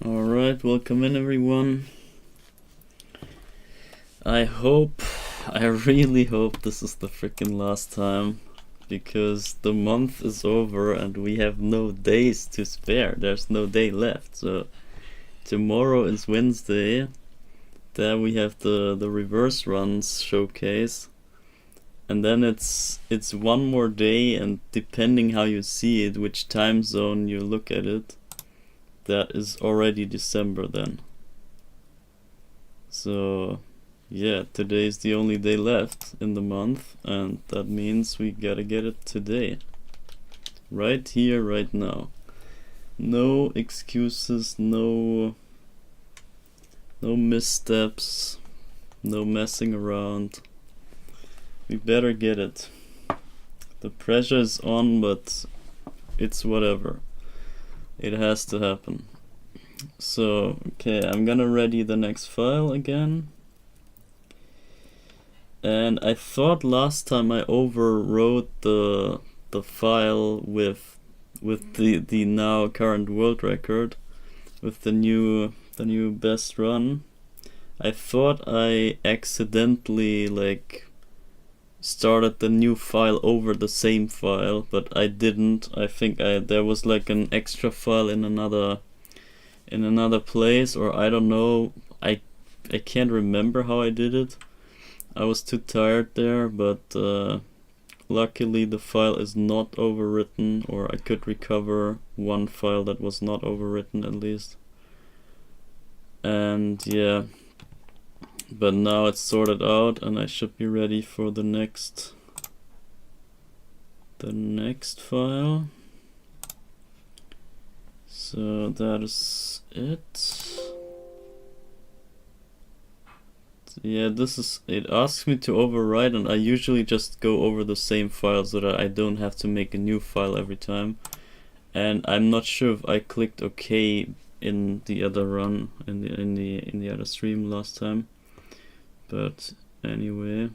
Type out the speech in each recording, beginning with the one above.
Alright, welcome in everyone. I really hope this is the freaking last time, because the month is over and we have no days to spare. There's no day left. So tomorrow is Wednesday. Then we have the reverse runs showcase. And then it's one more day, and depending how you see it, which time zone you look at it, that is already December then. So yeah, today is the only day left in the month, and that means we gotta get it today. Right here, right now. No excuses, no missteps, no messing around. We better get it. The pressure is on, but it's whatever. It has to happen. So, okay, I'm gonna ready the next file again. And I thought last time I overwrote the file with the now current world record, with the new best run. I thought I accidentally started the new file over the same file, but I didn't. I think there was like an extra file in another place, or I don't know. I can't remember how I did it. I was too tired there, but luckily the file is not overwritten, or I could recover one file that was not overwritten at least. And yeah, but now it's sorted out and I should be ready for the next file. So that is it. So yeah, it asks me to overwrite, and I usually just go over the same file so that I don't have to make a new file every time. And I'm not sure if I clicked OK in the other run, in the other stream last time. But anyway,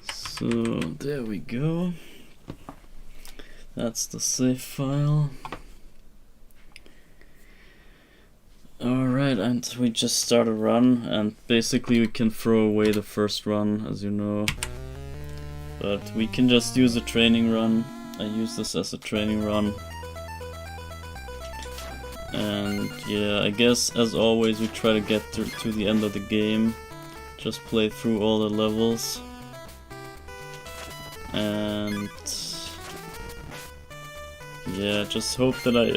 so there we go. That's the save file. Alright, and we just start a run, and basically we can throw away the first run, as you know. But we can just use a training run. I use this as a training run. And yeah, I guess as always we try to get to the end of the game. Just play through all the levels. And yeah, just hope that I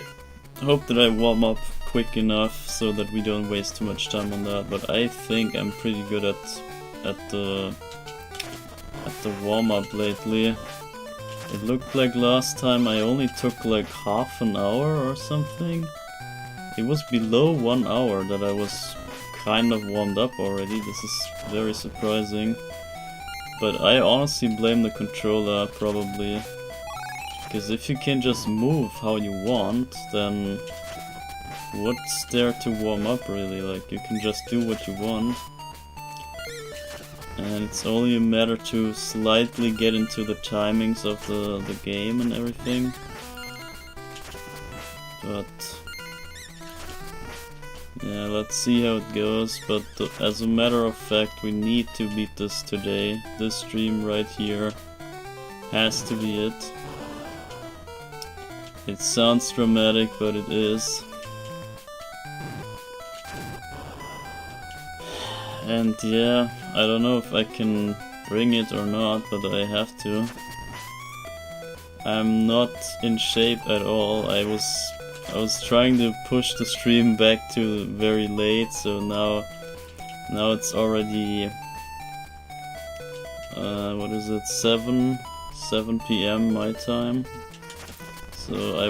warm up quick enough so that we don't waste too much time on that. But I think I'm pretty good at the warm-up lately. It looked like last time I only took like half an hour or something. It was below 1 hour that I was kind of warmed up already. This is very surprising. But I honestly blame the controller, probably. Because if you can just move how you want, then what's there to warm up really? Like, you can just do what you want. And it's only a matter to slightly get into the timings of the game and everything. But yeah, let's see how it goes. But as a matter of fact, we need to beat this today. This stream right here has to be it. It sounds dramatic, but it is. And yeah, I don't know if I can bring it or not, but I have to. I'm not in shape at all. I was trying to push the stream back to very late, so now it's already what is it, 7 p.m. my time. So I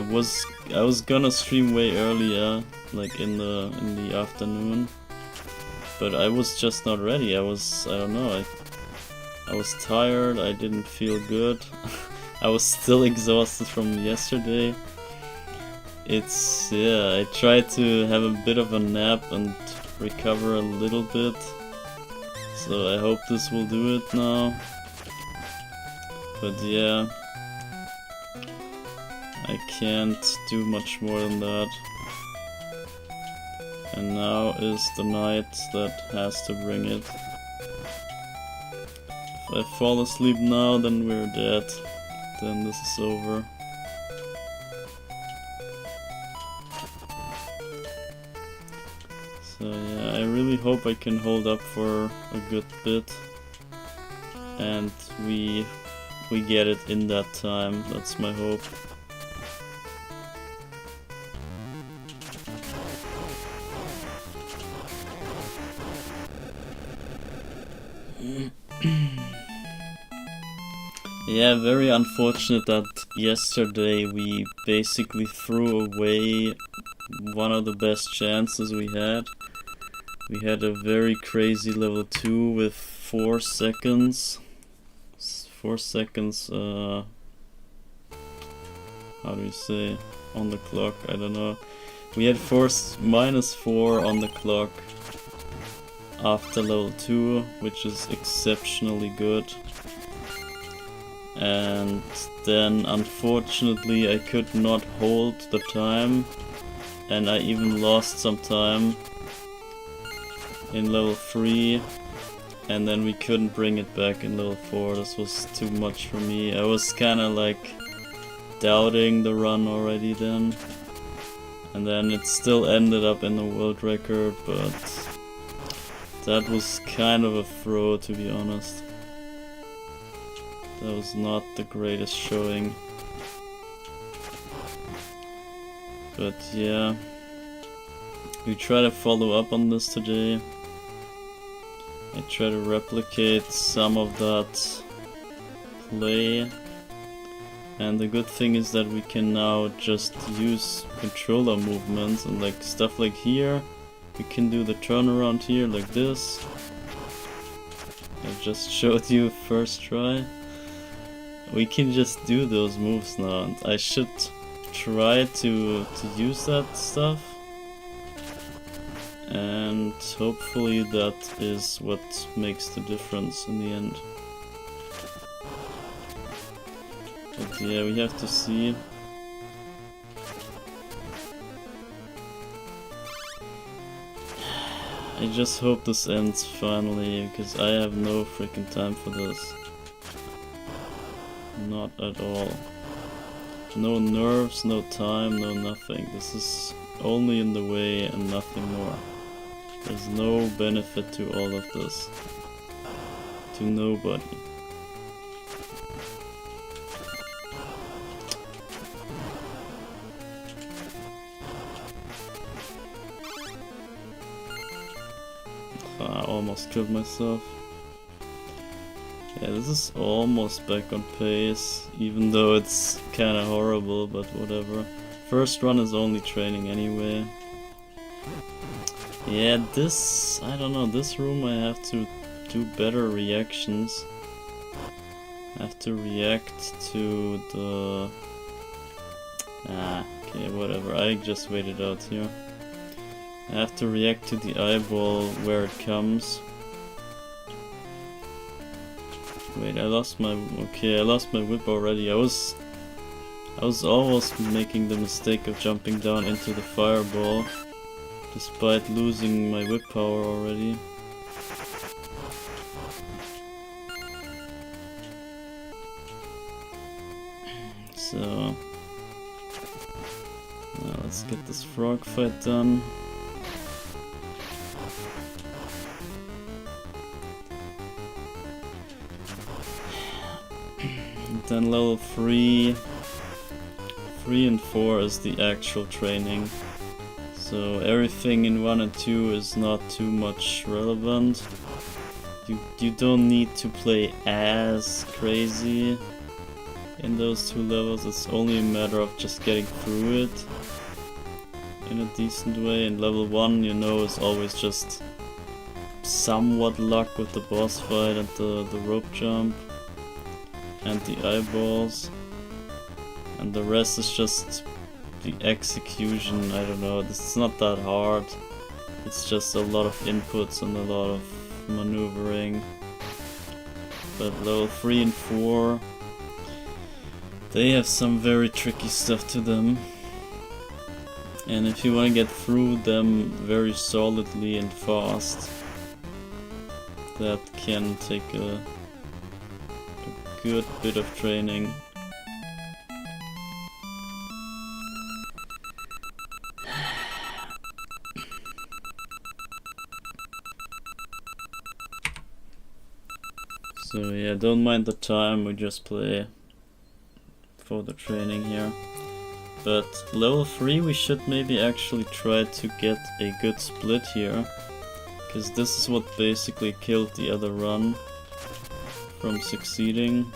was gonna stream way earlier, like in the afternoon. But I was just not ready. I don't know, I was tired, I didn't feel good. I was still exhausted from yesterday. Yeah, I tried to have a bit of a nap and recover a little bit. So I hope this will do it now. But yeah, I can't do much more than that. And now is the night that has to bring it. If I fall asleep now, then we're dead. Then this is over. So yeah, I really hope I can hold up for a good bit. And we get it in that time. That's my hope. Yeah, very unfortunate that yesterday we basically threw away one of the best chances we had. We had a very crazy level 2 with 4 seconds. 4 seconds, how do you say, on the clock, I don't know. We had -4 on the clock after level 2, which is exceptionally good. And then unfortunately I could not hold the time, and I even lost some time in level 3, and then we couldn't bring it back in level 4. This was too much for me. I was kinda like doubting the run already then, and then it still ended up in the world record, but that was kind of a throw, to be honest. That was not the greatest showing. But yeah, we try to follow up on this today. I try to replicate some of that play. And the good thing is that we can now just use controller movements and like stuff like here. We can do the turnaround here like this. I just showed you first try. We can just do those moves now, and I should try to use that stuff. And hopefully that is what makes the difference in the end. But yeah, we have to see. I just hope this ends finally, because I have no freaking time for this. Not at all. No nerves, no time, no nothing. This is only in the way and nothing more. There's no benefit to all of this. To nobody. I almost killed myself. Yeah, this is almost back on pace, even though it's kinda horrible, but whatever. First run is only training anyway. Yeah, this, I don't know, this room I have to do better reactions. I have to react to the... okay, whatever, I just wait it out here. I have to react to the eyeball where it comes. Wait, I lost my... okay, I lost my whip already. I was almost making the mistake of jumping down into the fireball, despite losing my whip power already. So... now let's get this frog fight done. Then level 3 and 4 is the actual training. So everything in 1 and 2 is not too much relevant. You don't need to play as crazy in those 2 levels. It's only a matter of just getting through it in a decent way. And level 1, you know, is always just somewhat luck with the boss fight and the rope jump and the eyeballs, and the rest is just the execution. I don't know, it's not that hard. It's just a lot of inputs and a lot of maneuvering. But level 3 and 4, they have some very tricky stuff to them. And if you want to get through them very solidly and fast, that can take a good bit of training. So yeah, don't mind the time, we just play for the training here. But level 3 we should maybe actually try to get a good split here, because this is what basically killed the other run from succeeding.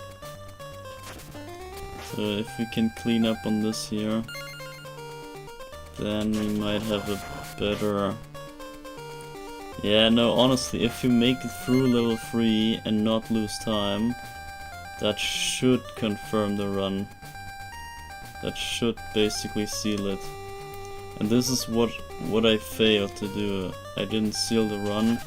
So if we can clean up on this here, then we might have a better... Yeah, no, honestly, if you make it through level 3 and not lose time, that should confirm the run. That should basically seal it. And this is what I failed to do. I didn't seal the run.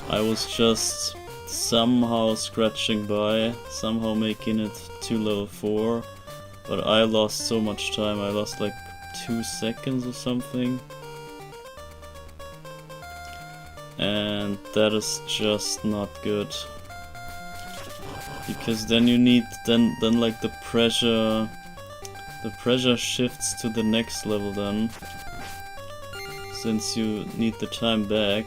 I was just somehow scratching by, somehow making it to level 4. But I lost so much time, I lost like 2 seconds or something. And that is just not good, because then you need then like the pressure shifts to the next level then, since you need the time back,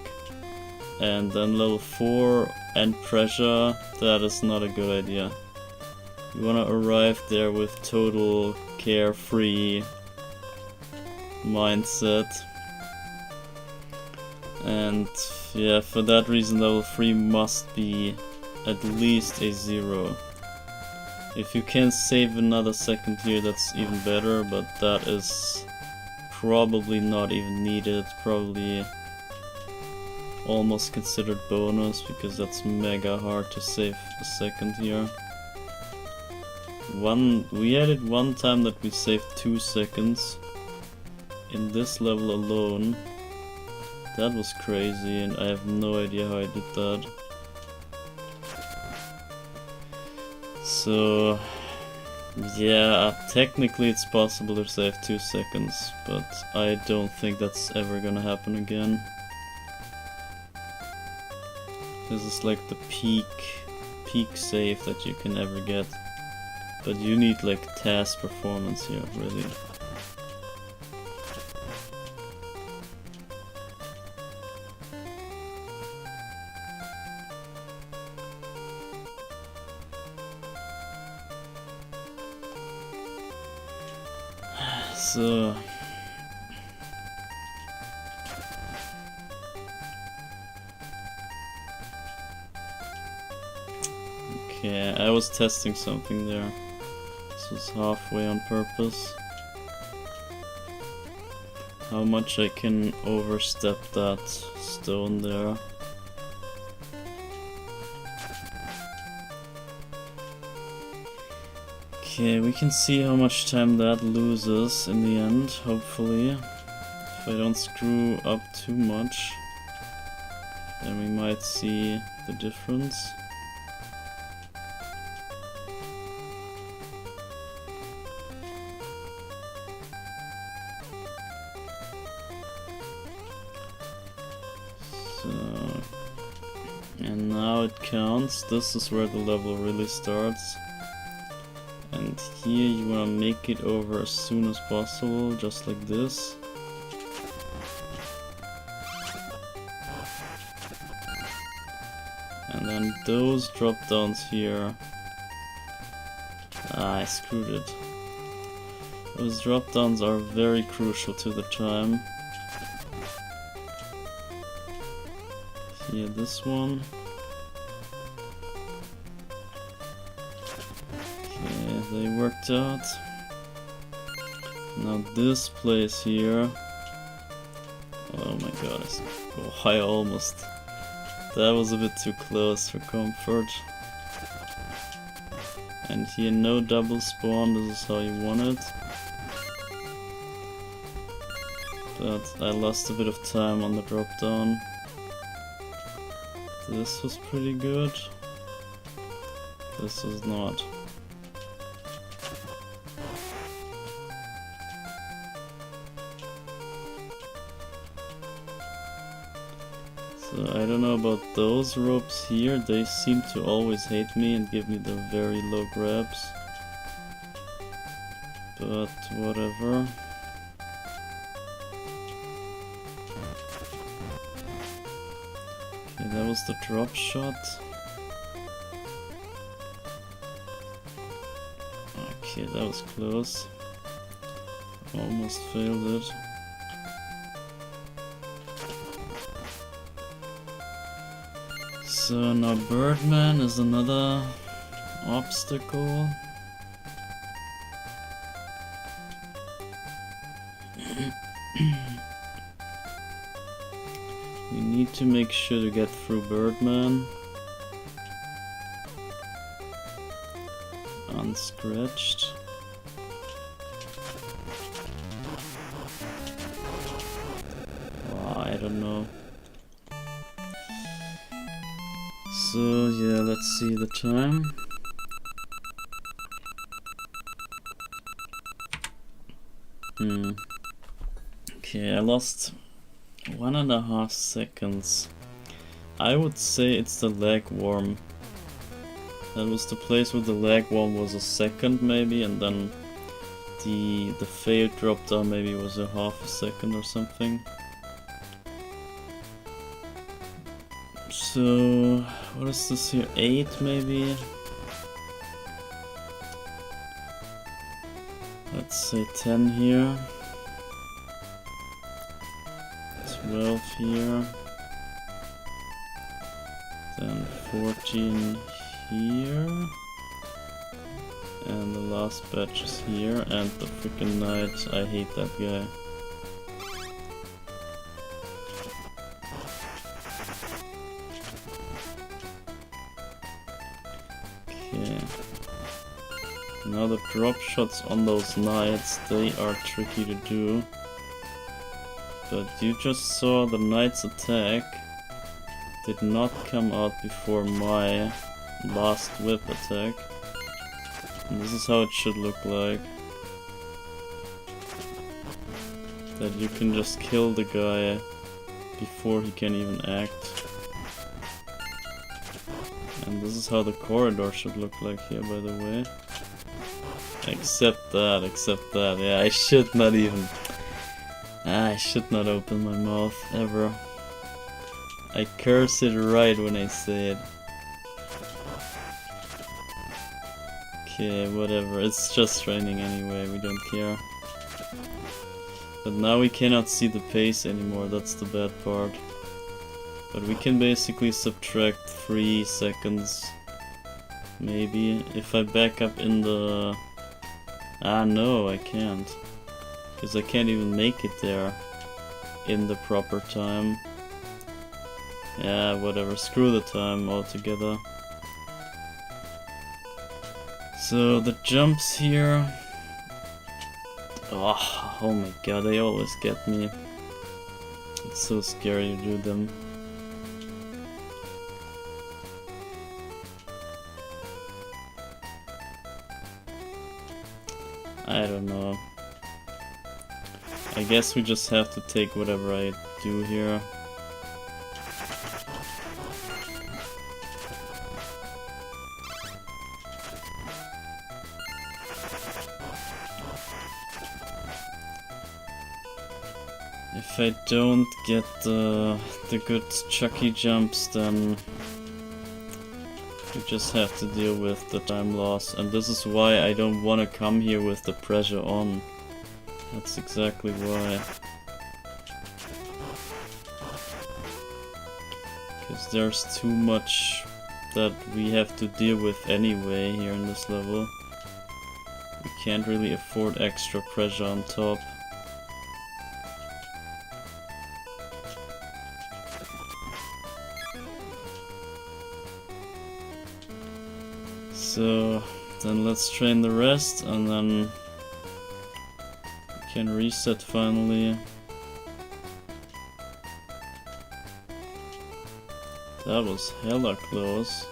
and then level 4 and pressure, that is not a good idea. You wanna arrive there with total carefree mindset. And yeah, for that reason level 3 must be at least a 0. If you can save another second here, that's even better, but that is probably not even needed, probably almost considered bonus, because that's mega hard to save a second here. We had it one time that we saved 2 seconds in this level alone. That was crazy, and I have no idea how I did that. So yeah, technically it's possible to save 2 seconds, but I don't think that's ever gonna happen again. This is like the peak save that you can ever get. But you need like task performance here, really. So okay, I was testing something there. This was halfway on purpose. How much I can overstep that stone there. Okay, we can see how much time that loses in the end, hopefully. If I don't screw up too much, then we might see the difference. So, and now it counts. This is where the level really starts. And here you want to make it over as soon as possible, just like this. And then those drop downs here. Ah, I screwed it. Those drop downs are very crucial to the time. Here, this one. They worked out. Now this place here. Oh my god, I almost... That was a bit too close for comfort. And here no double spawn, this is how you want it. But I lost a bit of time on the drop down. This was pretty good. This is not. So I don't know about those ropes here. They seem to always hate me and give me the very low grabs. But whatever. Okay, that was the drop shot. Okay, that was close. Almost failed it. So now Birdman is another obstacle. We need to make sure to get through Birdman unscratched. Oh, I don't know. So yeah, let's see the time. Okay, I lost 1.5 seconds. I would say it's the leg worm. That was the place where the leg worm was a second maybe, and then the failed drop down maybe was a half a second or something. So what is this here? 8 maybe? Let's say 10 here. 12 here. Then 14 here. And the last batch is here. And the freaking knight. I hate that guy. Now the drop shots on those knights, they are tricky to do. But you just saw the knight's attack did not come out before my last whip attack. And this is how it should look like. That you can just kill the guy before he can even act. And this is how the corridor should look like here, by the way. Except that, yeah, I should not even... I should not open my mouth, ever. I curse it right when I say it. Okay, whatever, it's just raining anyway, we don't care. But now we cannot see the pace anymore, that's the bad part. But we can basically subtract 3 seconds. Maybe, if I back up in the... Ah no, I can't. Because I can't even make it there in the proper time. Yeah, whatever, screw the time altogether. So the jumps here... Oh my god, they always get me. It's so scary to do them. I don't know. I guess we just have to take whatever I do here. If I don't get the good Chucky jumps, then you just have to deal with the time loss, and this is why I don't want to come here with the pressure on. That's exactly why. Because there's too much that we have to deal with anyway here in this level. We can't really afford extra pressure on top. So then let's train the rest, and then we can reset finally. That was hella close.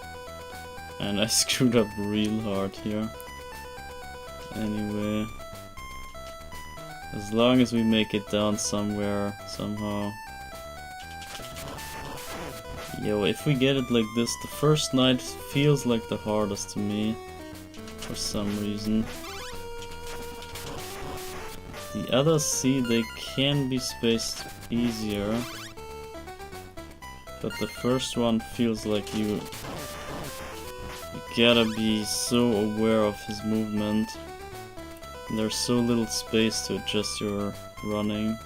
And I screwed up real hard here. Anyway. As long as we make it down somewhere, somehow. Yo, if we get it like this, the first night feels like the hardest to me. For some reason. The others, see, they can be spaced easier. But the first one feels like you gotta be so aware of his movement. And there's so little space to adjust your running.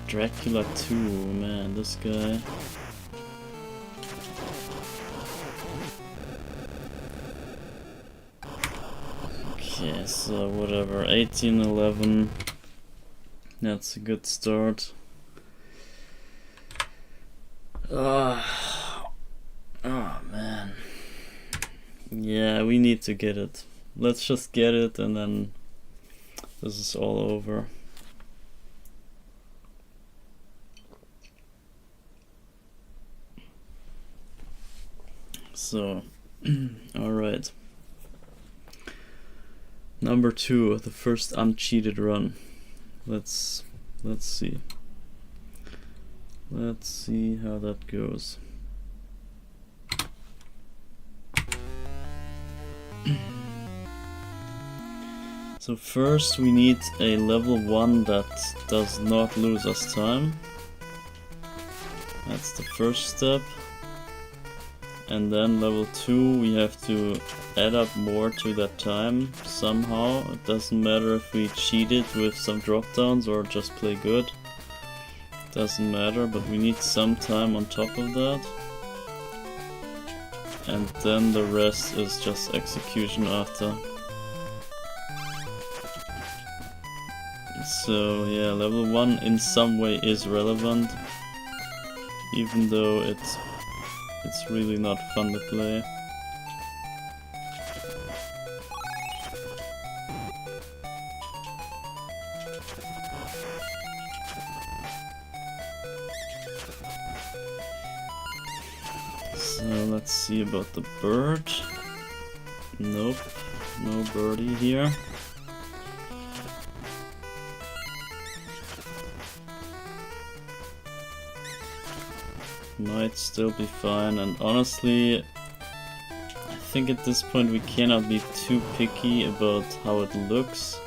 Dracula 2, man, this guy. Okay, so whatever, 1811. That's a good start. Oh man. Yeah, we need to get it. Let's just get it and then this is all over. So, alright. Number 2, the first uncheated run. Let's see. Let's see how that goes. So first we need a level 1 that does not lose us time. That's the first step. And then level 2 we have to add up more to that time somehow. It doesn't matter if we cheat it with some drop downs or just play good. Doesn't matter, but we need some time on top of that. And then the rest is just execution after. So yeah, level 1 in some way is relevant, even though it's really not fun to play. So let's see about the bird. Nope, no birdie here. Might still be fine, and honestly I think at this point we cannot be too picky about how it looks.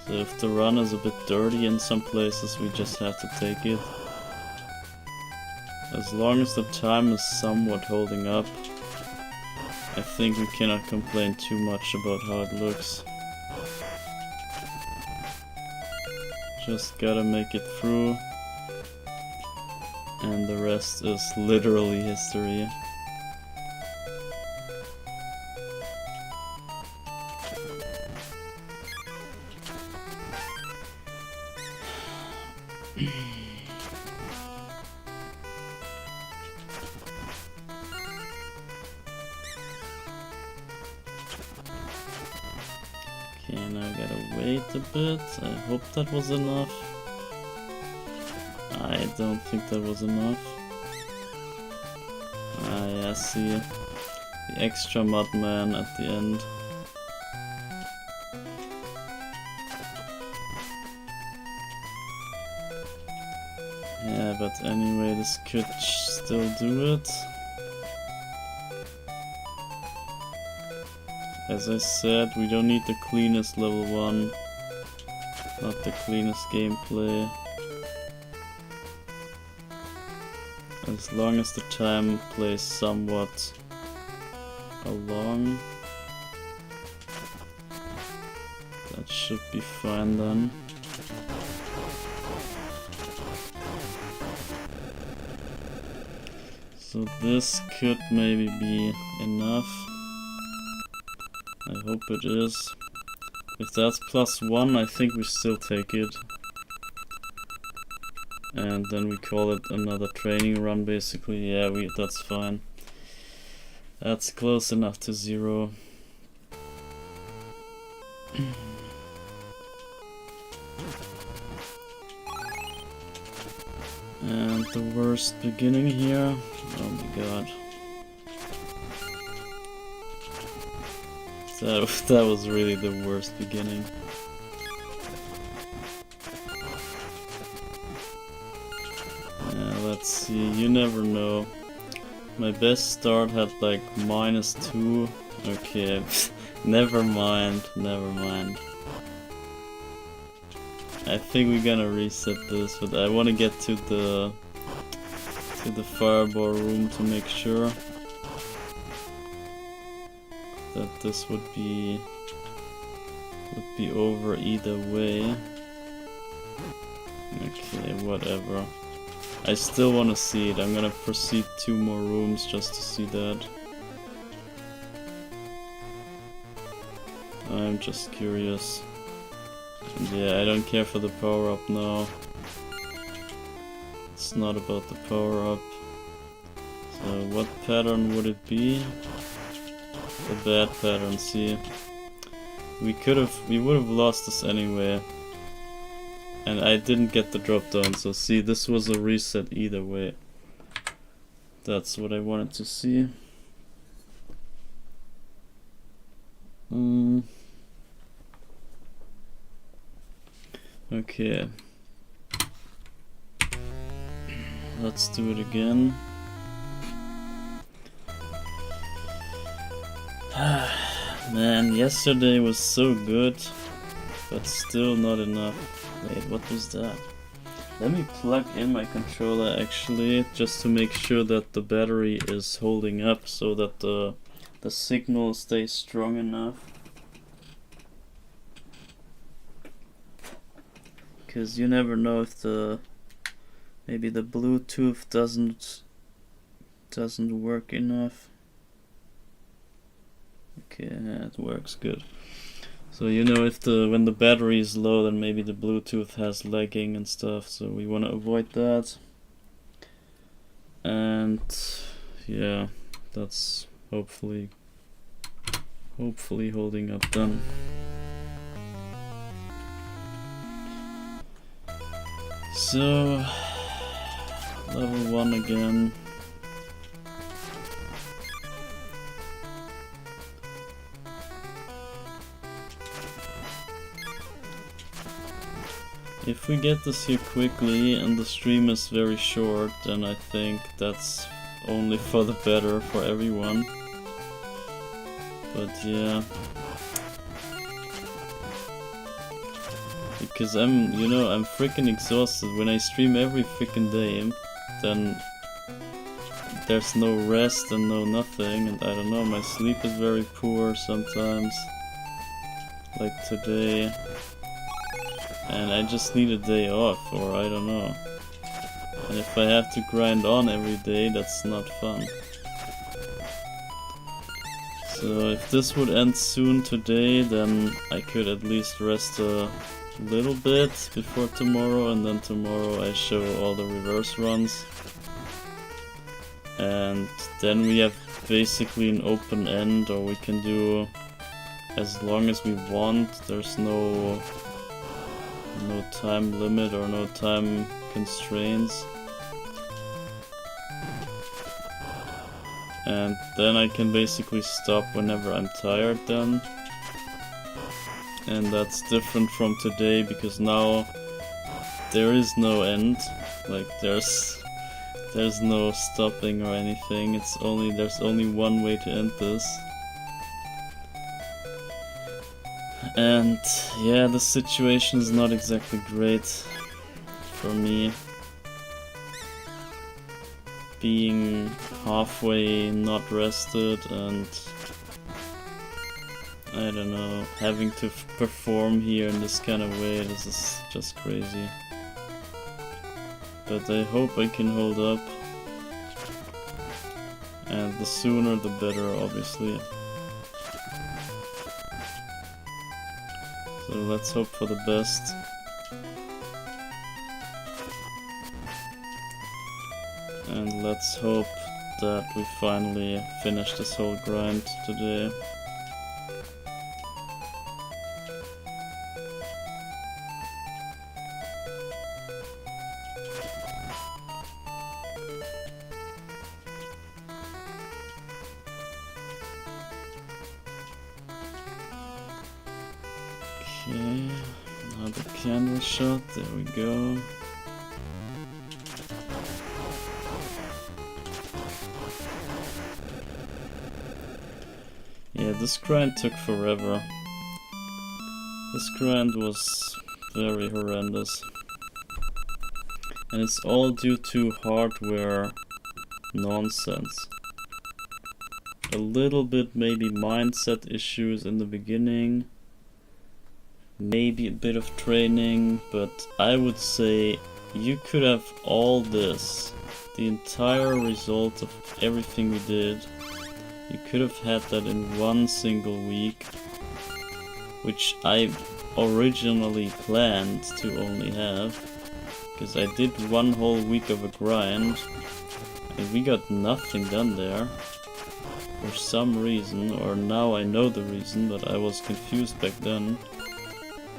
So if the run is a bit dirty in some places, we just have to take it. As long as the time is somewhat holding up, I think we cannot complain too much about how it looks. Just gotta make it through. And the rest is literally history. Okay, now I gotta wait a bit. I hope that was enough. I don't think that was enough. Ah, yeah, I see the extra mudman at the end. Yeah, but anyway, this could still do it. As I said, we don't need the cleanest level 1, not the cleanest gameplay. As long as the time plays somewhat along, that should be fine then. So this could maybe be enough. I hope it is. If that's +1, I think we still take it. And then we call it another training run basically. Yeah, that's fine. That's close enough to 0. And the worst beginning here. Oh my god. That was really the worst beginning. Let's see, you never know. My best start had like -2. Okay, never mind. I think we're gonna reset this, but I want to get to the fireball room to make sure that this would be over either way. Okay, whatever. I still want to see it. I'm gonna proceed 2 more rooms just to see that. I'm just curious. And yeah, I don't care for the power-up now. It's not about the power-up. So what pattern would it be? The bad pattern, see. We would have lost this anyway. And I didn't get the drop down, so see, this was a reset either way. That's what I wanted to see. Okay. Let's do it again. Man, yesterday was so good, but still not enough. Wait, what was that? Let me plug in my controller actually, just to make sure that the battery is holding up so that the signal stays strong enough. Because you never know if maybe the Bluetooth doesn't work enough. Okay, yeah, it works good. So you know, if when the battery is low, then maybe the Bluetooth has lagging and stuff, so we want to avoid that. And yeah, that's hopefully holding up then. So level 1 again. If we get this here quickly and the stream is very short, then I think that's only for the better for everyone. But yeah. Because I'm freaking exhausted. When I stream every freaking day, then there's no rest and no nothing, and I don't know, my sleep is very poor sometimes. Like today. And I just need a day off, or I don't know. And if I have to grind on every day, that's not fun. So if this would end soon today, then I could at least rest a little bit before tomorrow, and then tomorrow I show all the reverse runs. And then we have basically an open end, or we can do as long as we want. There's no time limit or no time constraints. And then I can basically stop whenever I'm tired then. And that's different from today, because now there is no end. Like there's no stopping or anything. There's only one way to end this. And yeah, the situation is not exactly great for me. Being halfway not rested and I don't know, having to perform here in this kind of way, this is just crazy. But I hope I can hold up. And the sooner the better, obviously. So let's hope for the best. And let's hope that we finally finish this whole grind today. Okay, another candle shot, there we go. Yeah, this grind took forever. This grind was very horrendous. And it's all due to hardware nonsense. A little bit maybe mindset issues in the beginning. Maybe a bit of training, but I would say you could have all this, the entire result of everything we did, you could have had that in one single week, which I originally planned to only have, because I did one whole week of a grind, and we got nothing done there, for some reason, or now I know the reason, but I was confused back then.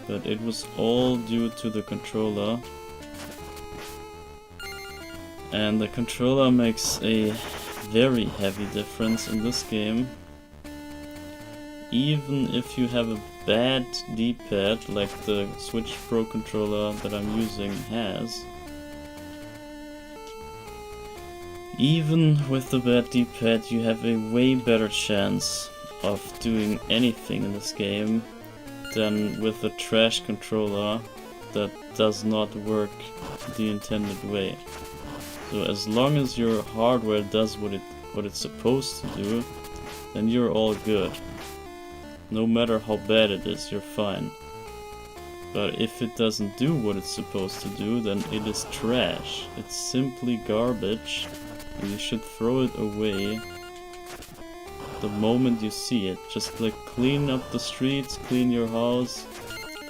But it was all due to the controller. And the controller makes a very heavy difference in this game. Even if you have a bad D-pad, like the Switch Pro controller that I'm using has. Even with the bad D-pad, you have a way better chance of doing anything in this game than with a trash controller that does not work the intended way. So as long as your hardware does what it's supposed to do, then you're all good. No matter how bad it is, you're fine. But if it doesn't do what it's supposed to do, then it is trash. It's simply garbage, and you should throw it away the moment you see it. Just like clean up the streets, clean your house,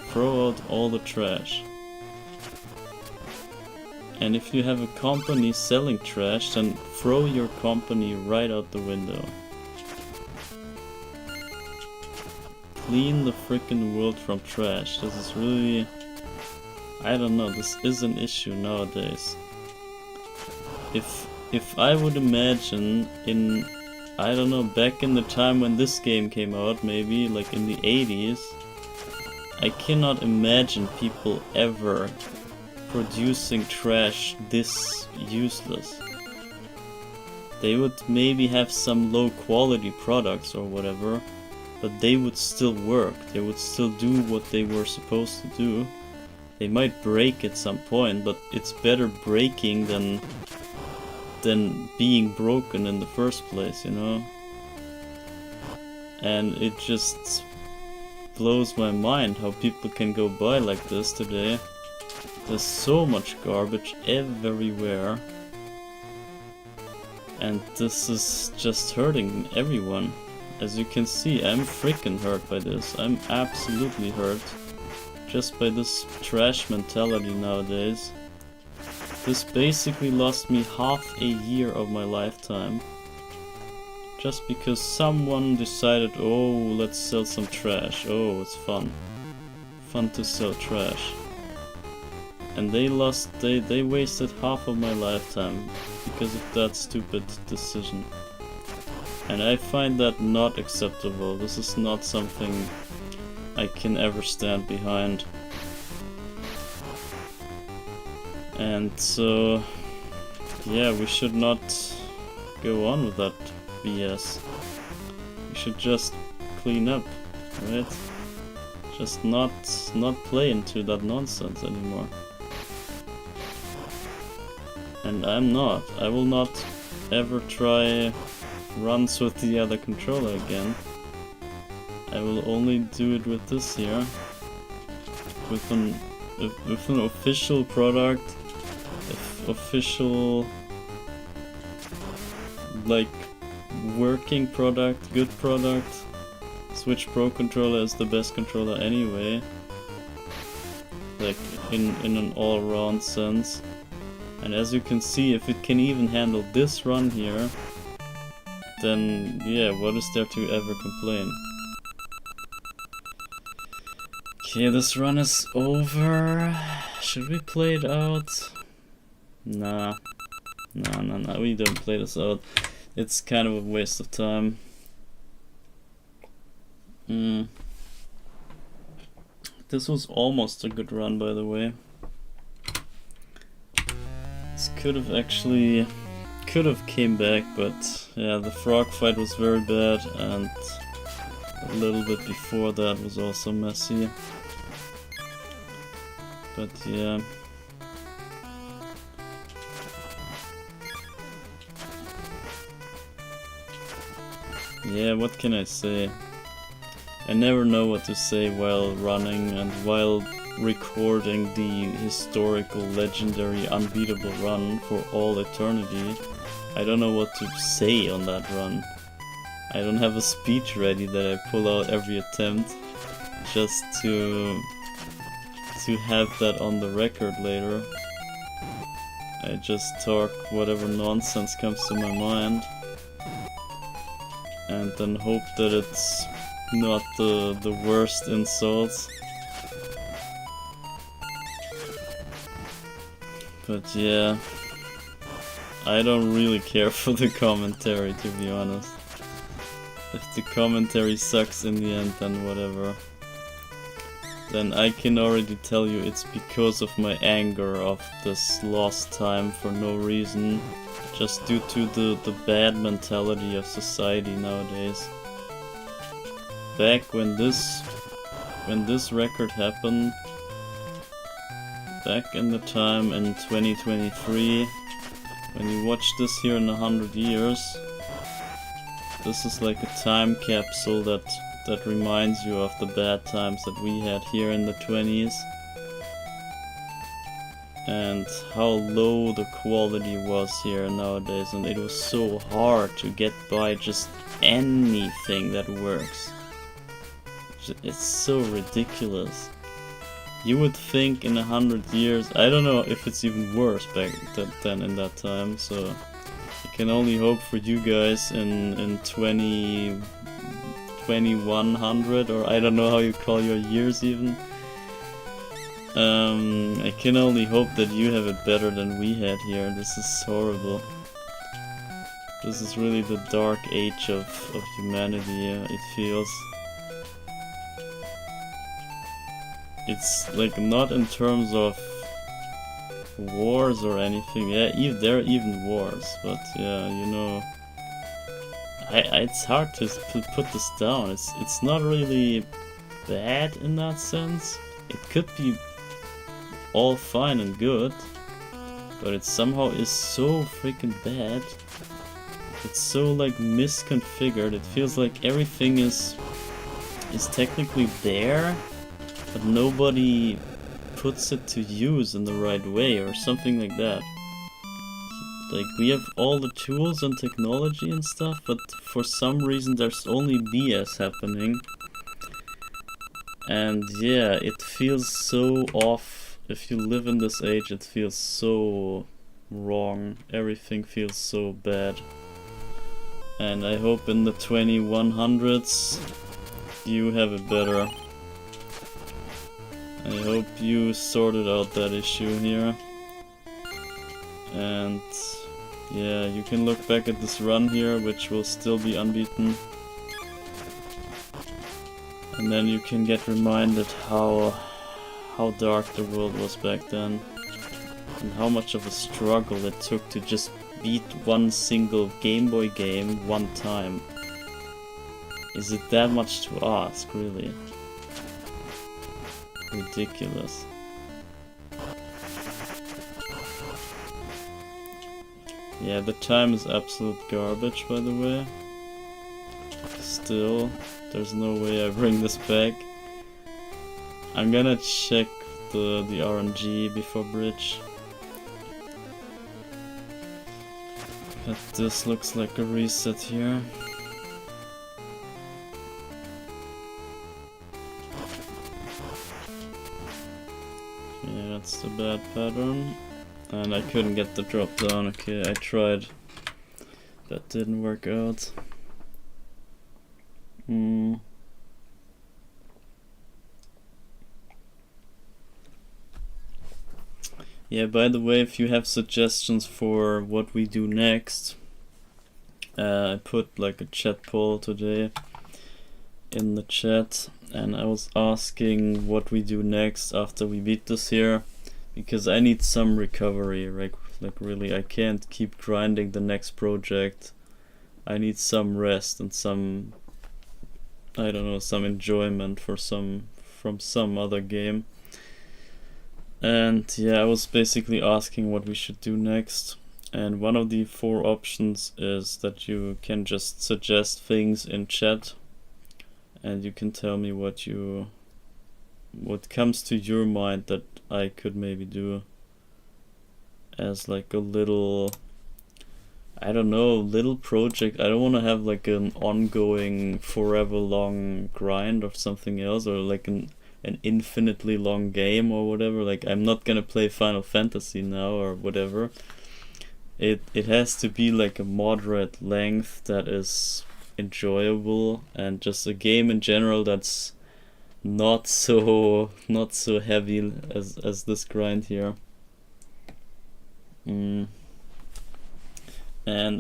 throw out all the trash. And if you have a company selling trash, then throw your company right out the window. Clean the freaking world from trash. This is really... I don't know, this is an issue nowadays. If I would imagine in... I don't know, back in the time when this game came out, maybe like in the 80s, I cannot imagine people ever producing trash this useless. They would maybe have some low quality products or whatever, but they would still work, they would still do what they were supposed to do. They might break at some point, but it's better breaking than being broken in the first place, you know? And it just blows my mind how people can go by like this today. There's so much garbage everywhere. And this is just hurting everyone. As you can see, I'm freaking hurt by this. I'm absolutely hurt. Just by this trash mentality nowadays. This basically lost me half a year of my lifetime. Just because someone decided, oh, let's sell some trash. Oh, it's fun. Fun to sell trash. And they wasted half of my lifetime because of that stupid decision. And I find that not acceptable. This is not something I can ever stand behind. And so, yeah, we should not go on with that BS. We should just clean up, right? Just not play into that nonsense anymore. And I'm not. I will not ever try runs with the other controller again. I will only do it with this here. With an official product, official, like, working product, good product. Switch Pro controller is the best controller anyway, like in an all-round sense. And as you can see, if it can even handle this run here, then yeah, what is there to ever complain? Okay, this run is over. Should we play it out? Nah, we don't play this out. It's kind of a waste of time. This was almost a good run, by the way. This could have came back, but yeah, the frog fight was very bad, and a little bit before that was also messy. But yeah. Yeah, what can I say? I never know what to say while running and while recording the historical, legendary, unbeatable run for all eternity. I don't know what to say on that run. I don't have a speech ready that I pull out every attempt just to have that on the record later. I just talk whatever nonsense comes to my mind and then hope that it's not the worst insults. But yeah, I don't really care for the commentary, to be honest. If the commentary sucks in the end, then whatever. Then I can already tell you it's because of my anger of this lost time for no reason, just due to the bad mentality of society nowadays. Back when this record happened, back in the time in 2023, when you watch this here in 100 years, this is like a time capsule that reminds you of the bad times that we had here in the 20s and how low the quality was here nowadays, and it was so hard to get by just anything that works. It's so ridiculous. You would think in 100 years, I don't know if it's even worse back then in that time, so I can only hope for you guys in 2100, or I don't know how you call your years even. I can only hope that you have it better than we had here. This is horrible. This is really the dark age of humanity, it feels. It's like not in terms of wars or anything. Yeah, there are even wars, but yeah, you know, it's hard to put this down. It's not really bad in that sense. It could be all fine and good, but it somehow is so freaking bad. It's so like misconfigured. It feels like everything is technically there, but nobody puts it to use in the right way or something like that. Like, we have all the tools and technology and stuff, but for some reason there's only BS happening. And yeah, it feels so off. If you live in this age, it feels so wrong. Everything feels so bad. And I hope in the 2100s you have it better. I hope you sorted out that issue here. And yeah, you can look back at this run here, which will still be unbeaten. And then you can get reminded how dark the world was back then. And how much of a struggle it took to just beat one single Game Boy game one time. Is it that much to ask, really? Ridiculous. Yeah, the time is absolute garbage, by the way. Still, there's no way I bring this back. I'm gonna check the RNG before bridge. But this looks like a reset here. Yeah, that's the bad pattern. And I couldn't get the drop down. Okay, I tried. That didn't work out. Yeah, by the way, if you have suggestions for what we do next, I put like a chat poll today in the chat, and I was asking what we do next after we beat this here, because I need some recovery, like really, I can't keep grinding the next project. I need some rest and some, I don't know, some enjoyment from some other game. And yeah, I was basically asking what we should do next. And one of the 4 options is that you can just suggest things in chat, and you can tell me what comes to your mind that I could maybe do as like a little, I don't know, little project. I don't want to have like an ongoing forever long grind or something else, or like an infinitely long game or whatever. Like, I'm not gonna play Final Fantasy now or whatever. It has to be like a moderate length that is enjoyable, and just a game in general that's not so heavy as this grind here. And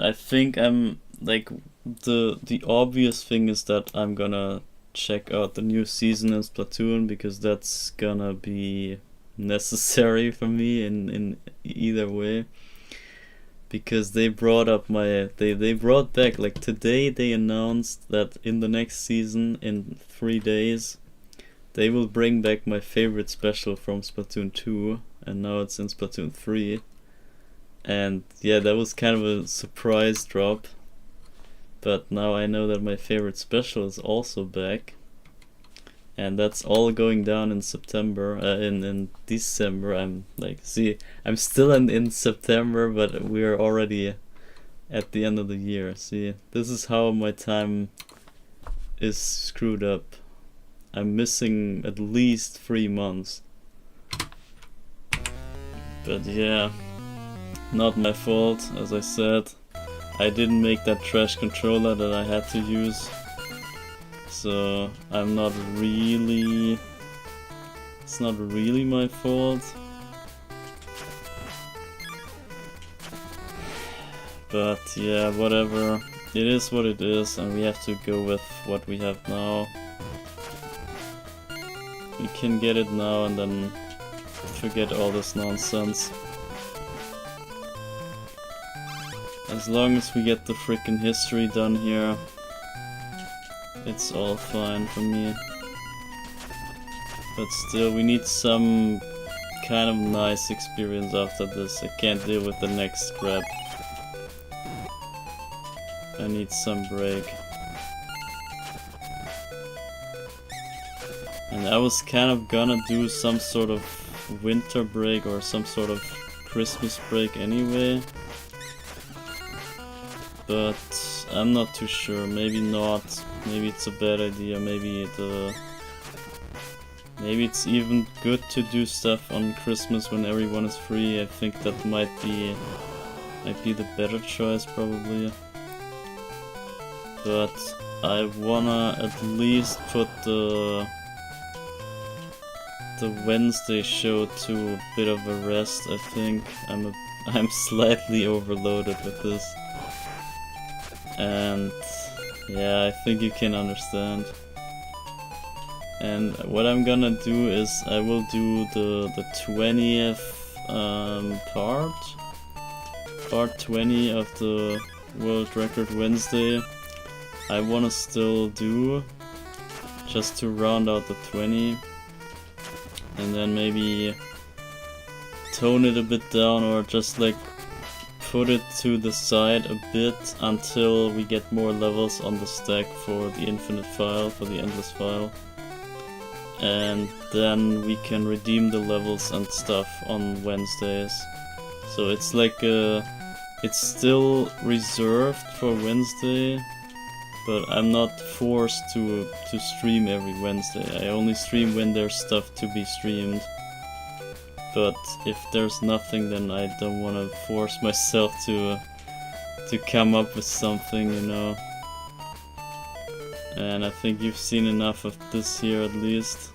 I think I'm like, the obvious thing is that I'm gonna check out the new season in Splatoon, because that's gonna be necessary for me in either way, because they brought up they brought back, like today they announced that in the next season, in 3 days, they will bring back my favorite special from Splatoon 2, and now it's in Splatoon 3. And yeah, that was kind of a surprise drop. But now I know that my favorite special is also back. And that's all going down in September, in December. I'm like, see, I'm still in September, but we're already at the end of the year. See, this is how my time is screwed up. I'm missing at least 3 months. But yeah, not my fault, as I said. I didn't make that trash controller that I had to use, so I'm not really, it's not really my fault. But yeah, whatever, it is what it is, and we have to go with what we have now. We can get it now and then forget all this nonsense. As long as we get the frickin' history done here, it's all fine for me. But still, we need some kind of nice experience after this. I can't deal with the next crap. I need some break. And I was kind of gonna do some sort of winter break or some sort of Christmas break anyway. But I'm not too sure, maybe not, maybe it's a bad idea, maybe it's even good to do stuff on Christmas when everyone is free. I think that might be the better choice probably. But I wanna at least put the Wednesday show to a bit of a rest. I think I'm slightly overloaded with this. And yeah, I think you can understand. And what I'm gonna do is I will do the 20th part 20 of the World Record Wednesday. I wanna still do, just to round out the 20, and then maybe tone it a bit down, or just like put it to the side a bit until we get more levels on the stack for the infinite file, for the endless file. And then we can redeem the levels and stuff on Wednesdays. So it's like it's still reserved for Wednesday, but I'm not forced to stream every Wednesday. I only stream when there's stuff to be streamed. but if there's nothing, then I don't want to force myself to come up with something, you know. And I think you've seen enough of this here at least.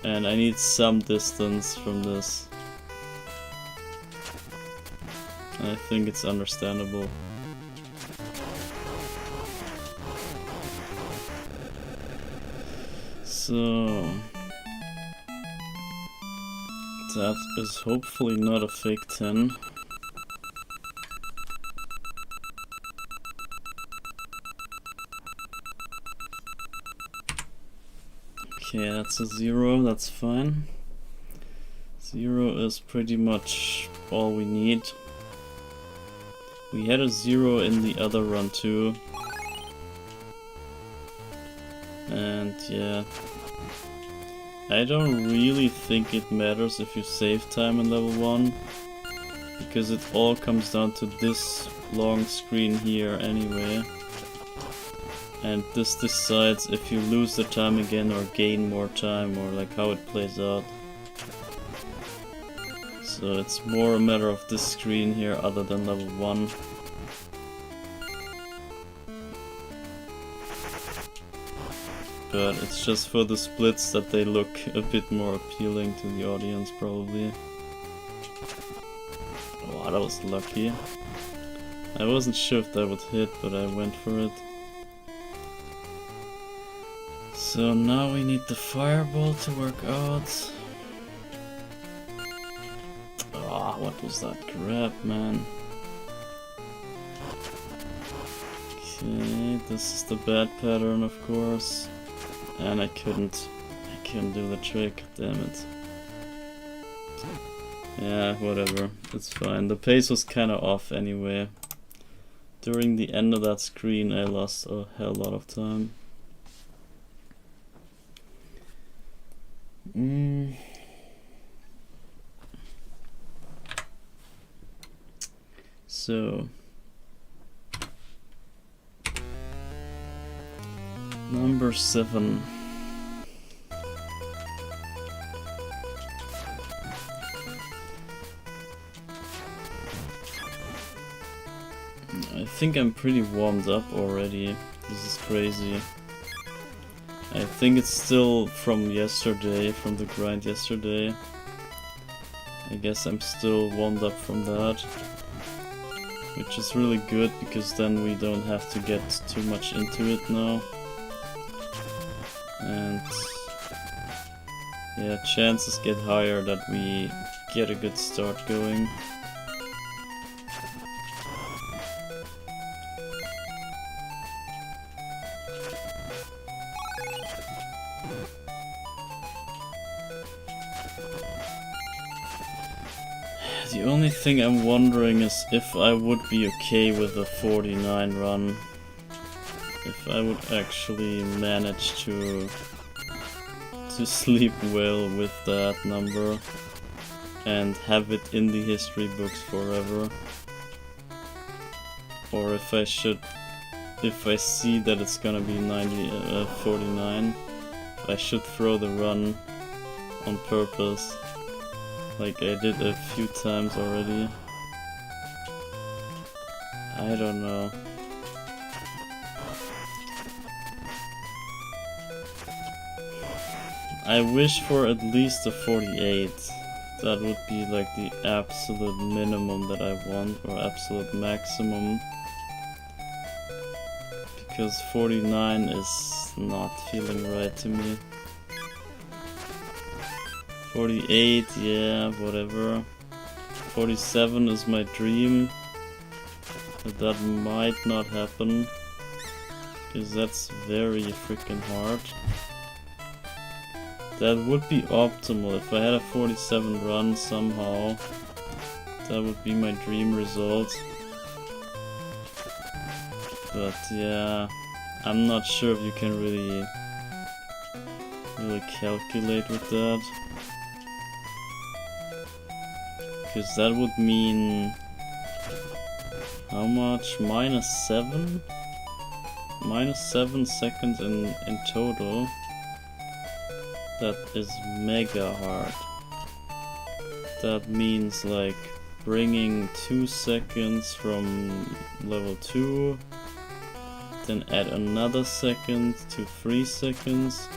And I need some distance from this. I think it's understandable. So that is hopefully not a fake 10. Okay, that's a 0, that's fine. 0 is pretty much all we need. We had a 0 in the other run too. And yeah, I don't really think it matters if you save time in level 1, because it all comes down to this long screen here anyway. And this decides if you lose the time again or gain more time, or like how it plays out. So it's more a matter of this screen here other than level 1. But it's just for the splits that they look a bit more appealing to the audience probably. Oh, that was lucky. I wasn't sure if that would hit, but I went for it. So now we need the fireball to work out. Ah, what was that grab, man? Okay, this is the bad pattern, of course. And I couldn't do the trick, damn it. Yeah, whatever, it's fine. The pace was kinda off anyway. During the end of that screen I lost a hell lot of time. So number 7. I think I'm pretty warmed up already. This is crazy. I think it's still from yesterday, from the grind yesterday. I guess I'm still warmed up from that. Which is really good, because then we don't have to get too much into it now. And yeah, chances get higher that we get a good start going. The only thing I'm wondering is if I would be okay with a 49 run. If I would actually manage to sleep well with that number and have it in the history books forever. Or if I see that it's gonna be 49, I should throw the run on purpose, like I did a few times already. I don't know. I wish for at least a 48. That would be like the absolute minimum that I want, or absolute maximum. Because 49 is not feeling right to me. 48, yeah, whatever. 47 is my dream. But that might not happen. Because that's very freaking hard. That would be optimal. If I had a 47 run somehow, that would be my dream result. But yeah, I'm not sure if you can really calculate with that. Because that would mean how much? -7? -7 seconds in total. That is mega hard. that means like bringing 2 seconds from level 2, then add another second to 3 seconds,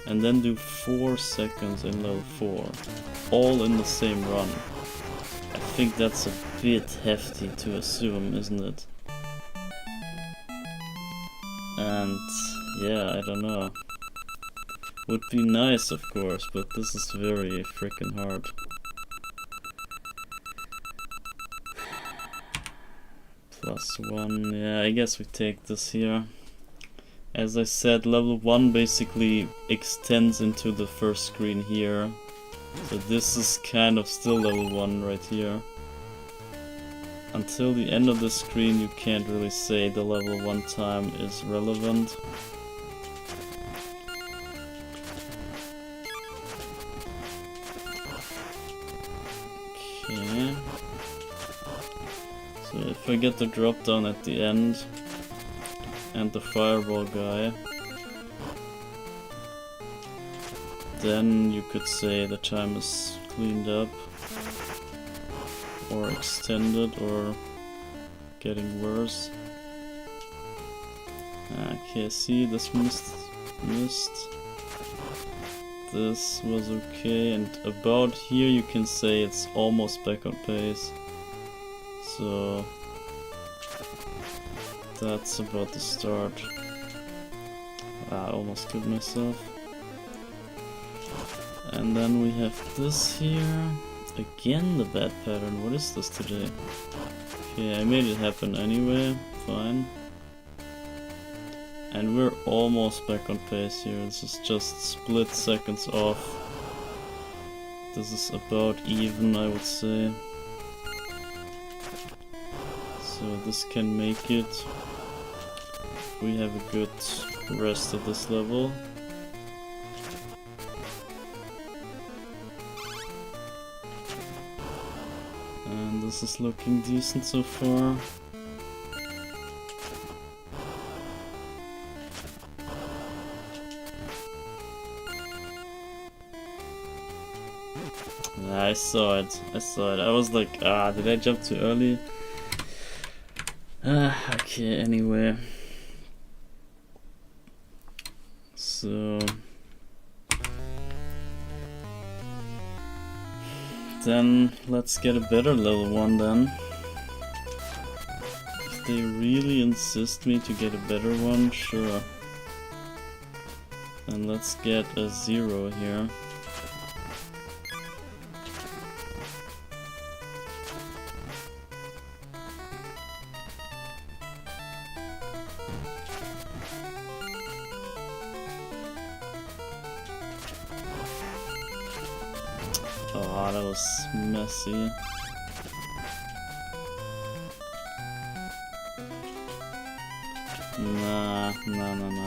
and then do 4 seconds in level 4, all in the same run. I think that's a bit hefty to assume, isn't it? And yeah, I don't know. Would be nice, of course, but this is very freaking hard. +1, yeah, I guess we take this here. As I said, level 1 basically extends into the first screen here. So this is kind of still level 1 right here. Until the end of the screen you can't really say the level 1 time is relevant. Okay. So if I get the drop down at the end and the fireball guy, then you could say the time is cleaned up or extended or getting worse. Okay, see, this missed. This was okay, and about here you can say it's almost back on pace. So that's about the start. I almost killed myself. And then we have this here. Again the bad pattern. What is this today? Okay, I made it happen anyway. Fine. And we're almost back on pace here. This is just split seconds off. This is about even, I would say. So this can make it. We have a good rest of this level. And this is looking decent so far. I saw it. I was like, did I jump too early? Okay, anyway. So then let's get a better level 1 then. If they really insist me to get a better one, sure. Then let's get a 0 here. Oh, that was messy. Nah,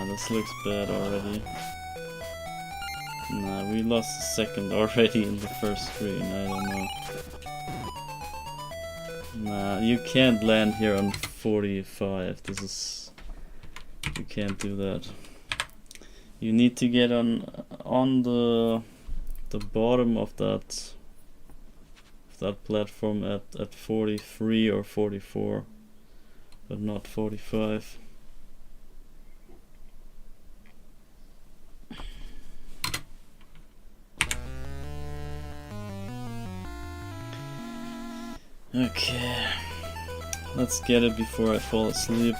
this looks bad already. Nah, we lost a second already in the first screen, I don't know. Nah, you can't land here on 45, this is... You can't do that. You need to get on the bottom of that platform at 43 or 44, but not 45. Okay, let's get it before I fall asleep.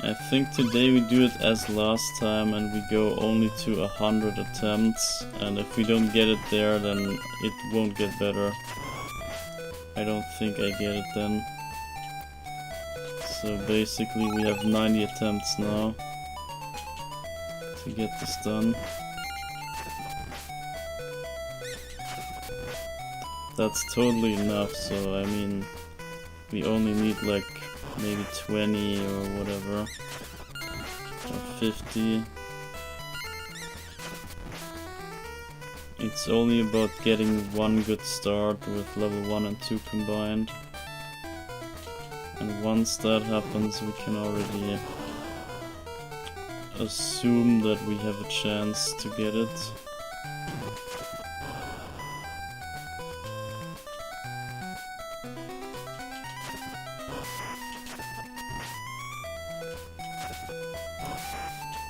I think today we do it as last time and we go only to 100 attempts, and if we don't get it there then it won't get better. I don't think I get it then. So basically we have 90 attempts now to get this done. That's totally enough, so I mean we only need like maybe 20 or whatever, or 50. It's only about getting one good start with level 1 and 2 combined. And once that happens, we can already assume that we have a chance to get it.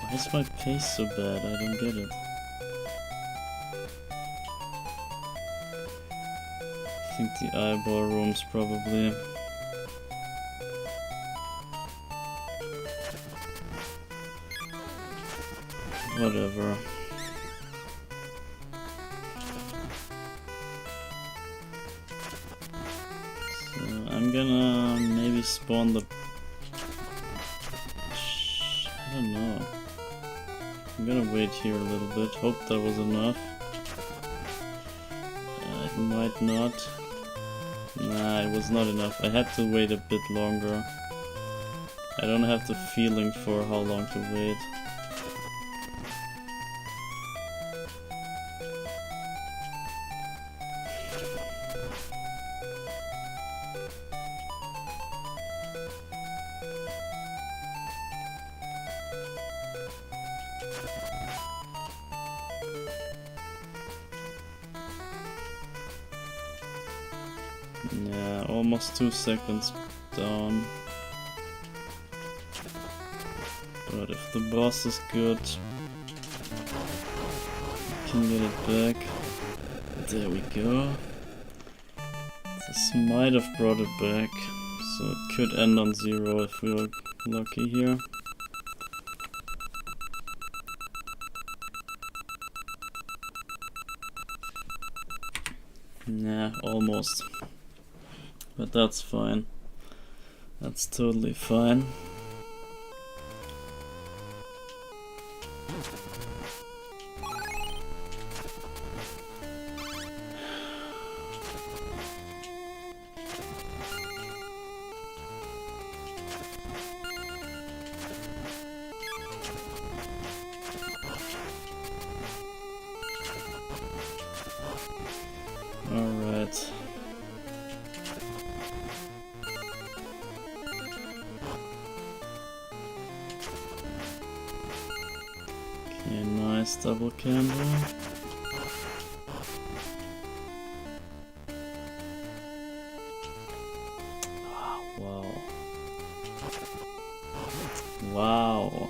Why is my pace so bad? I don't get it. I think the eyeball room's probably. Whatever. So I'm gonna maybe spawn the. I don't know. I'm gonna wait here a little bit. Hope that was enough. It might not. Nah, it was not enough. I had to wait a bit longer. I don't have the feeling for how long to wait. Yeah, almost 2 seconds down. But if the boss is good, we can get it back. There we go. This might have brought it back, so it could end on 0 if we are lucky here. Nah, almost. But that's fine. That's totally fine. Alright. Okay, nice double candle. Oh, wow. Wow.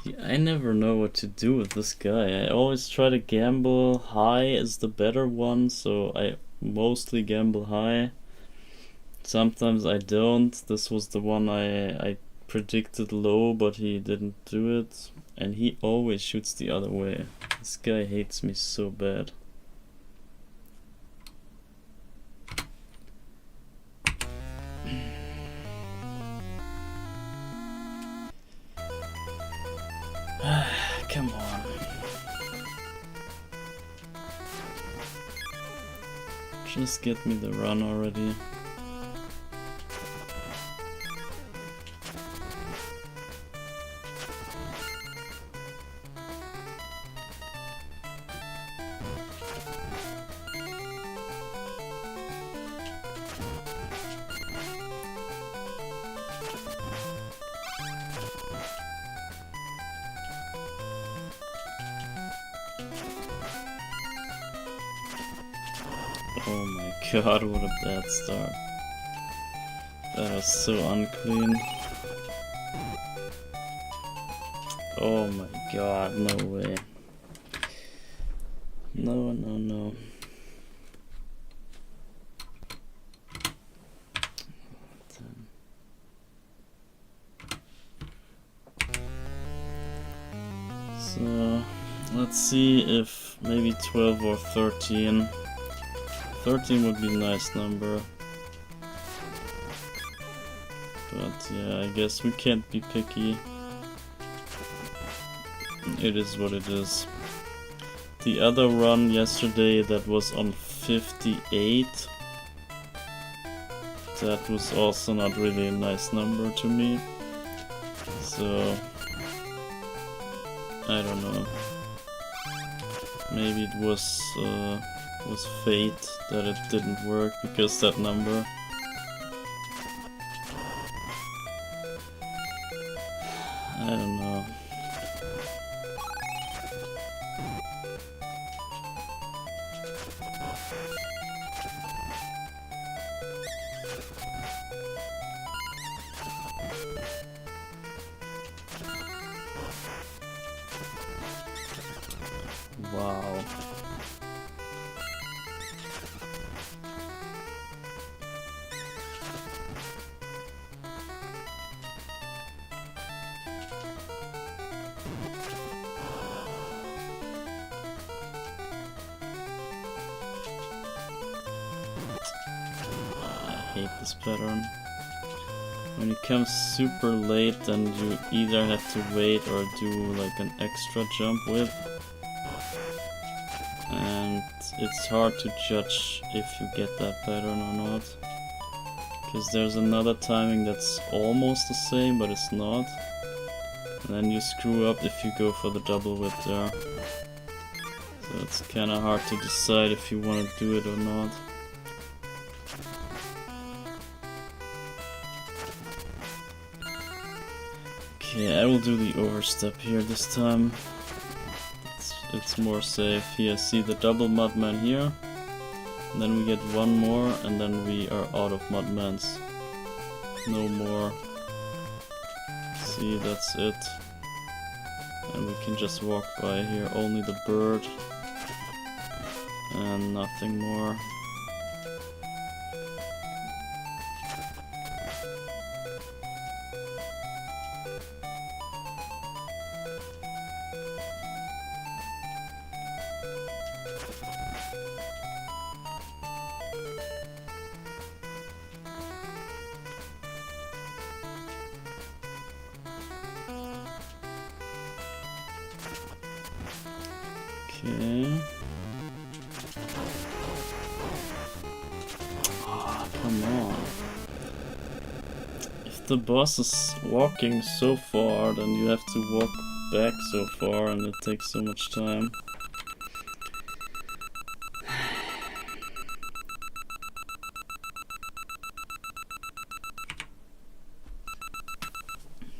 Yeah, I never know what to do with this guy. I always try to gamble high is the better one, so I mostly gamble high. Sometimes I don't. This was the one I predicted low, but he didn't do it. And he always shoots the other way. This guy hates me so bad. Come on. Just get me the run already. Oh my god, what a bad start. That was so unclean. Oh my god, no way. No, no, no. So, let's see if maybe 12 or 13. 13 would be a nice number. But yeah, I guess we can't be picky. It is what it is. The other run yesterday that was on 58. that was also not really a nice number to me. So I don't know. Maybe it was fate that it didn't work because that number. I don't know. Wow. I hate this pattern. When it comes super late, then you either have to wait or do like an extra jump with. And it's hard to judge if you get that pattern or not. Because there's another timing that's almost the same, but it's not. And then you screw up if you go for the double whip there. So it's kinda hard to decide if you want to do it or not. Okay, I will do the overstep here this time. It's more safe. Here, see the double mudman here. And then we get one more, and then we are out of mudmans. No more. See, that's it. And we can just walk by here. Only the bird. And nothing more. Okay. Oh, come on. If the boss is walking so far, then you have to walk back so far, and it takes so much time.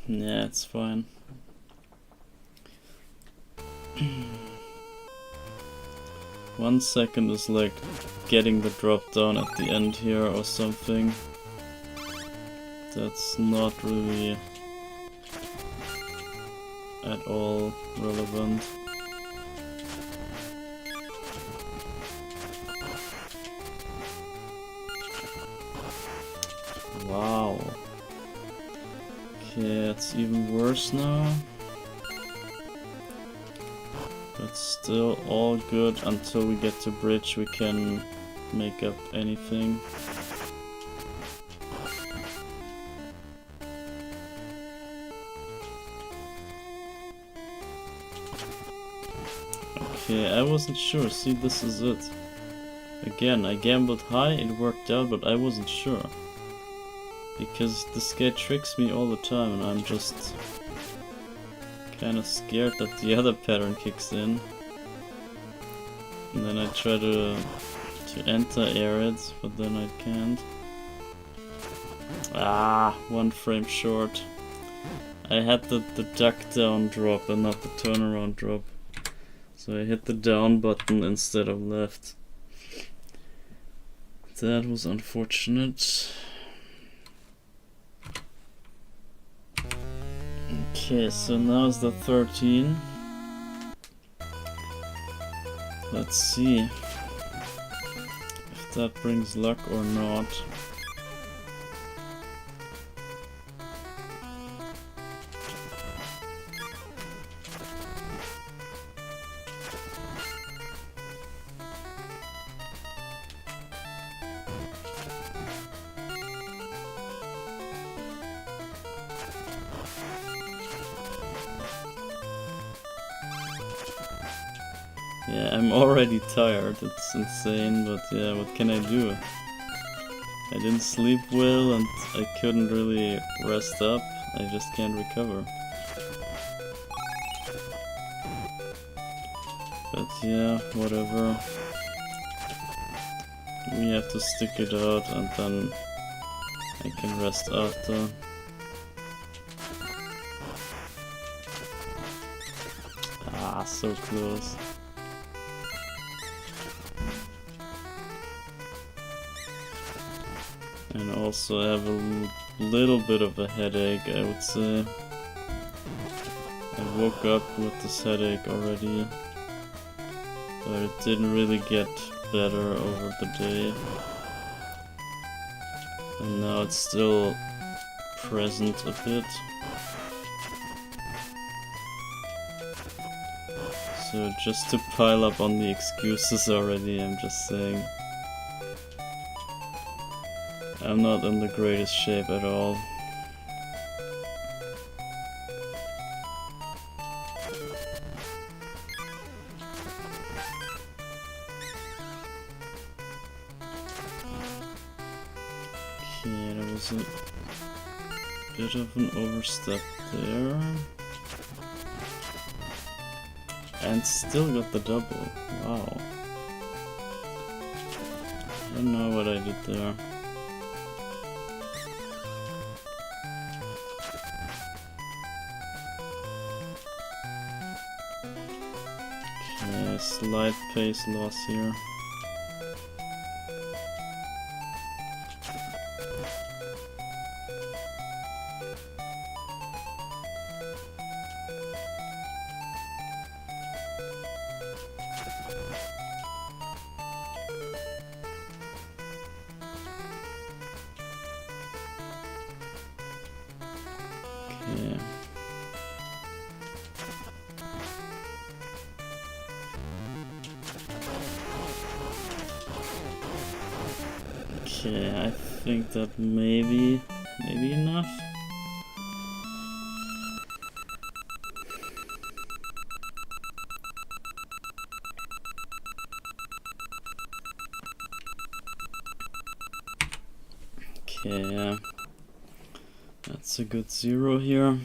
Yeah, it's fine. 1 second is like getting the drop down at the end here or something. That's not really at all relevant. Wow. Okay, it's even worse now. But still all good until we get to bridge. We can make up anything. Okay, I wasn't sure. See, this is it. Again, I gambled high, it worked out, but I wasn't sure. Because this guy tricks me all the time and I'm just kind of scared that the other pattern kicks in. And then I try to enter air it, but then I can't. Ah, 1 frame short. I had the duck down drop and not the turnaround drop. So I hit the down button instead of left. That was unfortunate. Okay, so now it's the 13. Let's see if that brings luck or not. Yeah, I'm already tired, it's insane, but yeah, what can I do? I didn't sleep well and I couldn't really rest up. I just can't recover. But yeah, whatever. We have to stick it out and then I can rest after. Ah, so close. And also I have a little bit of a headache, I would say. I woke up with this headache already, but it didn't really get better over the day. And now it's still present a bit. So just to pile up on the excuses already, I'm just saying I'm not in the greatest shape at all. Okay, there was a bit of an overstep there. And still got the double. Wow. I don't know what I did there. Okay, slight pace loss here. Okay. Okay, I think that maybe enough. Okay, yeah. That's a good 0 here.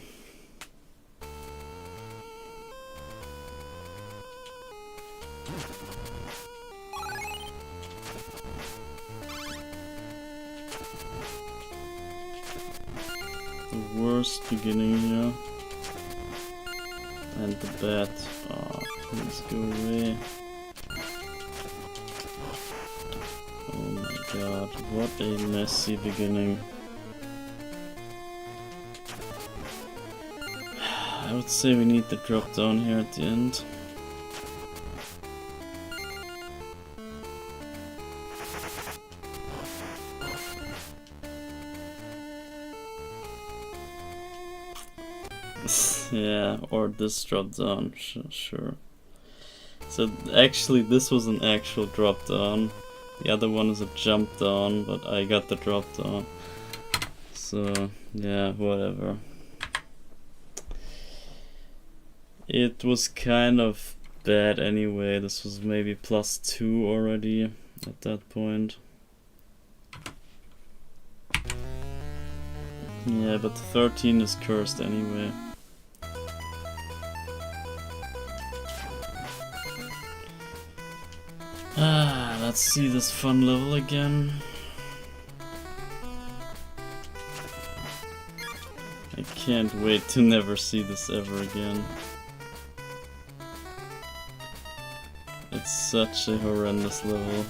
The worst beginning here. And the bat. Oh, please go away. Oh my god, what a messy beginning. I would say we need the drop down here at the end. Yeah, or this drop down, sure. So actually this was an actual drop down. The other one is a jump down, but I got the drop down. So yeah, whatever. It was kind of bad anyway. This was maybe +2 already at that point. Yeah, but 13 is cursed anyway. Let's see this fun level again. I can't wait to never see this ever again. It's such a horrendous level.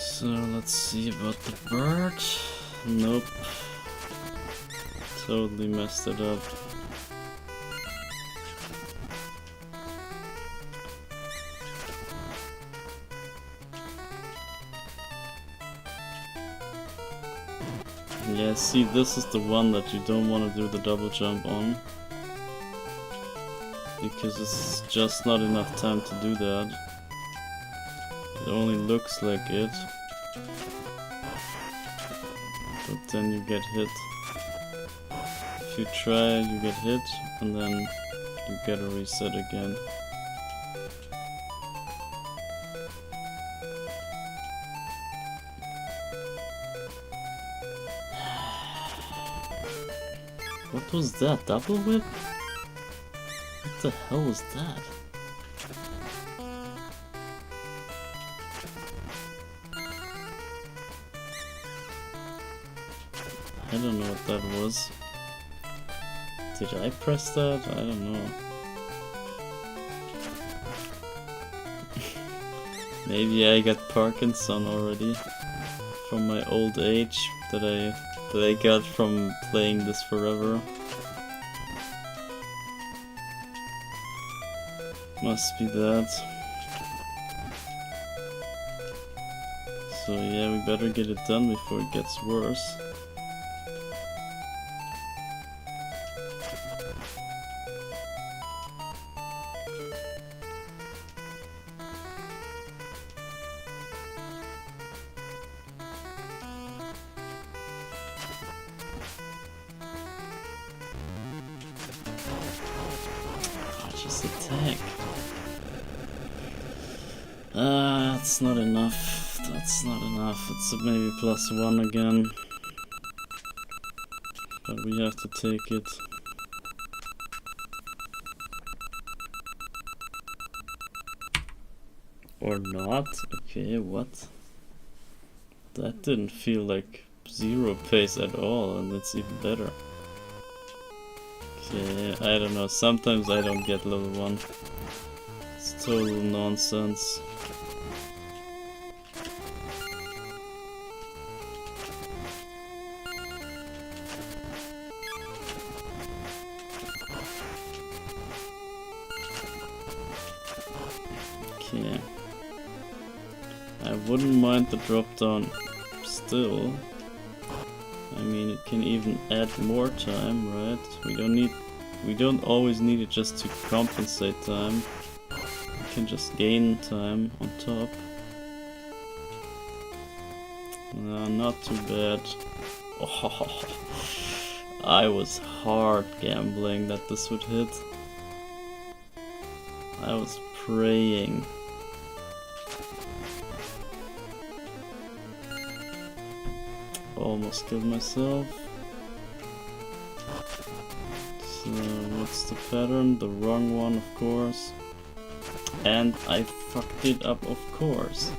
So let's see about the bird. Nope. Totally messed it up. Yeah, see, this is the one that you don't want to do the double jump on. Because it's just not enough time to do that. It only looks like it. But then you get hit. If you try, you get hit, and then you gotta reset again. What was that? Double whip? What the hell was that? I don't know what that was. Did I press that? I don't know. Maybe I got Parkinson already from my old age that I got from playing this forever. Must be that. So yeah, we better get it done before it gets worse. Just attack. That's not enough. That's not enough. It's maybe +1 again. But we have to take it. Or not? Okay, what? That didn't feel like 0 pace at all, and it's even better. Okay, I don't know, sometimes I don't get level 1. It's total nonsense. Okay. I wouldn't mind the drop down still. I mean, it can even add more time, right? We don't always need it just to compensate time. We can just gain time on top. Not too bad. Oh, I was hard gambling that this would hit. I was praying. Almost killed myself. So what's the pattern? The wrong one, of course. And I fucked it up, of course.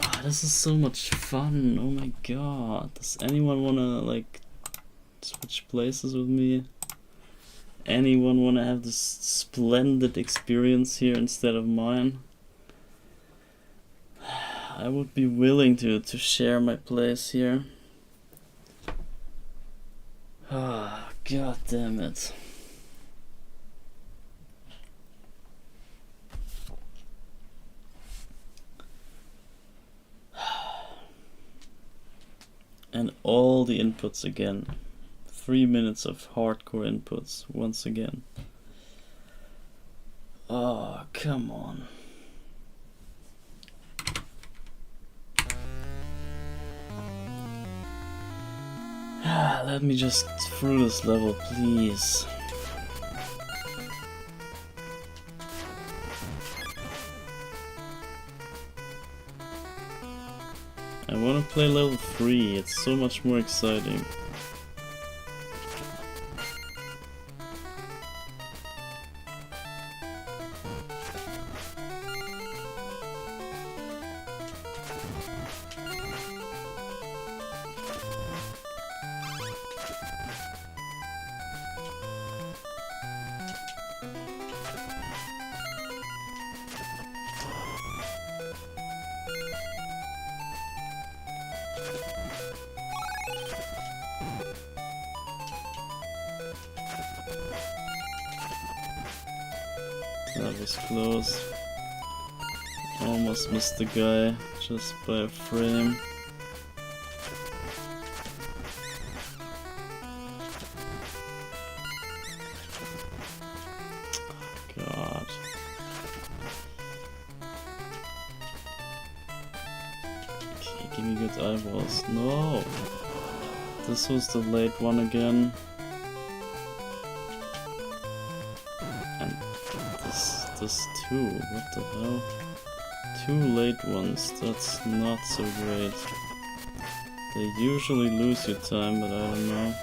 Ah, this is so much fun. Oh my god. Does anyone wanna like switch places with me? Anyone wanna have this splendid experience here instead of mine? I would be willing to share my place here. Ah, god damn it. And all the inputs again. 3 minutes of hardcore inputs once again. Oh, come on. Let me just through this level, please. I want to play level 3, it's so much more exciting. That was close. Almost missed the guy just by a frame. give me good eyeballs. No! This was the late one again. And this too, what the hell? 2 late ones, that's not so great. They usually lose you time, but I don't know.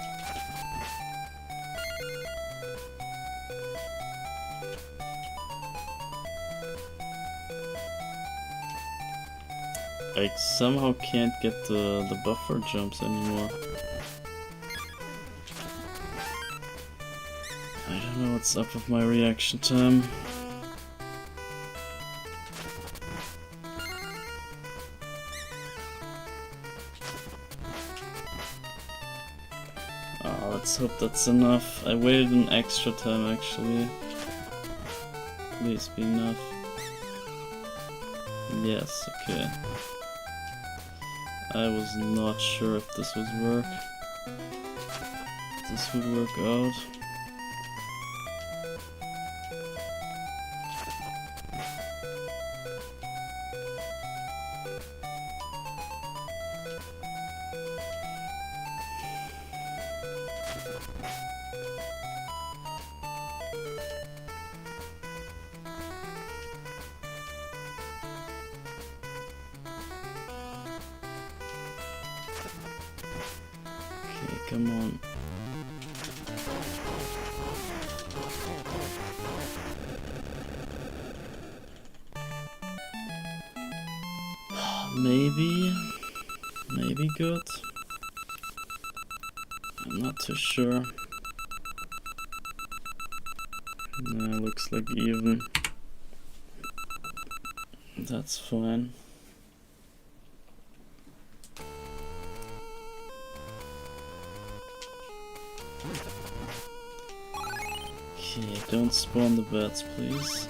I somehow can't get the buffer jumps anymore. I don't know what's up with my reaction time. Let's hope that's enough. I waited an extra time actually. Please be enough. Yes, okay. I was not sure if this would work. If this would work out. Come on. Maybe good. I'm not too sure. Nah, looks like even. That's fine. Okay, don't spawn the bats, please.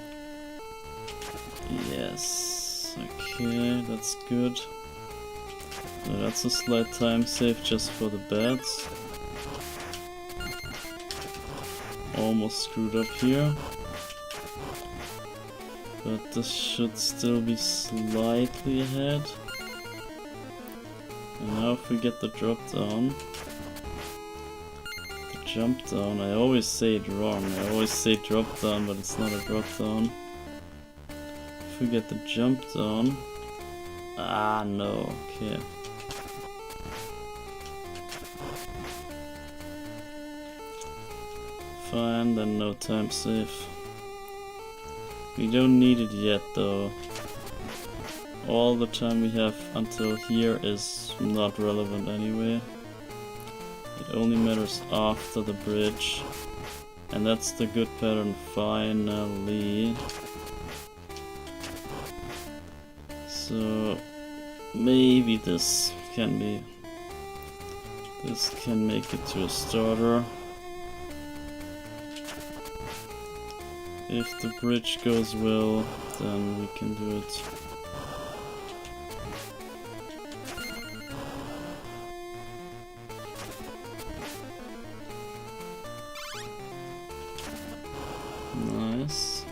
Yes, okay, that's good. So that's a slight time save just for the bats. Almost screwed up here. But this should still be slightly ahead. And now if we get the drop down. Jump down, I always say it wrong. I always say drop down, but it's not a drop down. If we get the jump down. Ah, no, okay. Fine, then no time save. We don't need it yet though. All the time we have until here is not relevant anyway. It only matters after the bridge. And that's the good pattern finally. So maybe this can make it to a starter. If the bridge goes well, then we can do it. Nice.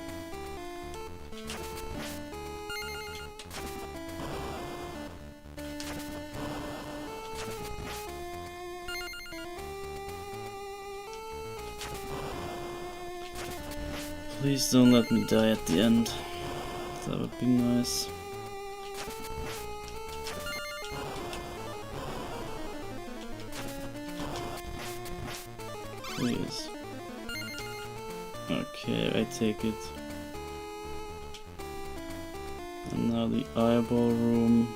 Please don't let me die at the end. That would be nice. Please. Okay, I take it. And now the eyeball room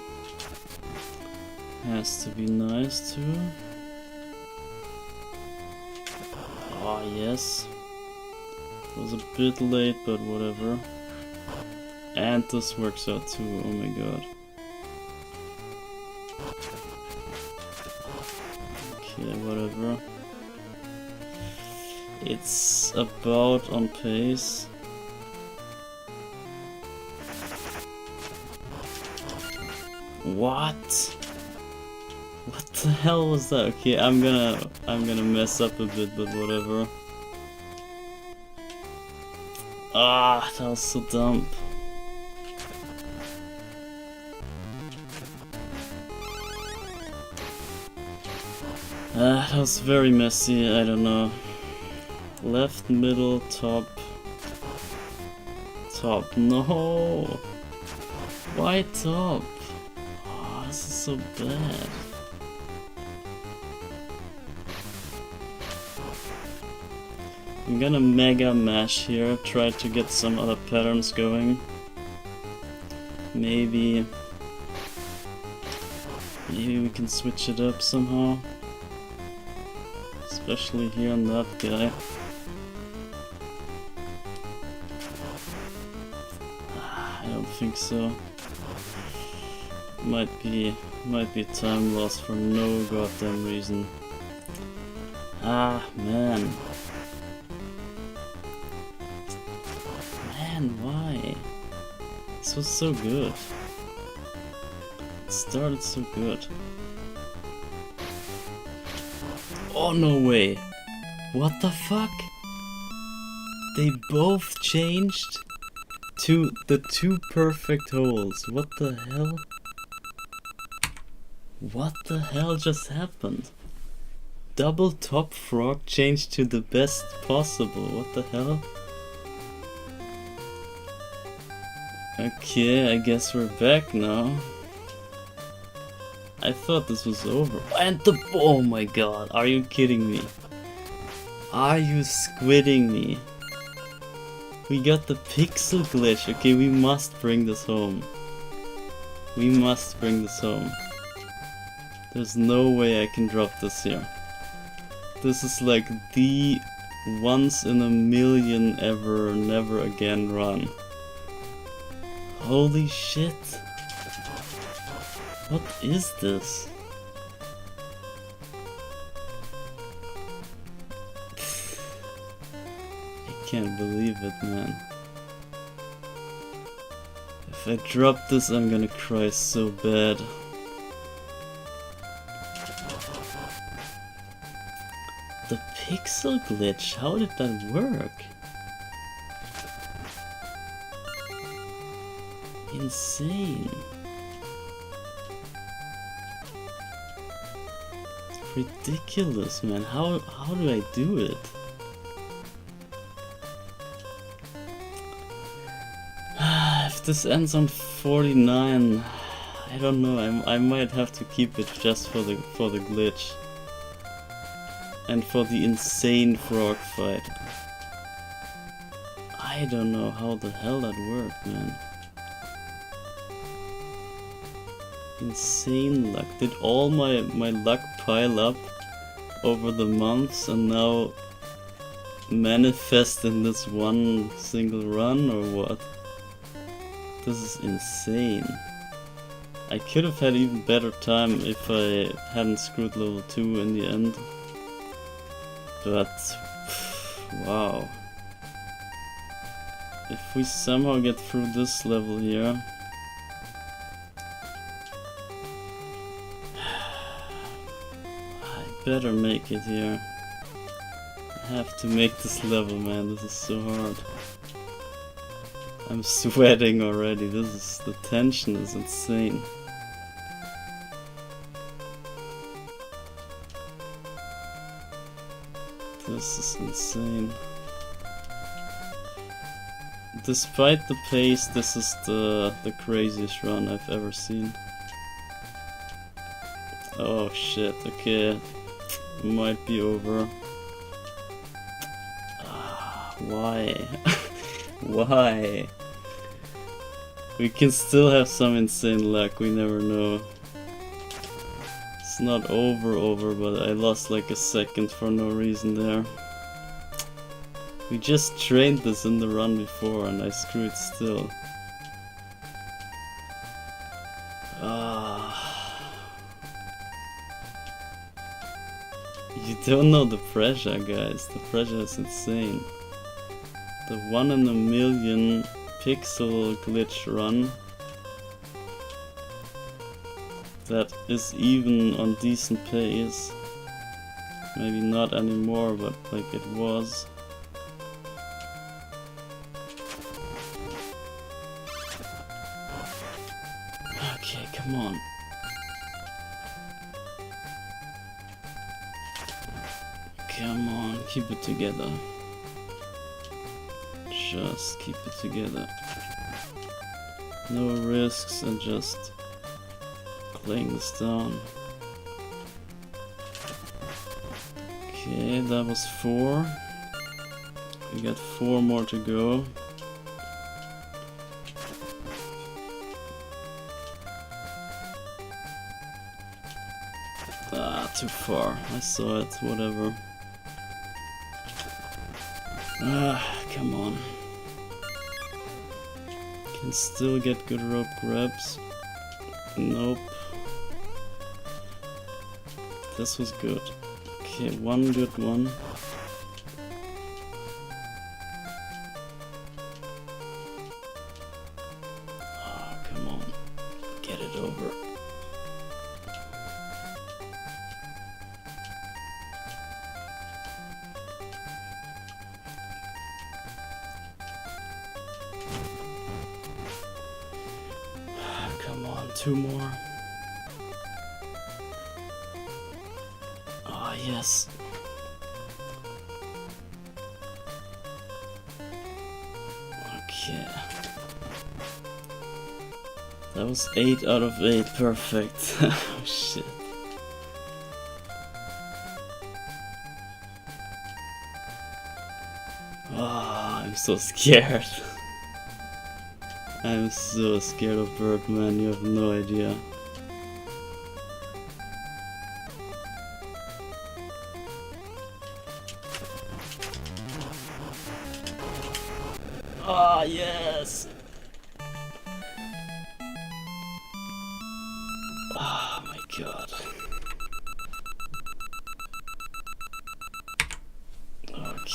has to be nice too. Oh yes. It was a bit late, but whatever. And this works out too, oh my god. Okay, whatever. It's about on pace. What? What the hell was that? Okay, I'm gonna mess up a bit, but whatever. Ah, that was so dumb. That was very messy, I don't know. Left, middle, top. Top, no! Why top? Oh, this is so bad. I'm gonna mega mash here, try to get some other patterns going. Maybe we can switch it up somehow. Especially here on that guy. I don't think so. Might be time loss for no goddamn reason. Ah, man. Man, why? This was so good. It started so good. Oh, no way. What the fuck? They both changed to the two perfect holes. What the hell? What the hell just happened? Double top frog changed to the best possible. What the hell? Okay, I guess we're back now. I thought this was over. And the... oh my god, are you kidding me? Are you squidding me? We got the pixel glitch. Okay, we must bring this home. We must bring this home. There's no way I can drop this here. This is like the once in a million ever, never again run. Holy shit. What is this? I can't believe it, man. If I drop this, I'm gonna cry so bad. The pixel glitch, how did that work? Insane. It's ridiculous, man. How do I do it? If this ends on 49, I don't know. I might have to keep it just for the glitch. And for the insane frog fight. I don't know how the hell that worked, man. Insane luck. Did all my luck pile up over the months and now manifest in this one single run, or what? This is insane. I could have had even better time if I hadn't screwed level 2 in the end. But, wow. If we somehow get through this level here, I better make it here. I have to make this level, man. This is so hard. I'm sweating already. The tension is insane. This is insane. Despite the pace, this is the craziest run I've ever seen. Oh shit, okay. Might be over. Why? Why? We can still have some insane luck, we never know. It's not over, but I lost like a second for no reason there. We just trained this in the run before and I screwed still. You don't know the pressure, guys. The pressure is insane. The 1 in a million pixel glitch run that is even on decent pace. Maybe not anymore, but like it was. Okay, come on. Come on, keep it together. Just keep it together. No risks and just playing this down. Okay, that was 4. We got 4 more to go. Ah, too far. I saw it, whatever. Ah, come on. Can still get good rope grabs. Nope. This was good. Okay, one good one. Oh, come on. Get it over. Come on, 2 more. Ah, yes. Okay. That was 8 out of 8, perfect. Oh shit. Ah, I'm so scared. I'm so scared of Birdman, you have no idea. Ah, yes! Oh my god.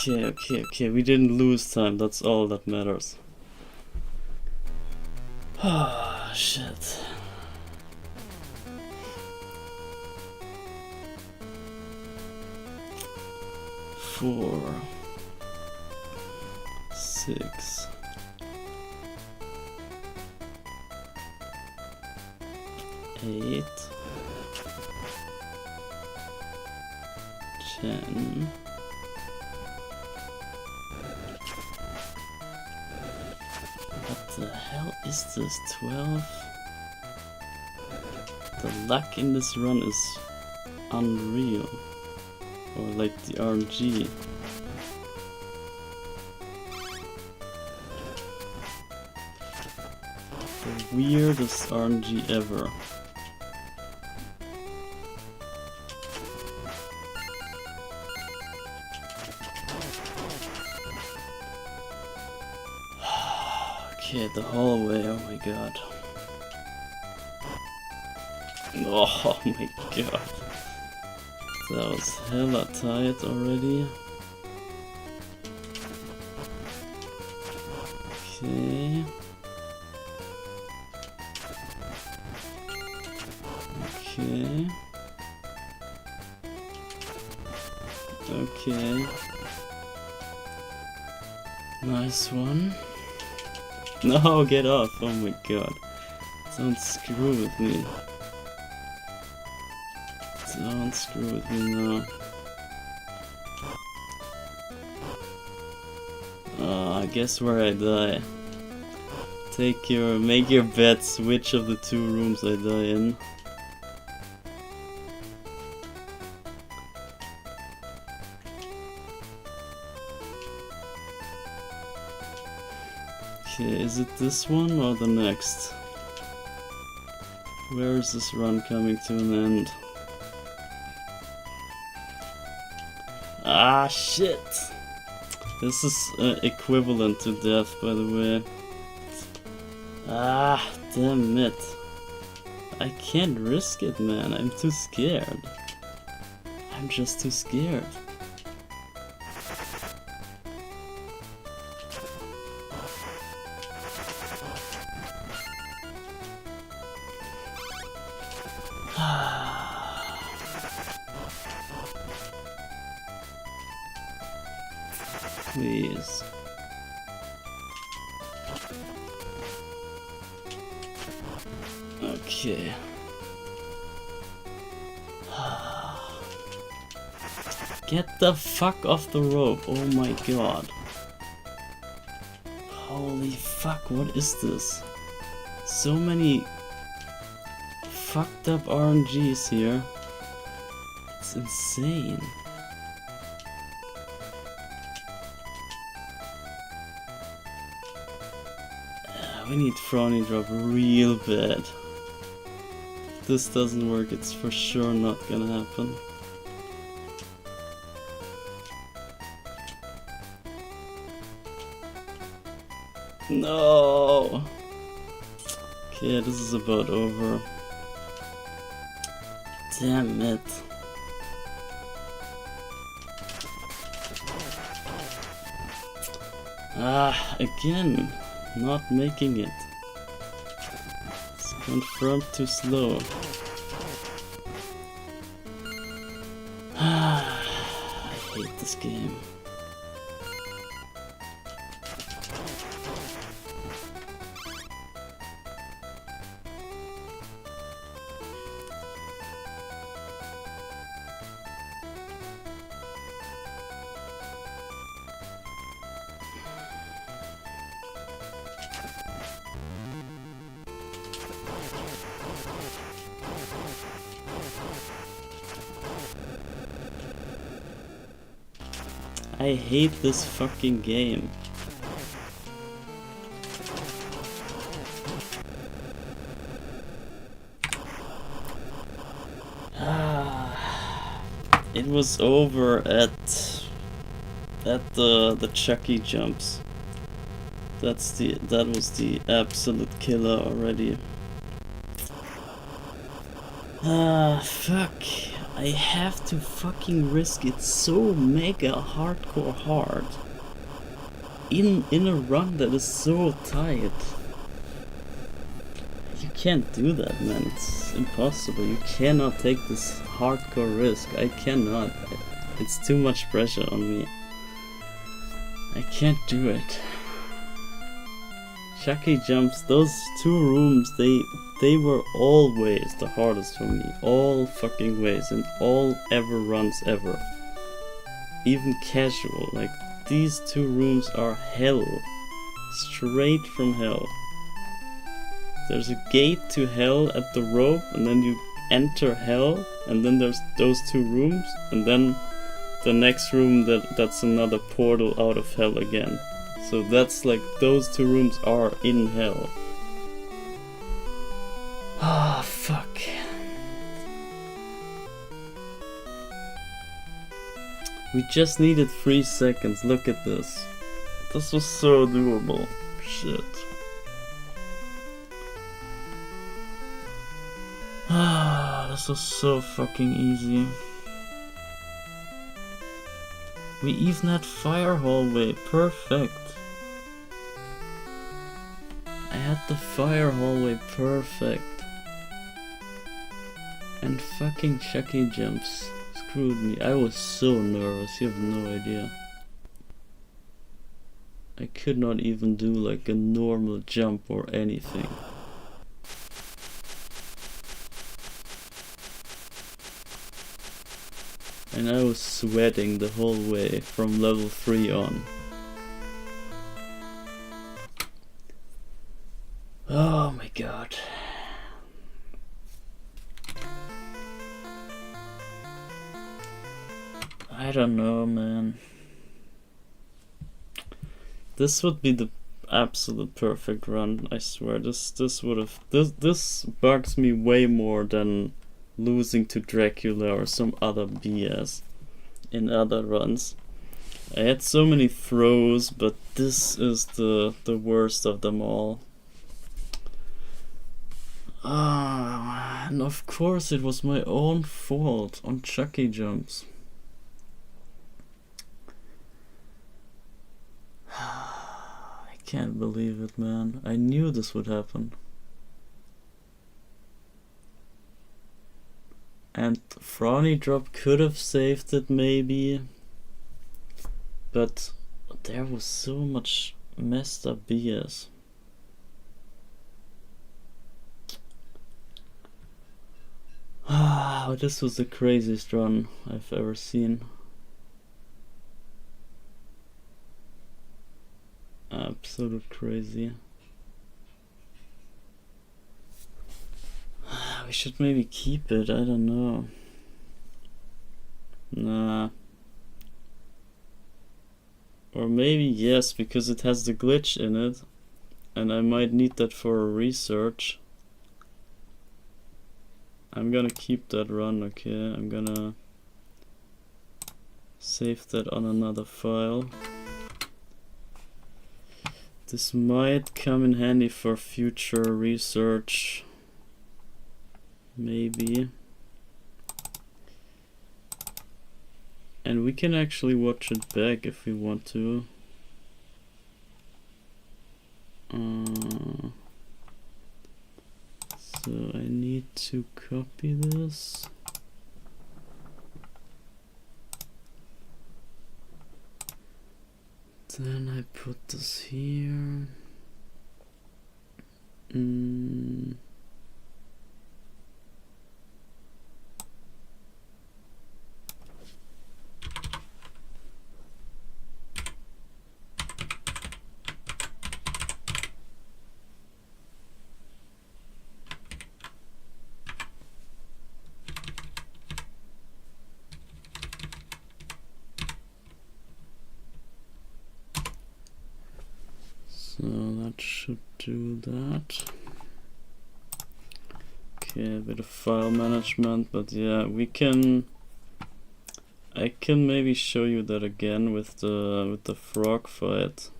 Okay, we didn't lose time, that's all that matters. Ah, shit. Four, 6, 8, 10. What the hell is this? 12? The luck in this run is unreal. Or like the RNG. The weirdest RNG ever. Okay, the hallway, oh my god. Oh my god. That was hella tight already. Okay. Okay. Okay. Nice one. No, get off. Oh my god. Don't screw with me. Don't screw with me now. I guess where I die. Make your bets which of the 2 rooms I die in. Okay, is it this one or the next? Where is this run coming to an end? Ah, shit! This is equivalent to death, by the way. Ah, damn it. I can't risk it, man. I'm too scared. I'm just too scared. Please. Okay. Get the fuck off the rope, oh my god. Holy fuck, what is this? So many fucked up RNGs here. It's insane. We need Frowny Drop real bad. If this doesn't work, it's for sure not gonna happen. No! Okay, this is about over. Damn it. Ah, again, not making it. It's confirmed too slow. Ah, I hate this game. I hate this fucking game. It was over at the Chucky jumps. That was the absolute killer already. Fuck. I have to fucking risk it so mega hardcore hard in a run that is so tight. You can't do that, man. It's impossible. You cannot take this hardcore risk. I cannot. It's too much pressure on me. I can't do it. Chucky jumps, those two rooms, they were always the hardest for me. All fucking ways, and all ever runs ever. Even casual, like these two rooms are hell. Straight from hell. There's a gate to hell at the rope, and then you enter hell, and then there's those two rooms, and then the next room that's another portal out of hell again. So that's like, those two rooms are in hell. Ah, fuck. We just needed 3 seconds, look at this. This was so doable. Shit. Ah, this was so fucking easy. We even had fire hallway, perfect. I had the fire hallway, perfect. And fucking Chucky jumps screwed me. I was so nervous, you have no idea. I could not even do like a normal jump or anything. And I was sweating the whole way from level 3 on. Oh my god. I don't know, man. This would be the absolute perfect run, I swear. This bugs me way more than losing to Dracula or some other BS in other runs. I had so many throws, but this is the worst of them all. And of course it was my own fault on Chucky jumps. I can't believe it, man. I knew this would happen. And Frowny Drop could have saved it maybe, but there was so much messed up BS. This was the craziest run I've ever seen. absolute crazy. We should maybe keep it, I don't know. Nah. Or maybe yes, because it has the glitch in it. And I might need that for research. I'm gonna keep that run, okay? I'm gonna save that on another file. This might come in handy for future research. Maybe. And we can actually watch it back if we want to. So I need to copy this. Then I put this here. So that should do that. Okay, a bit of file management, but yeah, I can maybe show you that again with the frog fight.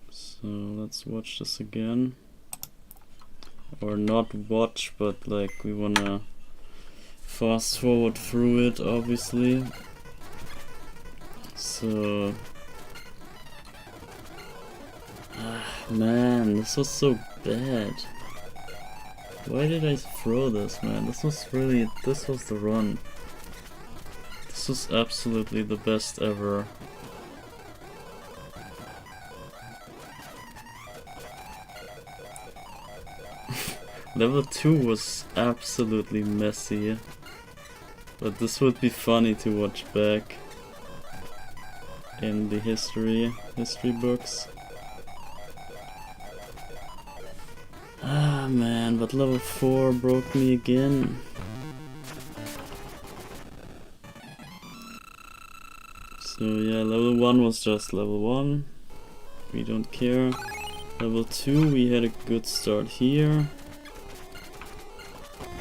So let's watch this again. Or not watch, but like we wanna fast forward through it, obviously. So man, this was so bad. Why did I throw this, man? This was the run. This was absolutely the best ever. Level 2 was absolutely messy. But this would be funny to watch back in the history books. Ah man, but level 4 broke me again. So yeah, level 1 was just level 1. We don't care. Level 2 we had a good start here.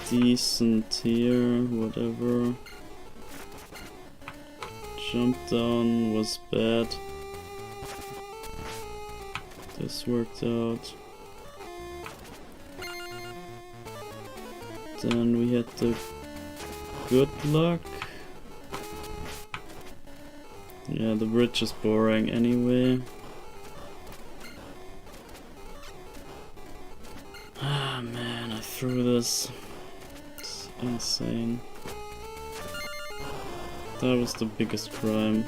Decent here, whatever. Jump down was bad. This worked out. Then we had the good luck. Yeah, the bridge is boring anyway. Ah man, I threw this. It's insane. That was the biggest crime.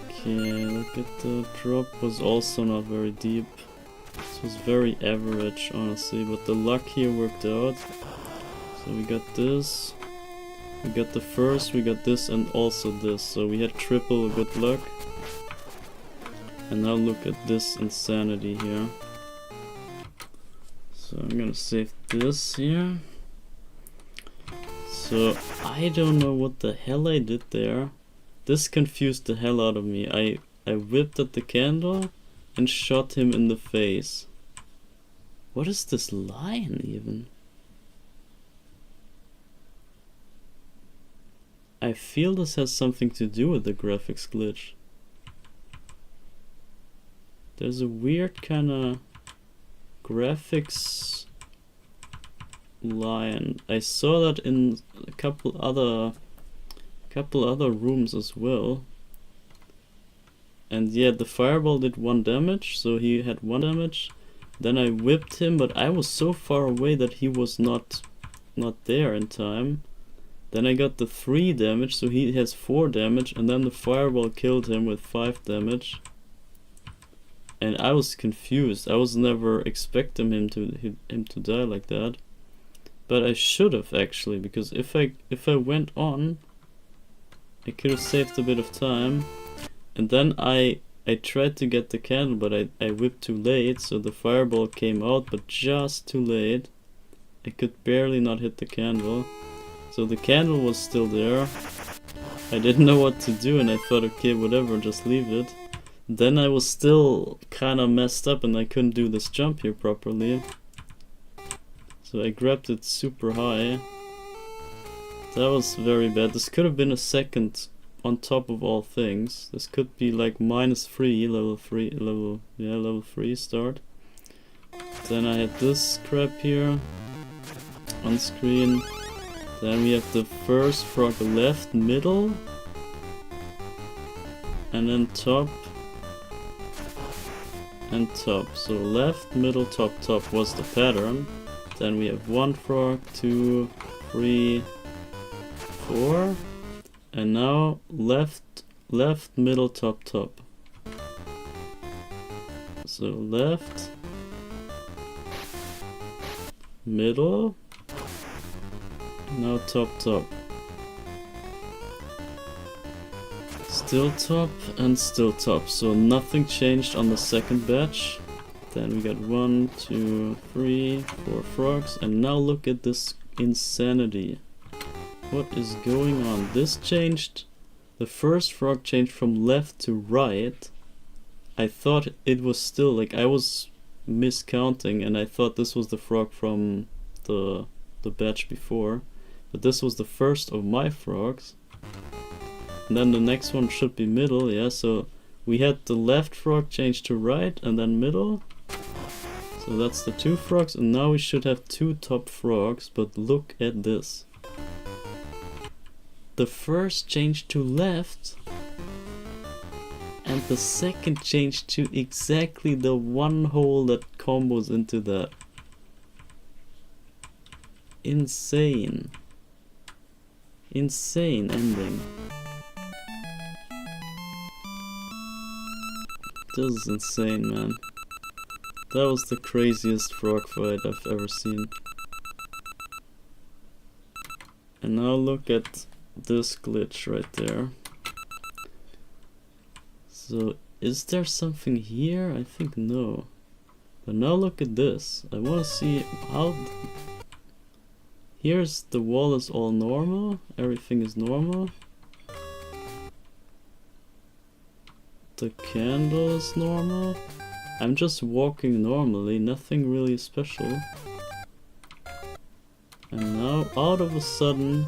Okay, look at the drop was also not very deep. This was very average, honestly, but the luck here worked out. So we got this. We got the first, we got this, and also this. So we had triple good luck. And now look at this insanity here. So I'm gonna save this here. So I don't know what the hell I did there. This confused the hell out of me. I whipped at the candle and shot him in the face. What is this lion even? I feel this has something to do with the graphics glitch. There's a weird kinda graphics lion. I saw that in a couple other rooms as well. And yeah, the fireball did 1 damage, so he had 1 damage. Then I whipped him, but I was so far away that he was not there in time. Then I got the 3 damage, so he has 4 damage, and then the fireball killed him with 5 damage. And I was confused. I was never expecting him to die like that. But I should have actually, because if I went on I could have saved a bit of time. And then I tried to get the candle, but I whipped too late, so the fireball came out, but just too late. I could barely not hit the candle. So the candle was still there. I didn't know what to do, and I thought, okay, whatever, just leave it. Then I was still kinda messed up, and I couldn't do this jump here properly. So I grabbed it super high. That was very bad. This could have been a second on top of all things. This could be like -3, level 3 start. Then I had this crap here on screen. Then we have the first frog left, middle, and then top and top. So left, middle, top, top was the pattern. Then we have 1 frog, 2, 3, 4, and now left, middle, top, top. So left, middle, now top, top. Still top and still top. So nothing changed on the second batch. Then we got 1, 2, 3, 4 frogs. And now look at this insanity. What is going on? This changed. The first frog changed from left to right. I thought it was still, like, I was miscounting and I thought this was the frog from the batch before. But this was the first of my frogs. And then the next one should be middle, yeah, so we had the left frog change to right and then middle. So that's the 2 frogs, and now we should have 2 top frogs, but look at this. The first changed to left, and the second changed to exactly the one hole that combos into that. Insane. Insane ending. This is insane, man. That was the craziest frog fight I've ever seen. And now look at this glitch right there. So, is there something here? I think no. But now look at this. I want to see how... Here's the wall is all normal. Everything is normal. The candle is normal. I'm just walking normally, nothing really special. And now, out of a sudden,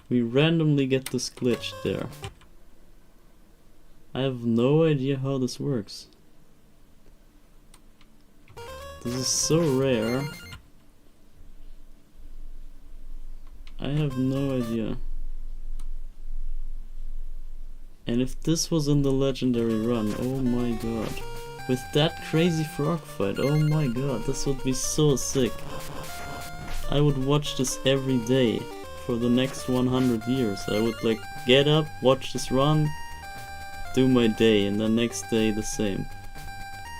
we randomly get this glitch there. I have no idea how this works. This is so rare. I have no idea. And if this was in the legendary run, oh my god. With that crazy frog fight, oh my god, this would be so sick. I would watch this every day for the next 100 years. I would like get up, watch this run, do my day, and the next day the same.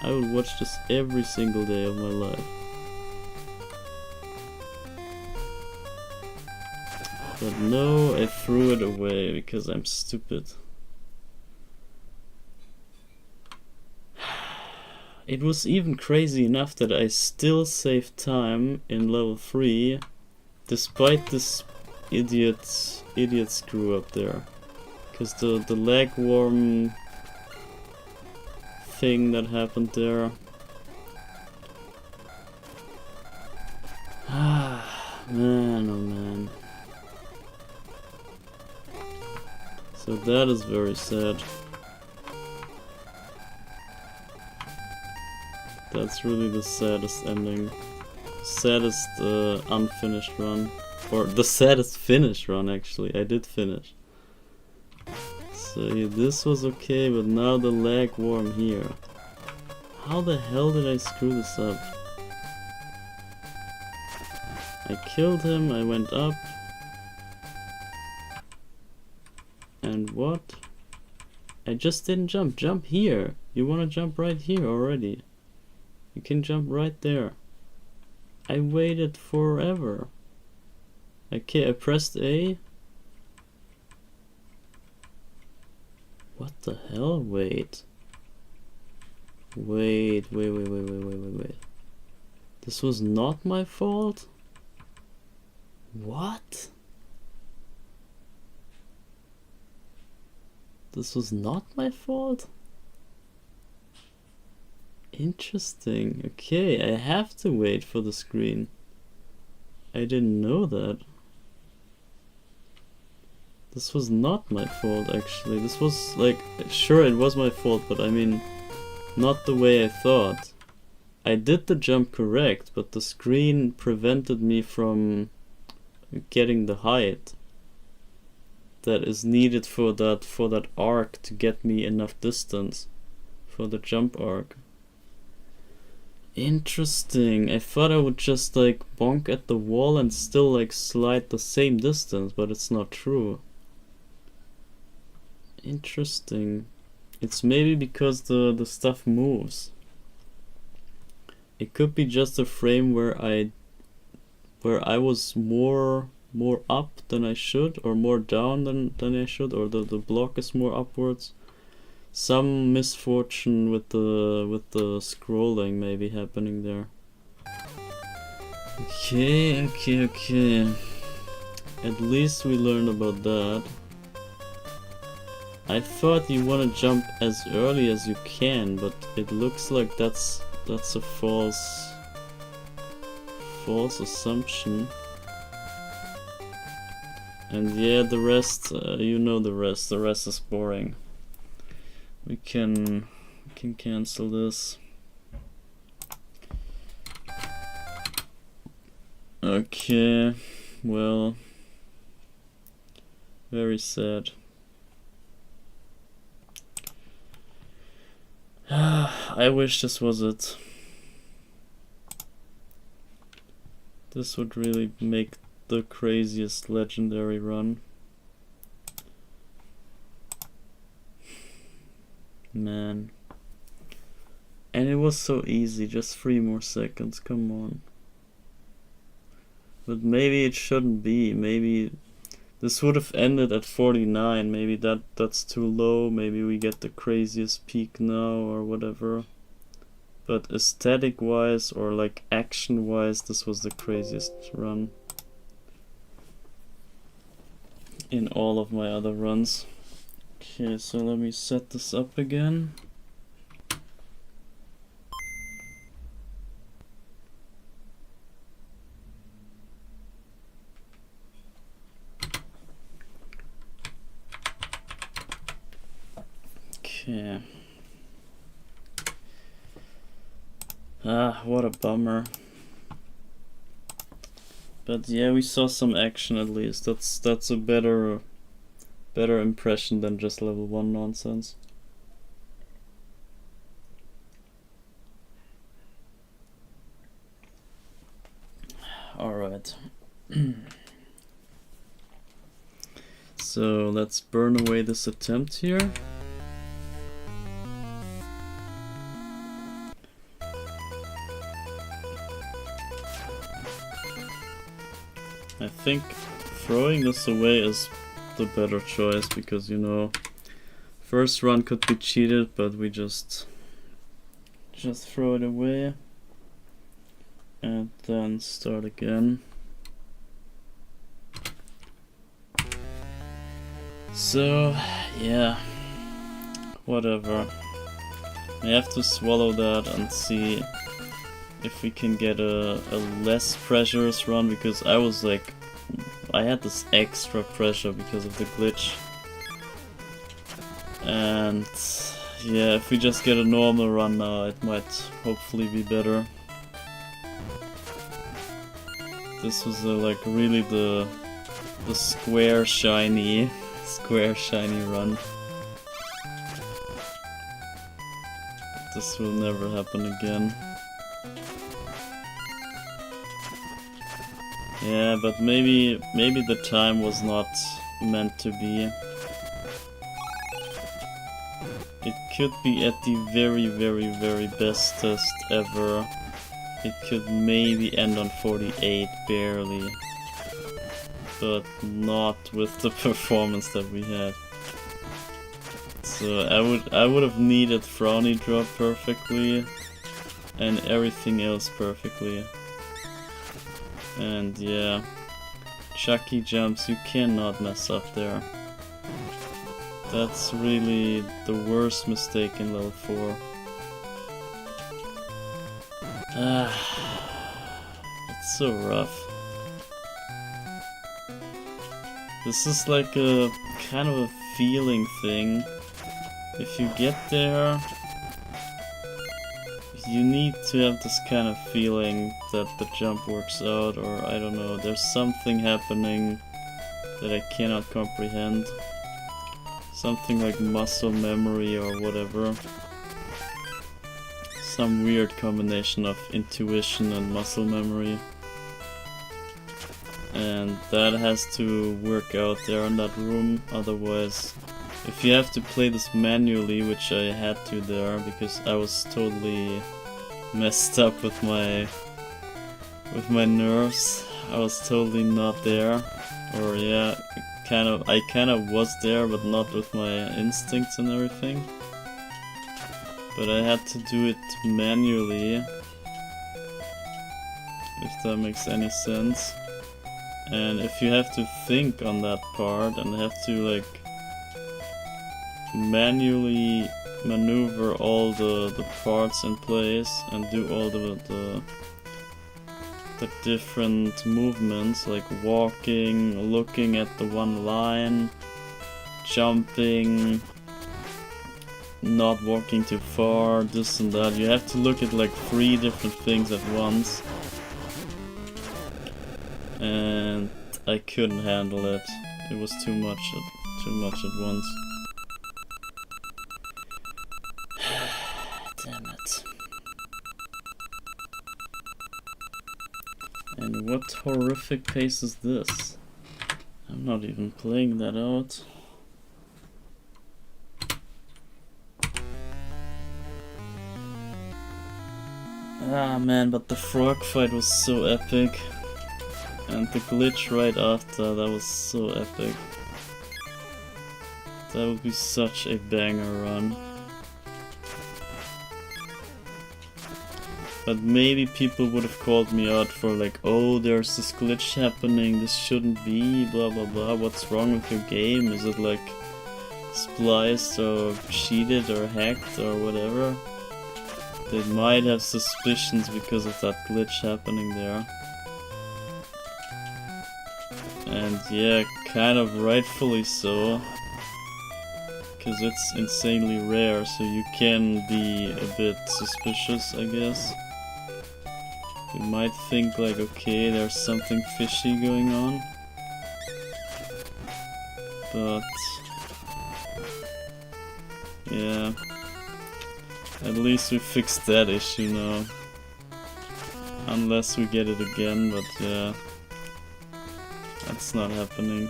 I would watch this every single day of my life. But no, I threw it away because I'm stupid. It was even crazy enough that I still saved time in level 3 despite this idiot screw up there. Because the leg worm thing that happened there. Ah, man, oh man. So that is very sad. That's really the saddest ending. Saddest unfinished run. Or the saddest finished run, actually. I did finish. So yeah, this was okay, but now the lag worm here. How the hell did I screw this up? I killed him, I went up. And what? I just didn't jump. Jump here. You wanna jump right here already. You can jump right there. I waited forever. Okay, I pressed A. What the hell? Wait. Wait. This was not my fault? What? This was not my fault? Interesting. Okay, I have to wait for the screen. I didn't know that. This was not my fault, actually. This was, like, sure it was my fault, but I mean, not the way I thought. I did the jump correct, but the screen prevented me from getting the height that is needed for that arc to get me enough distance for the jump arc. Interesting. I thought I would just like bonk at the wall and still like slide the same distance, but it's not true. Interesting. It's maybe because the stuff moves. It could be just a frame where I was more up than I should, or more down than I should, or the block is more upwards. Some misfortune with the scrolling may be happening there. Okay. At least we learned about that. I thought you want to jump as early as you can, but it looks like that's a false assumption. And yeah, the rest, you know the rest. The rest is boring. We can cancel this. Okay, well, very sad. I wish this was it. This would really make the craziest legendary run. Man. And it was so easy, just 3 more seconds, come on. But maybe it shouldn't be. Maybe this would have ended at 49. Maybe that's too low. Maybe we get the craziest peak now or whatever. But aesthetic wise or like action wise, this was the craziest run in all of my other runs. Okay, so let me set this up again. Okay. What a bummer. But yeah, we saw some action at least. That's a better impression than just level 1 nonsense. Alright. So let's burn away this attempt here. I think throwing this away is the better choice because, you know, first run could be cheated, but we just throw it away and then start again. So yeah, whatever. I have to swallow that and see if we can get a less pressurous run, because I had this extra pressure because of the glitch. And yeah, if we just get a normal run now, it might hopefully be better. This was like really the square shiny run. This will never happen again. Yeah, but maybe the time was not meant to be. It could be at the very best test ever. It could maybe end on 48, barely. But not with the performance that we had. So I would have needed Frowny drop perfectly and everything else perfectly. And yeah, Chucky jumps, you cannot mess up there. That's really the worst mistake in level 4. It's so rough. This is like a kind of a feeling thing. If you get there, you need to have this kind of feeling that the jump works out, or I don't know, there's something happening that I cannot comprehend. Something like muscle memory or whatever. Some weird combination of intuition and muscle memory. And that has to work out there in that room, otherwise if you have to play this manually, which I had to there because I was totally messed up with my nerves. I was totally not there, or yeah, I kind of was there, but not with my instincts and everything. But I had to do it manually, if that makes any sense. And if you have to think on that part and have to like manually maneuver all the parts in place and do all the different movements, like walking, looking at the one line, jumping, not walking too far, this and that. You have to look at like 3 different things at once. And I couldn't handle it. It was too much at once. Damn it. And what horrific pace is this? I'm not even playing that out. Ah man, but the frog fight was so epic. And the glitch right after, that was so epic. That would be such a banger run. But maybe people would have called me out for like, oh, there's this glitch happening, this shouldn't be, blah blah blah, what's wrong with your game? Is it like spliced or cheated or hacked or whatever? They might have suspicions because of that glitch happening there. And yeah, kind of rightfully so. Because it's insanely rare, so you can be a bit suspicious, I guess. You might think like, okay, there's something fishy going on. But yeah, at least we fixed that issue now. Unless we get it again, but yeah, that's not happening.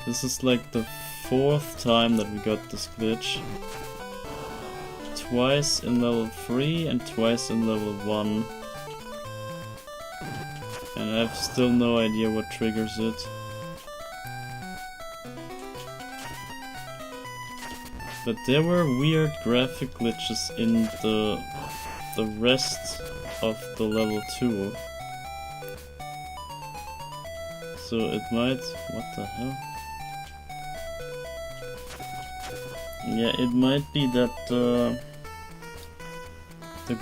This is like the 4th time that we got this glitch. Twice in level 3 and twice in level 1. And I have still no idea what triggers it. But there were weird graphic glitches in the rest of the level 2. So it might... what the hell? Yeah, it might be that the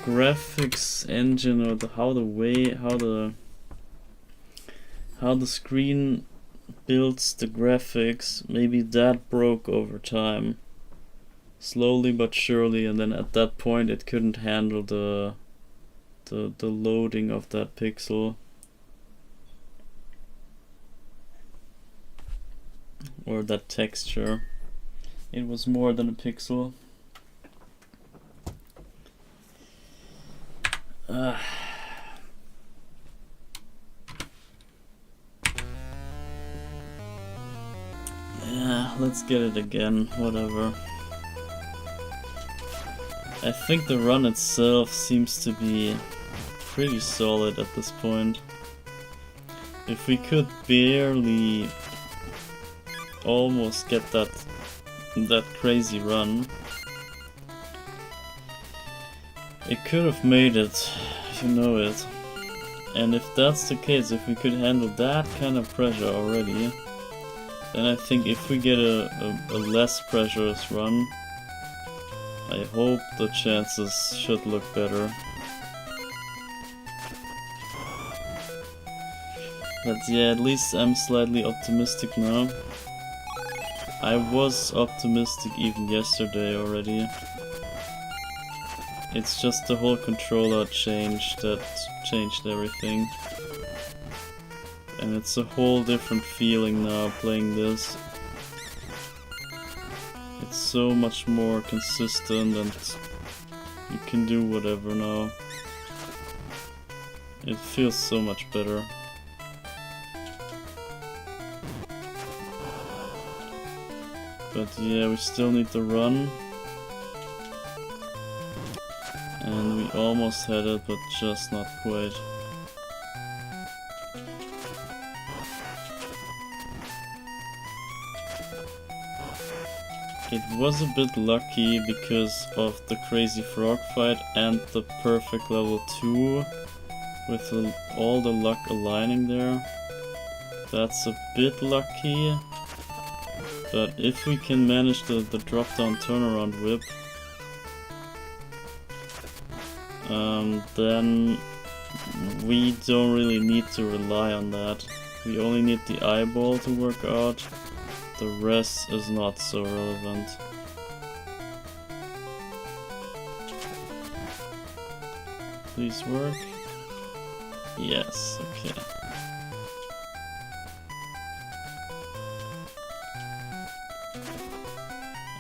graphics engine, or how the screen builds the graphics, maybe that broke over time, slowly but surely, and then at that point it couldn't handle the loading of that pixel, or that texture. It was more than a pixel. Yeah, let's get it again, whatever. I think the run itself seems to be pretty solid at this point. If we could barely almost get that crazy run. It could have made it, you know it. And if that's the case, if we could handle that kind of pressure already, then I think if we get a less pressurous run, I hope the chances should look better. But yeah, at least I'm slightly optimistic now. I was optimistic even yesterday already. It's just the whole controller change that changed everything. And it's a whole different feeling now playing this. It's so much more consistent and you can do whatever now. It feels so much better. But yeah, we still need to run. And we almost had it, but just not quite. It was a bit lucky because of the crazy frog fight and the perfect level 2 with all the luck aligning there. That's a bit lucky. But if we can manage the drop down turnaround whip, then we don't really need to rely on that. We only need the eyeball to work out. The rest is not so relevant. Please work. Yes, okay.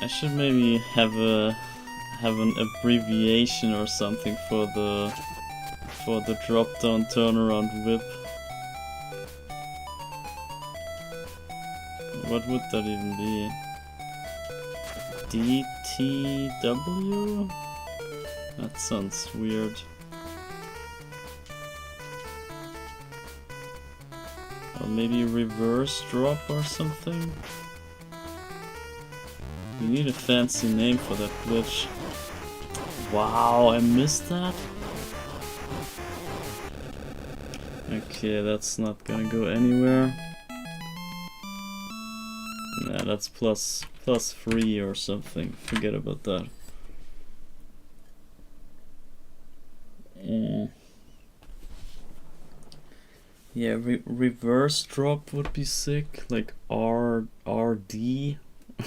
I should maybe have an abbreviation or something for the drop down turnaround whip. What would that even be? DTW? That sounds weird. Or maybe reverse drop or something? We need a fancy name for that glitch. Wow, I missed that? Okay, that's not gonna go anywhere. Nah, that's plus 3 or something. Forget about that. Yeah, reverse drop would be sick. Like RD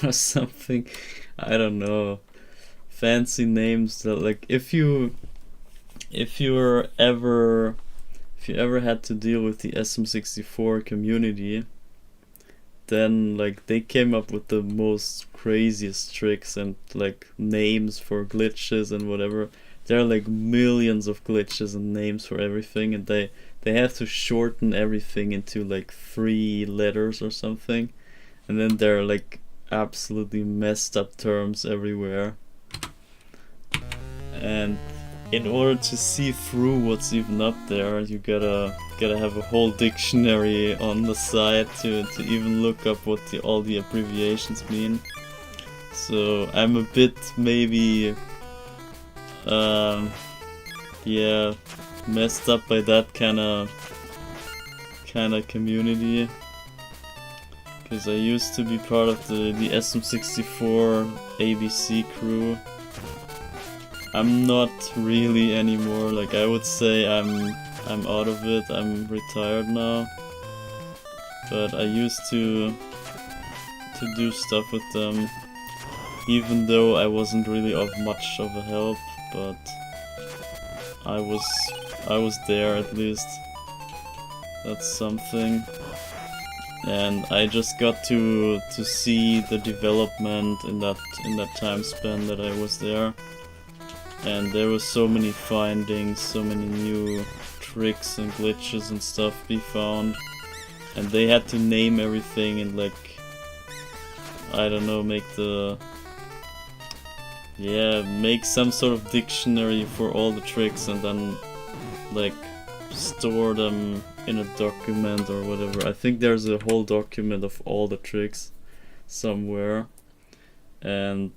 or something. I don't know. Fancy names that, like, if you ever had to deal with the SM64 community, then like they came up with the most craziest tricks and like names for glitches and whatever. There are like millions of glitches and names for everything, and they have to shorten everything into like 3 letters or something, and then there are like absolutely messed up terms everywhere. And in order to see through what's even up there, you gotta have a whole dictionary on the side to even look up what all the abbreviations mean. So I'm a bit maybe yeah, messed up by that kind of community, because I used to be part of the SM64 ABC crew. I'm not really anymore. Like, I would say I'm out of it. I'm retired now. But I used to do stuff with them, even though I wasn't really of much of a help. But I was there at least. That's something. And I just got to see the development in that time span that I was there. And there were so many findings, so many new tricks and glitches and stuff be found. And they had to name everything and, like, I don't know, make some sort of dictionary for all the tricks and then, like, store them in a document or whatever. I think there's a whole document of all the tricks. somewhere, and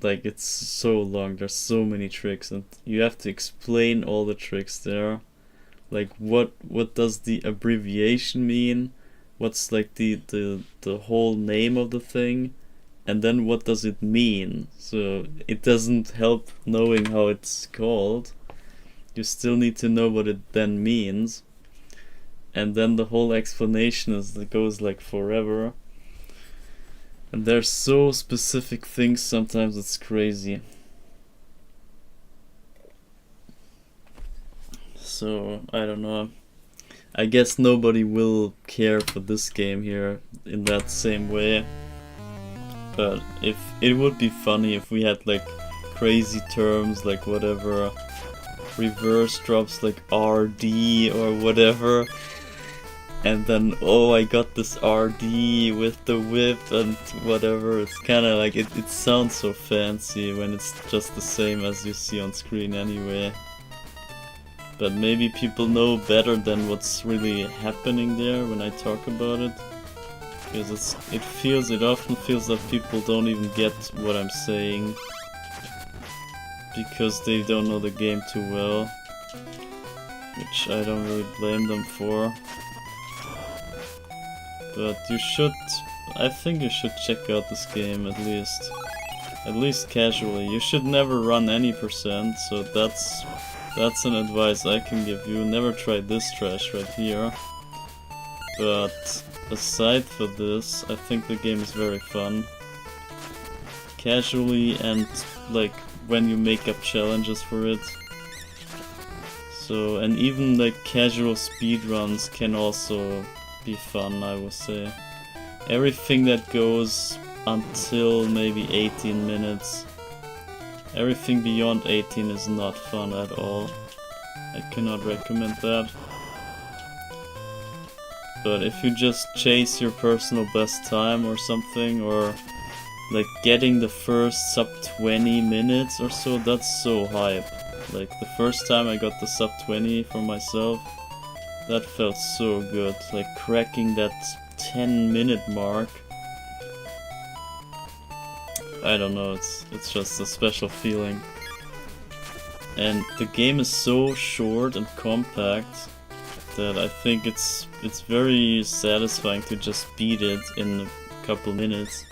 like it's so long, there's so many tricks, and you have to explain all the tricks there. Like what does the abbreviation mean? What's like the whole name of the thing? And then what does it mean? So it doesn't help knowing how it's called. You still need to know what it then means. And then the whole explanation goes like forever. And there's so specific things sometimes, it's crazy. So, I don't know. I guess nobody will care for this game here in that same way. But if it would be funny if we had like crazy terms like whatever, reverse drops like RD or whatever, and then oh I got this RD with the whip and whatever. It's kind of like it sounds so fancy when it's just the same as you see on screen anyway. But maybe people know better than what's really happening there when I talk about it. Because it often feels that people don't even get what I'm saying. Because they don't know the game too well. Which I don't really blame them for. But I think you should check out this game at least. At least casually. You should never run any percent, so that's an advice I can give you. Never try this trash right here. But aside for this, I think the game is very fun. Casually and like when you make up challenges for it. So, and even like casual speedruns can also be fun, I would say. Everything that goes until maybe 18 minutes. Everything beyond 18 is not fun at all. I cannot recommend that. But if you just chase your personal best time or something, or like getting the first sub 20 minutes or so, that's so hype. Like the first time I got the sub 20 for myself, that felt so good. Like cracking that 10-minute mark. I don't know, it's just a special feeling. And the game is so short and compact that I think it's very satisfying to just beat it in a couple minutes.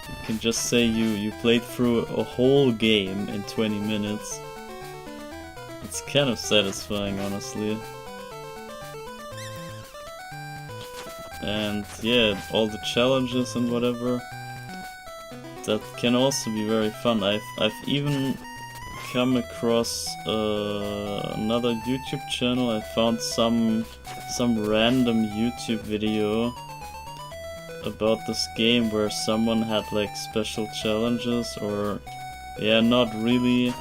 You can just say you played through a whole game in 20 minutes. It's kind of satisfying, honestly. And yeah, all the challenges and whatever, that can also be very fun. I've even come across another YouTube channel. I found some random YouTube video about this game where someone had like special challenges, or yeah, not really,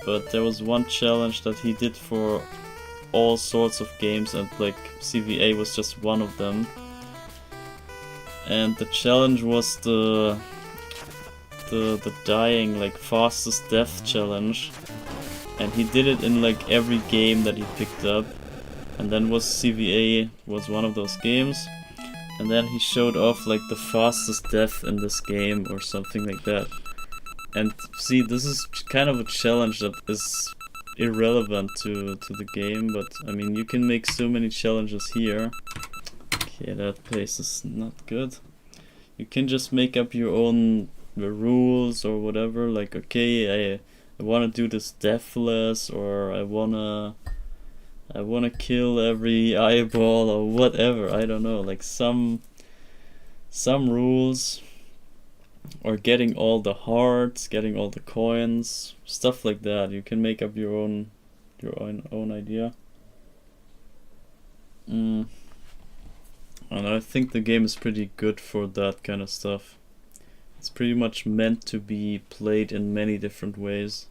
but there was one challenge that he did for all sorts of games, and like CVA was just one of them. And the challenge was the dying, like fastest death challenge, and he did it in like every game that he picked up, and then CVA was one of those games, and then he showed off like the fastest death in this game or something like that. And see, this is kind of a challenge that is irrelevant to the game, but I mean you can make so many challenges here. Okay, that pace is not good. You can just make up your own rules or whatever, like okay, I wanna do this deathless, or I wanna kill every eyeball or whatever, I don't know, like some rules, or getting all the hearts, getting all the coins, stuff like that. You can make up your own idea. And I think the game is pretty good for that kind of stuff. It's pretty much meant to be played in many different ways.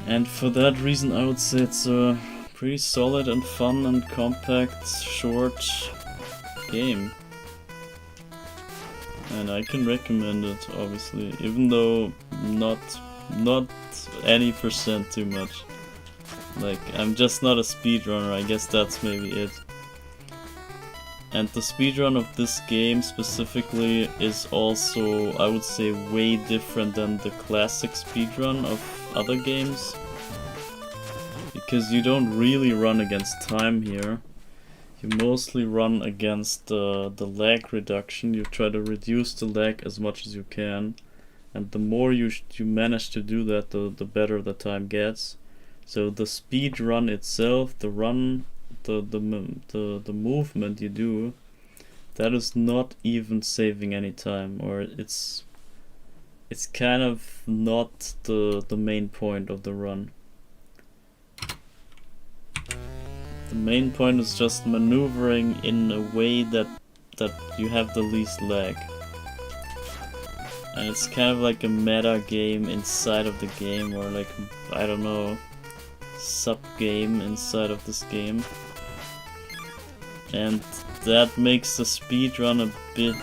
And for that reason I would say it's a pretty solid and fun and compact, short game. And I can recommend it, obviously, even though not any percent too much. Like, I'm just not a speedrunner, I guess that's maybe it. And the speedrun of this game specifically is also, I would say, way different than the classic speedrun of other games. Because you don't really run against time here. You mostly run against the lag reduction. You try to reduce the lag as much as you can. And the more you manage to do that, the better the time gets. So the speed run itself, the movement you do, that is not even saving any time, or it's kind of not the main point of the run. The main point is just maneuvering in a way that you have the least lag. And it's kind of like a meta game inside of the game, or like, I don't know, sub-game inside of this game. And that makes the speedrun a bit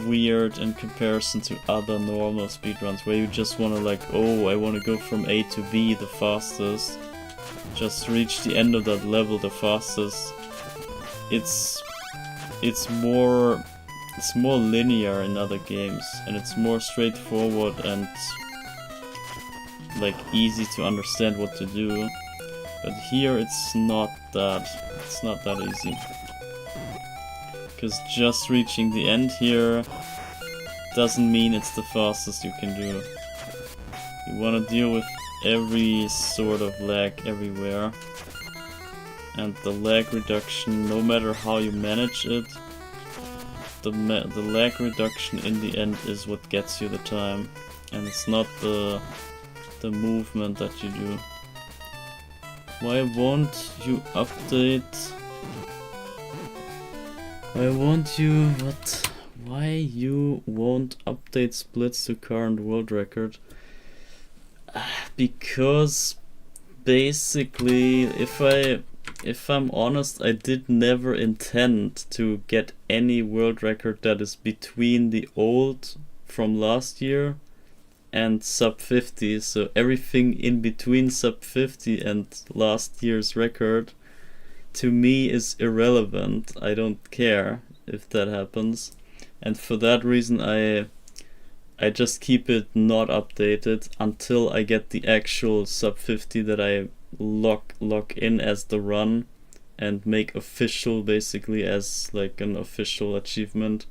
weird in comparison to other normal speedruns, where you just wanna like, oh, I wanna go from A to B the fastest. Just reach the end of that level the fastest. It's more linear in other games, and it's more straightforward and like easy to understand what to do. But here it's not that easy. Because just reaching the end here doesn't mean it's the fastest you can do. You want to deal with every sort of lag everywhere. And the lag reduction, no matter how you manage it, the lag reduction in the end is what gets you the time. And it's not the movement that you do. Why won't you update? Why you won't update splits to current world record? Because basically, if I'm honest, I did never intend to get any world record that is between the old from last year and sub 50. So everything in between sub 50 and last year's record to me is irrelevant. I don't care if that happens. And for that reason I just keep it not updated until I get the actual sub 50 that I lock in as the run and make official, basically as like an official achievement.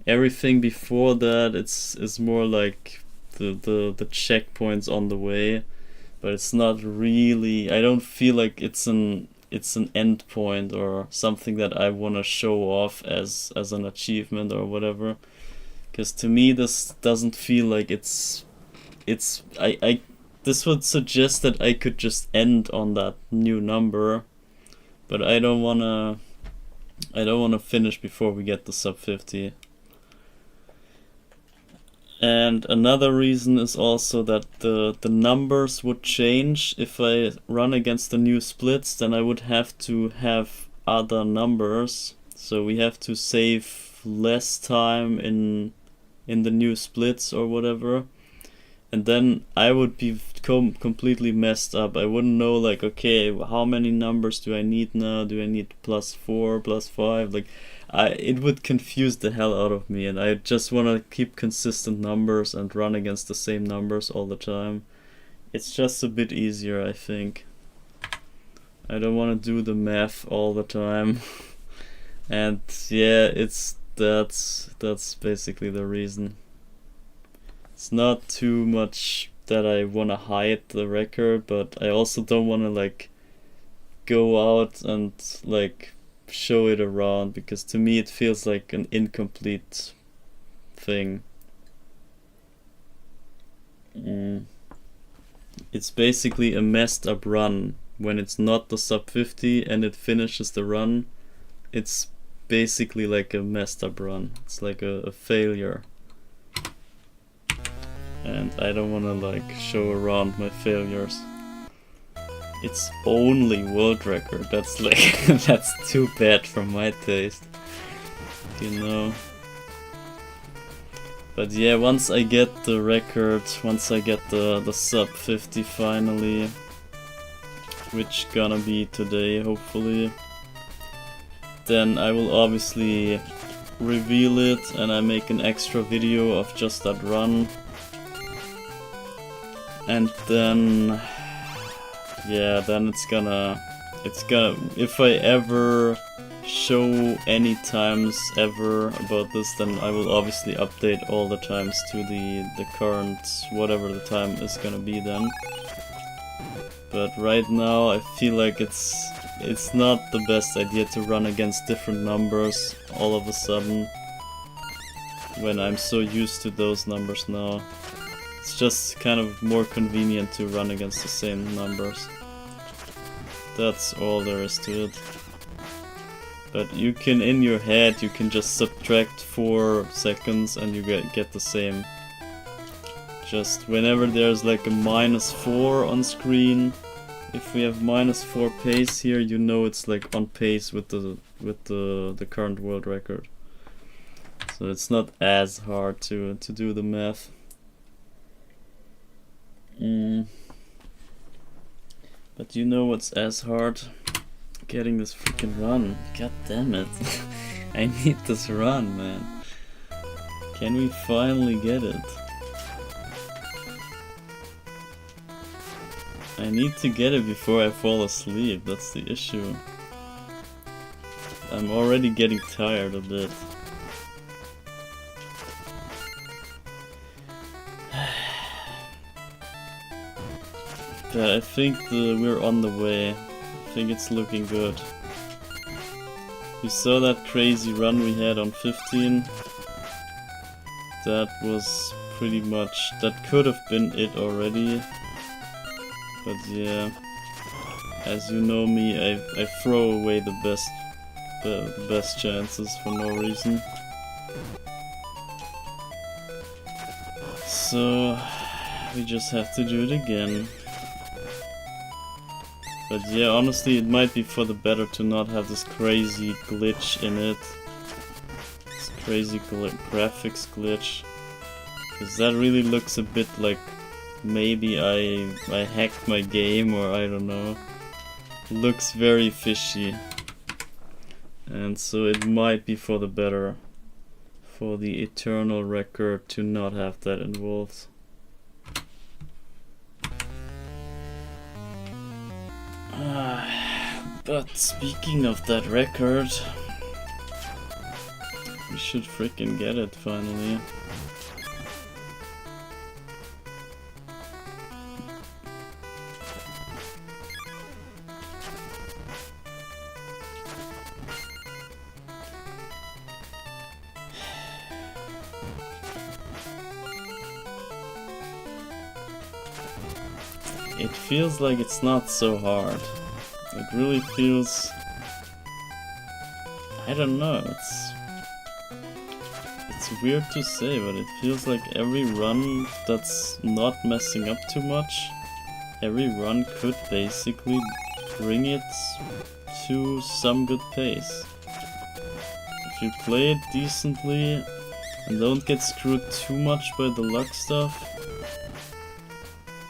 Everything before that is more like the checkpoints on the way, but it's not really, I don't feel like it's an end point or something that I want to show off as an achievement or whatever. Because to me this doesn't feel like this would suggest that I could just end on that new number, but I don't wanna finish before we get the sub 50. And another reason is also that the numbers would change. If I run against the new splits, then I would have to have other numbers, so we have to save less time in the new splits or whatever, and then I would be completely messed up. I wouldn't know like, okay, how many numbers do I need now? Do I need +4, +5? Like it would confuse the hell out of me, and I just want to keep consistent numbers and run against the same numbers all the time. It's just a bit easier, I think. I don't want to do the math all the time. And yeah, that's basically the reason. It's not too much that I want to hide the record, but I also don't want to like go out and like show it around, because to me it feels like an incomplete thing. It's basically a messed up run. When it's not the sub 50 and it finishes the run, it's basically like a messed up run. It's like a failure. And I don't want to like show around my failures. It's only world record. That's like that's too bad for my taste, you know. But yeah, once I get the record, once I get the sub 50 finally, which gonna be today hopefully, then I will obviously reveal it and I make an extra video of just that run. And then, yeah, then it's gonna, if I ever show any times ever about this, then I will obviously update all the times to the current, whatever the time is gonna be then. But right now I feel like it's not the best idea to run against different numbers all of a sudden when I'm so used to those numbers now. It's just kind of more convenient to run against the same numbers. That's all there is to it. But you can, in your head, you can just subtract 4 seconds and you get the same. Just whenever there's like a -4 on screen, if we have -4 pace here, you know it's like on pace with the current world record. So it's not as hard to do the math. But you know what's as hard? Getting this freaking run. God damn it. I need this run, man. Can we finally get it? I need to get it before I fall asleep, that's the issue. I'm already getting tired a bit. But I think we're on the way. I think it's looking good. You saw that crazy run we had on 15? That was pretty much, that could have been it already. But yeah, as you know me, I throw away the best chances for no reason. So we just have to do it again. But yeah, honestly, it might be for the better to not have this crazy glitch in it. This crazy graphics glitch. Because that really looks a bit like maybe I hacked my game, or I don't know. It looks very fishy. And so it might be for the better for the eternal record to not have that involved. But speaking of that record, we should freaking get it finally. It feels like it's not so hard. It really feels... I don't know, it's weird to say, but it feels like every run that's not messing up too much, every run could basically bring it to some good pace. If you play it decently and don't get screwed too much by the luck stuff,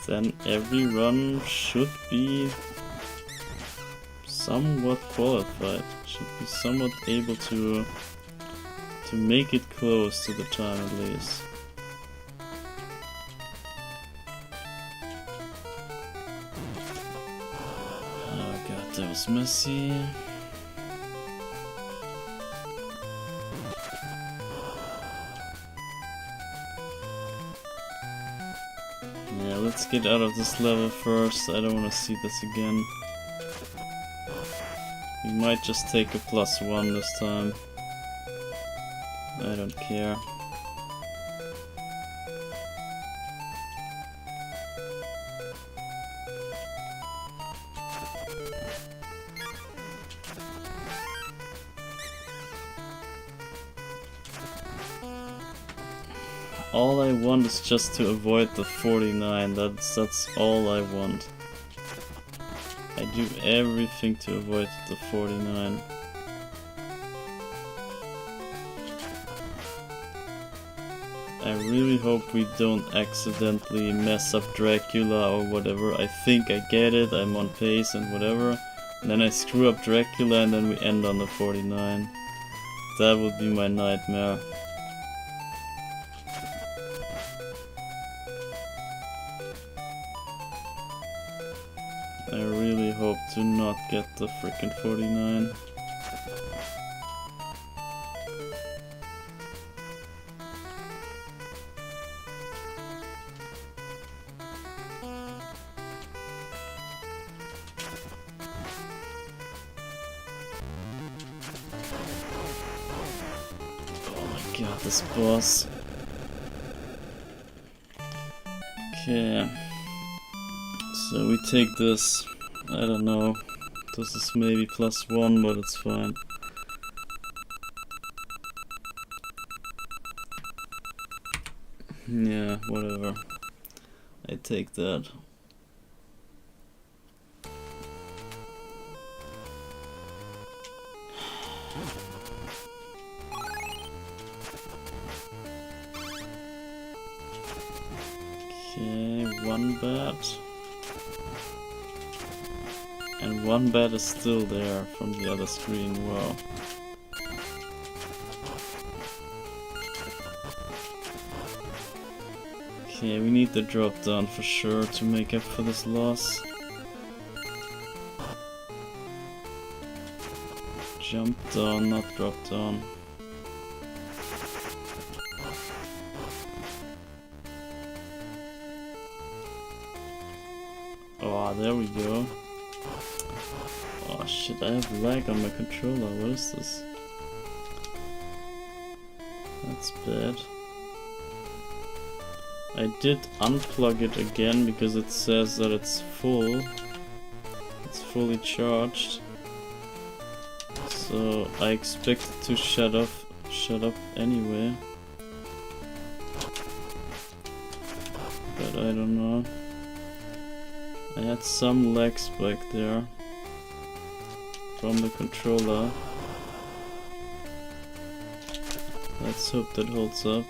then every run should be somewhat qualified, should be somewhat able to make it close to the time at least. Oh god, that was messy. Yeah, let's get out of this level first. I don't want to see this again. We might just take a +1 this time. I don't care. All I want is just to avoid the 49. That's all I want. I do everything to avoid the 49. I really hope we don't accidentally mess up Dracula or whatever. I think I get it, I'm on pace and whatever. Then I screw up Dracula and then we end on the 49. That would be my nightmare. I really hope to not get the frickin' 49. God, this boss. Okay. So we take this. I don't know. This is maybe +1, but it's fine. Yeah, whatever. I take that. Okay, 1 bat. And 1 bat is still there from the other screen, wow. Okay, we need the drop down for sure to make up for this loss. Jump down, not drop down. Oh, there we go. Oh shit, I have lag on my controller, what is this? That's bad. I did unplug it again because it says that it's full. It's fully charged. So I expect it to shut up anyway. But I don't know. I had some lag spike there from the controller. Let's hope that holds up.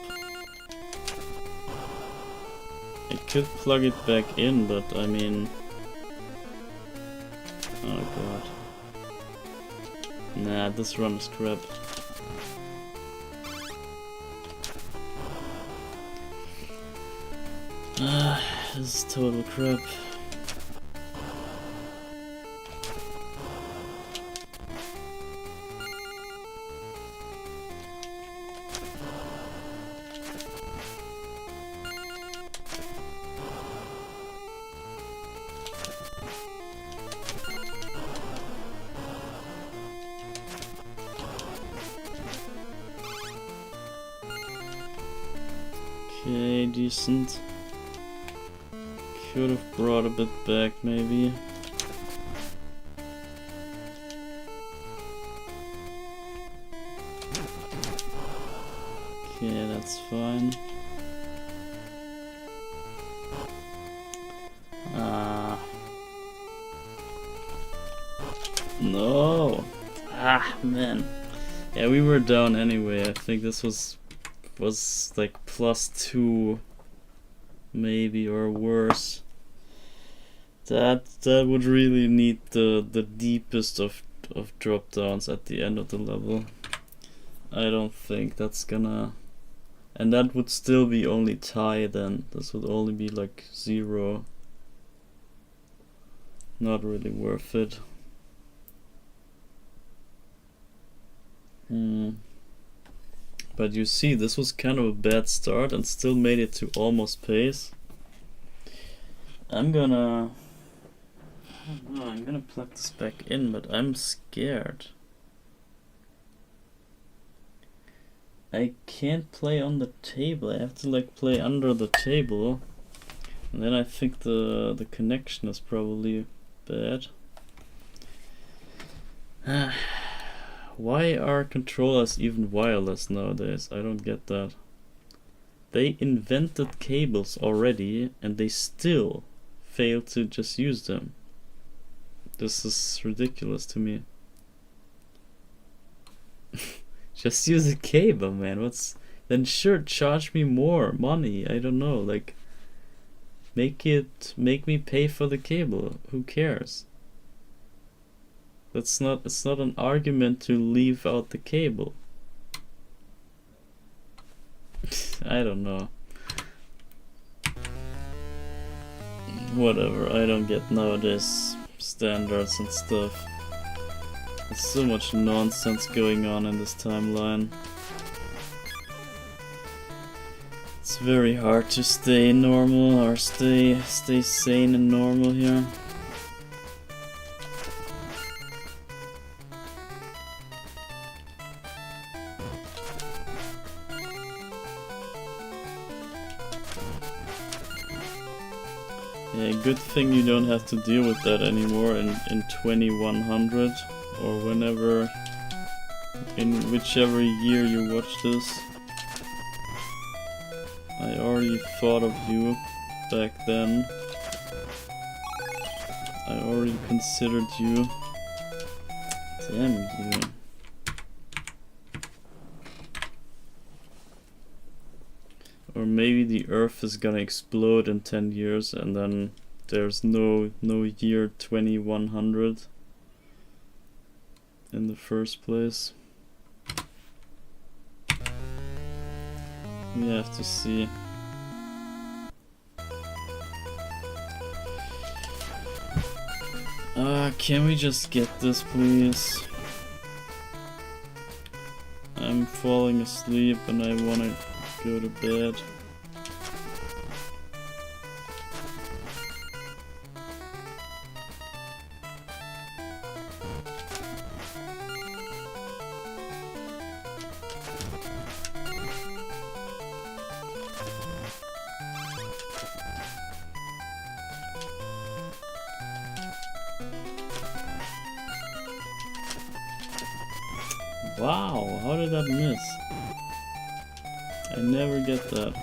I could plug it back in, but I mean... Oh god. Nah, this run is crap. This is total crap. Okay, decent. Could have brought a bit back, maybe. Okay, that's fine. No! Ah, man. Yeah, we were down anyway. I think this was like +2 maybe, or worse. That would really need the deepest of drop downs at the end of the level. I don't think that's gonna, and that would still be only tie then. This would only be like 0. Not really worth it. But you see, this was kind of a bad start and still made it to almost pace. I'm gonna plug this back in, but I'm scared. I can't play on the table. I have to like play under the table, and then I think the connection is probably bad. Why are controllers even wireless nowadays? I don't get that. They invented cables already and they still fail to just use them. This is ridiculous to me. Just use a cable, man. Then sure, charge me more money. I don't know, like make me pay for the cable. Who cares? It's not an argument to leave out the cable. I don't know. Whatever, I don't get nowadays standards and stuff. There's so much nonsense going on in this timeline. It's very hard to stay normal or stay sane and normal here. Yeah, good thing you don't have to deal with that anymore in 2100 or whenever, in whichever year you watch this. I already thought of you back then. I already considered you. Damn you. Or maybe the Earth is gonna explode in 10 years and then there's no year 2100 in the first place. We have to see. Can we just get this, please? I'm falling asleep and I wanna go to bed. Wow, how did that miss? I never get that.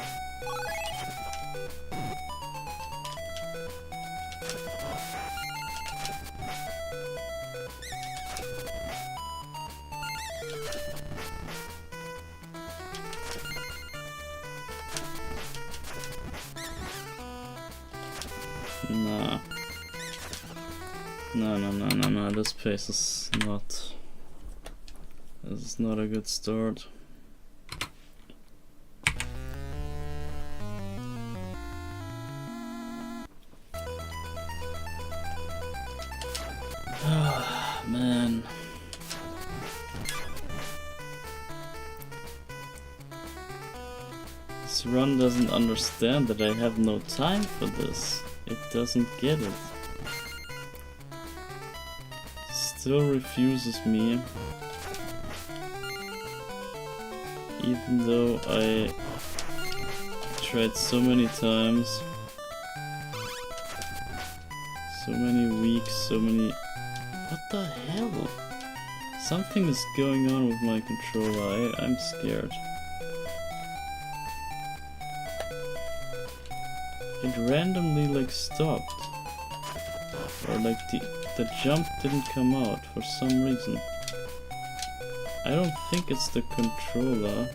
Nah. No, this pace is not... This is not a good start. Ah, man. This run doesn't understand that I have no time for this. It doesn't get it. Still refuses me. Even though I tried so many times, so many weeks, so many... What the hell? Something is going on with my controller, I'm scared. It randomly like stopped. Or like the jump didn't come out for some reason. I don't think it's the controller.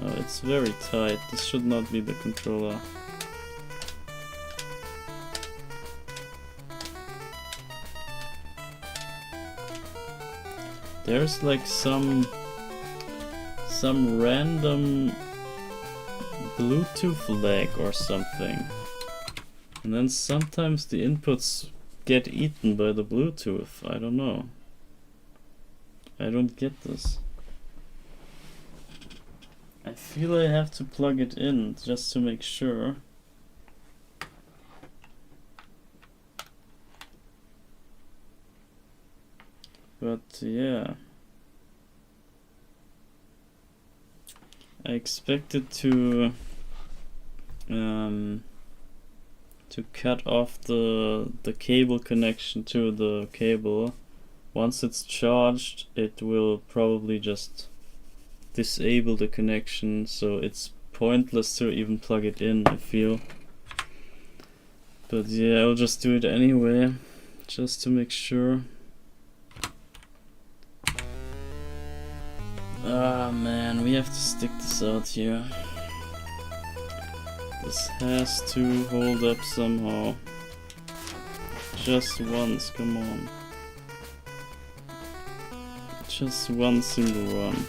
Oh, it's very tight. This should not be the controller. There's like some random Bluetooth lag or something. And then sometimes the inputs get eaten by the Bluetooth. I don't know. I don't get this. I feel I have to plug it in just to make sure. But yeah. I expected to cut off the cable connection to the cable. Once it's charged, it will probably just disable the connection, so it's pointless to even plug it in, I feel. But yeah, I'll just do it anyway, just to make sure. Ah man, we have to stick this out here. The This has to hold up somehow. Just once, come on. Just one single run.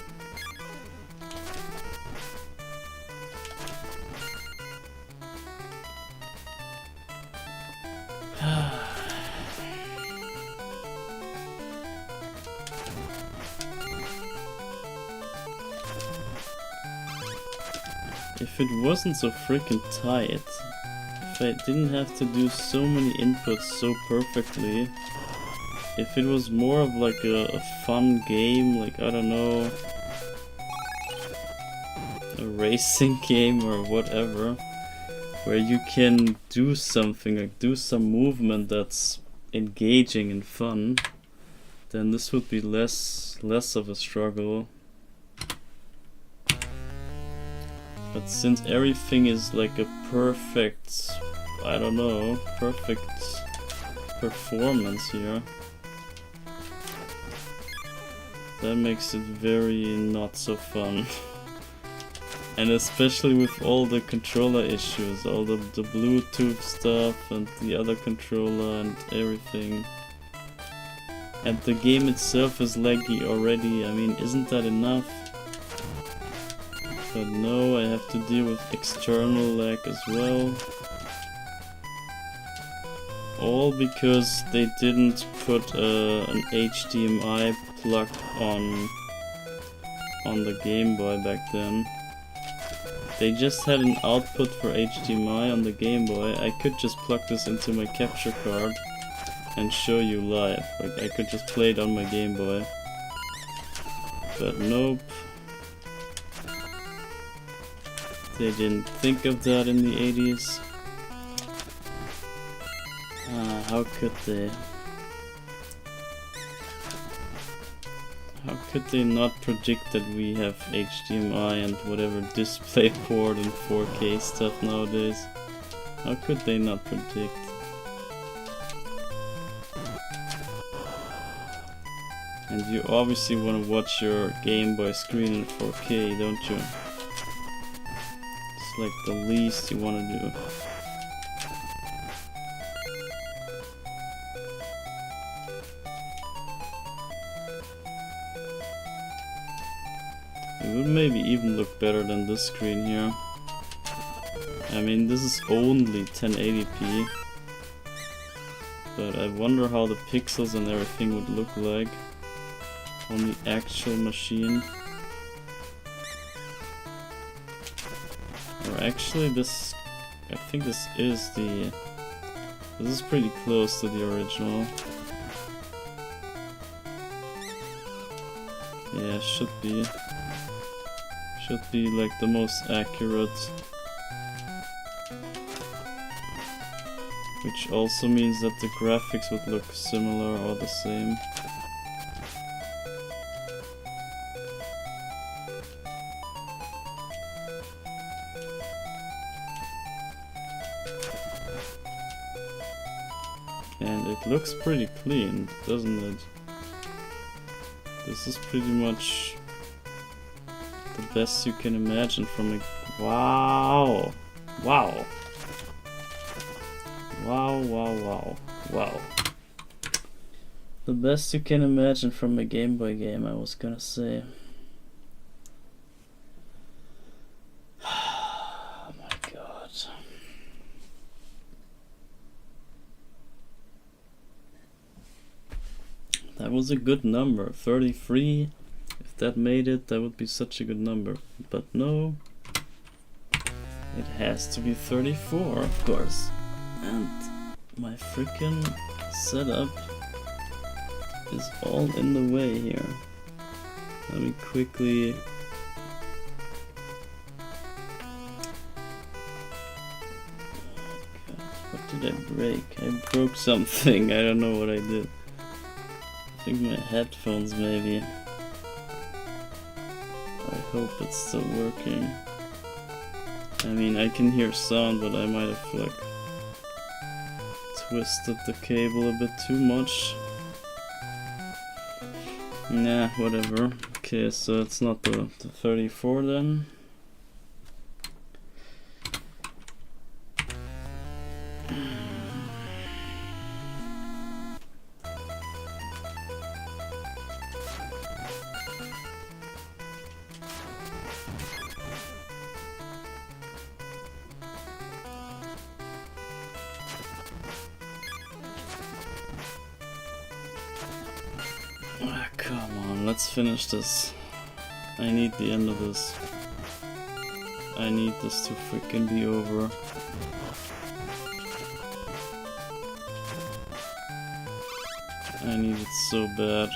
If it wasn't so freaking tight, if I didn't have to do so many inputs so perfectly, if it was more of like a fun game, like I don't know, a racing game or whatever, where you can do something, like do some movement that's engaging and fun, then this would be less of a struggle. But since everything is like a perfect, I don't know, perfect performance here, that makes it very not so fun. And especially with all the controller issues, all the Bluetooth stuff and the other controller and everything. And the game itself is laggy already, I mean, isn't that enough? But no, I have to deal with external lag as well. All because they didn't put an HDMI plug on the Game Boy back then. They just had an output for HDMI on the Game Boy. I could just plug this into my capture card and show you live. Like I could just play it on my Game Boy. But nope. They didn't think of that in the 80s. How could they? How could they not predict that we have HDMI and whatever DisplayPort and 4K stuff nowadays? How could they not predict? And you obviously want to watch your Game Boy screen in 4K, don't you? It's like the least you want to do. It would maybe even look better than this screen here. I mean, this is only 1080p. But I wonder how the pixels and everything would look like on the actual machine. Or actually this, I think this is pretty close to the original. Yeah, should be like the most accurate. Which also means that the graphics would look similar or the same. And it looks pretty clean, doesn't it? This is pretty much the best you can imagine from a... Wow! Wow! Wow, wow, wow, wow. The best you can imagine from a Game Boy game, I was gonna say. Oh my god. That was a good number. 33. If that made it, that would be such a good number. But no. It has to be 34, of course. And my freaking setup is all in the way here. Let me quickly... God, what did I break? I broke something. I don't know what I did. I think my headphones maybe. I hope it's still working. I mean, I can hear sound, but I might have like twisted the cable a bit too much. Nah, whatever. Okay, so it's not the 34 then. Ah, come on, let's finish this. I need the end of this. I need this to freaking be over. I need it so bad.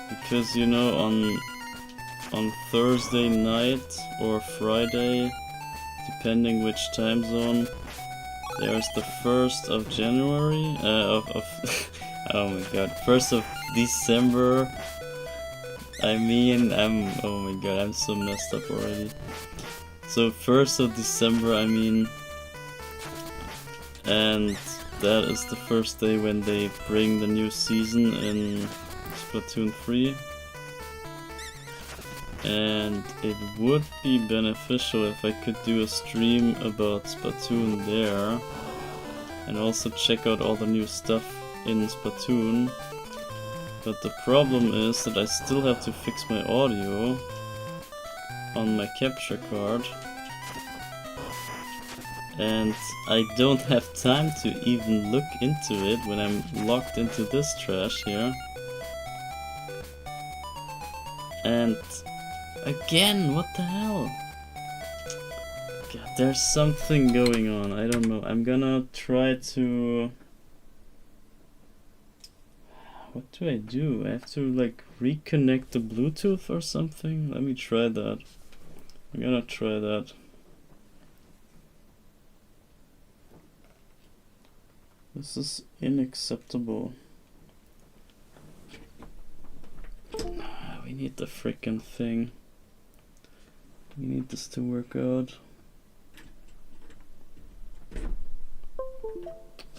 Because, you know, on Thursday night or Friday, depending which time zone, there's the 1st of January, oh my god, 1st of December. I mean, oh my god, I'm so messed up already. So 1st of December, I mean, and that is the first day when they bring the new season in Splatoon 3. And it would be beneficial if I could do a stream about Splatoon there. And also check out all the new stuff in Splatoon. But the problem is that I still have to fix my audio on my capture card. And I don't have time to even look into it when I'm locked into this trash here. And again, what the hell? God, there's something going on, I don't know. I'm gonna try to... What do I do? I have to like reconnect the Bluetooth or something? Let me try that. I'm gonna try that. This is unacceptable. We need the frickin' thing. We need this to work out.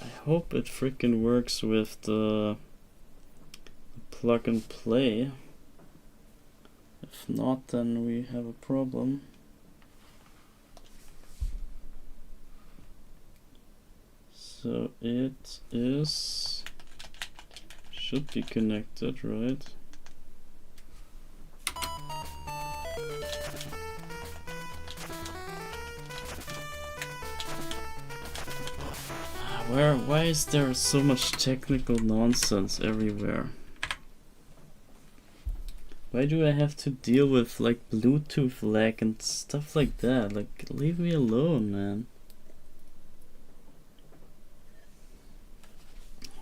I hope it frickin' works with the plug and play. If not, then we have a problem. So it is, should be connected, right? Why is there so much technical nonsense everywhere? Why do I have to deal with like Bluetooth lag and stuff like that? Like, leave me alone, man.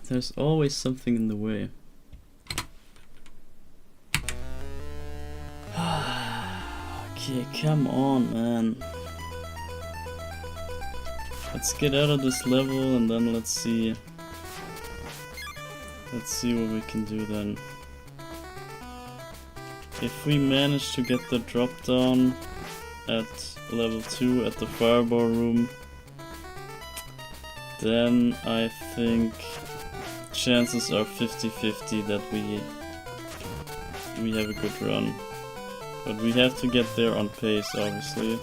There's always something in the way. Okay, come on, man. Let's get out of this level and then let's see what we can do then. If we manage to get the drop down at level 2 at the fireball room, then I think chances are 50-50 that we have a good run. But we have to get there on pace, obviously.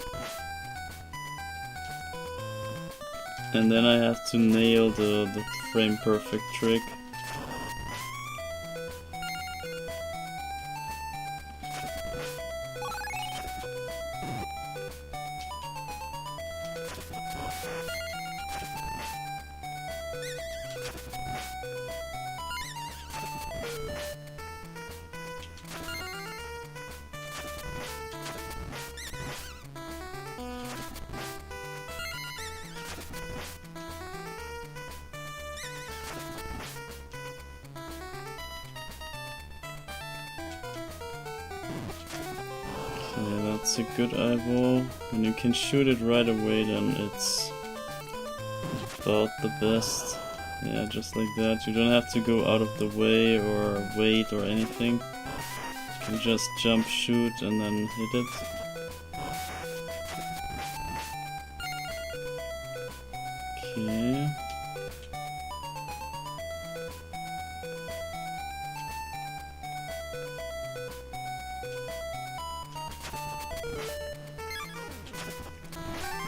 And then I have to nail the frame perfect trick. That's a good eyeball. When you can shoot it right away, then it's about the best. Yeah, just like that. You don't have to go out of the way or wait or anything. You can just jump, shoot, and then hit it. Okay.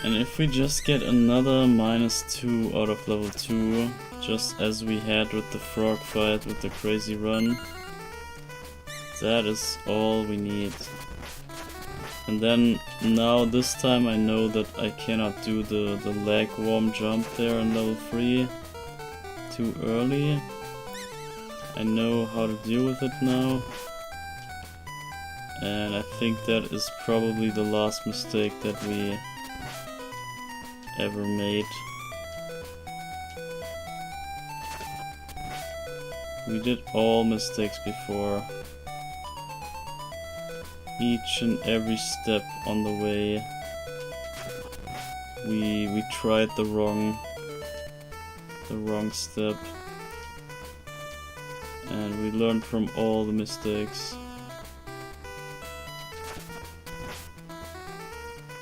And if we just get another -2 out of level 2, just as we had with the frog fight with the crazy run, that is all we need. And then now this time I know that I cannot do the leg warm jump there in level 3 too early. I know how to deal with it now. And I think that is probably the last mistake that we ever made. We did all mistakes before. Each and every step on the way, we tried the wrong step, and we learned from all the mistakes.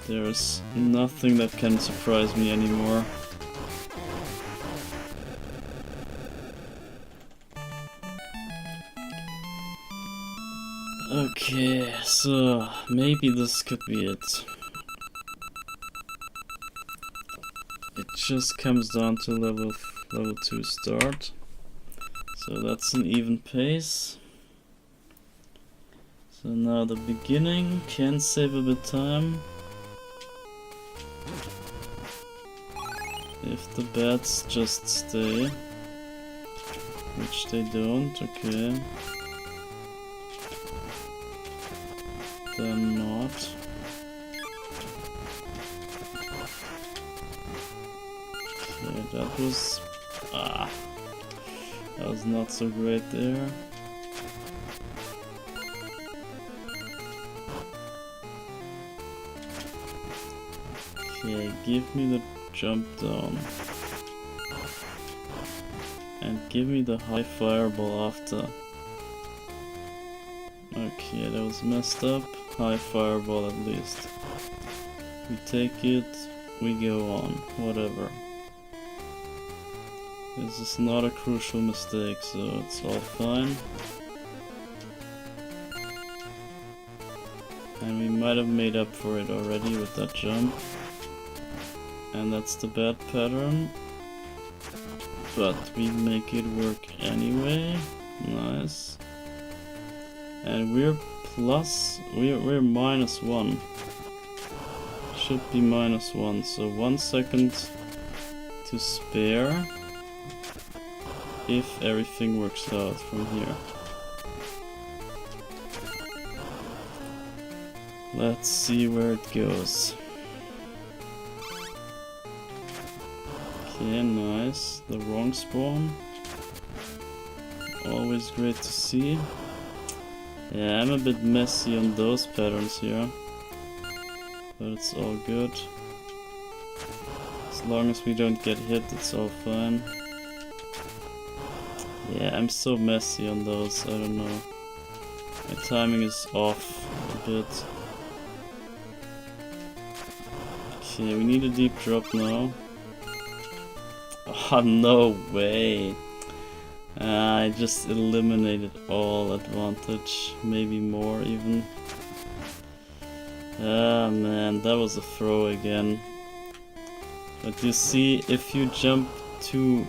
There's nothing that can surprise me anymore. Okay, so maybe this could be it. It just comes down to level 2 start. So that's an even pace. So now the beginning can save a bit time. If the bats just stay, which they don't, okay. Then not. Okay, that was not so great there. Okay, give me the jump down. And give me the high fireball after. Okay, that was messed up. High fireball at least. We take it, we go on, whatever. This is not a crucial mistake, so it's all fine. And we might have made up for it already with that jump. And that's the bad pattern. But we make it work anyway. Nice. And we're -1. Should be -1, so 1 second to spare if everything works out from here. Let's see where it goes. Okay, nice. The wrong spawn. Always great to see. Yeah, I'm a bit messy on those patterns here, but it's all good. As long as we don't get hit, it's all fine. Yeah, I'm so messy on those, I don't know. My timing is off a bit. Okay, we need a deep drop now. Oh, no way! I just eliminated all advantage, maybe more even. Ah man, that was a throw again. But you see, if you jump too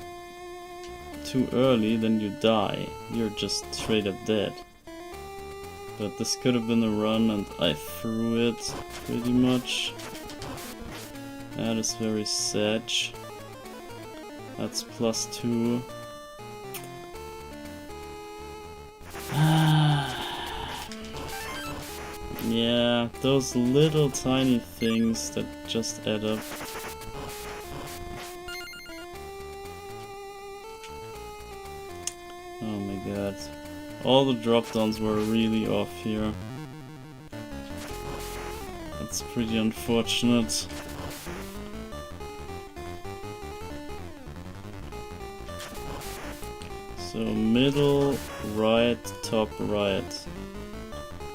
early, then you die. You're just straight up dead. But this could have been a run and I threw it pretty much. That is very sad. That's +2. Yeah, those little tiny things that just add up. Oh my god. All the drop downs were really off here. That's pretty unfortunate. So middle, right, top, right.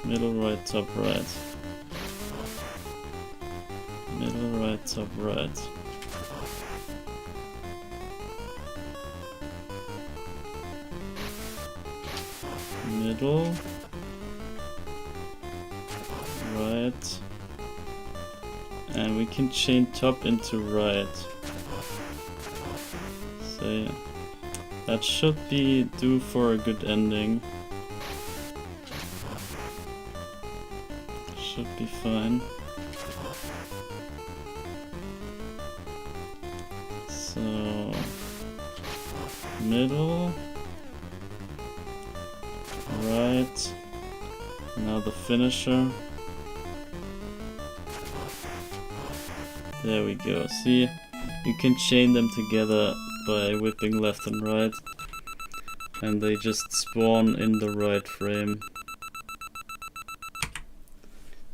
Middle, right, top, right. Middle, right, top, right. Middle, right, and we can chain top into right. So yeah, that should be due for a good ending. Should be fine. So middle, Right. Now the finisher. There we go. See, you can chain them together by whipping left and right, and they just spawn in the right frame.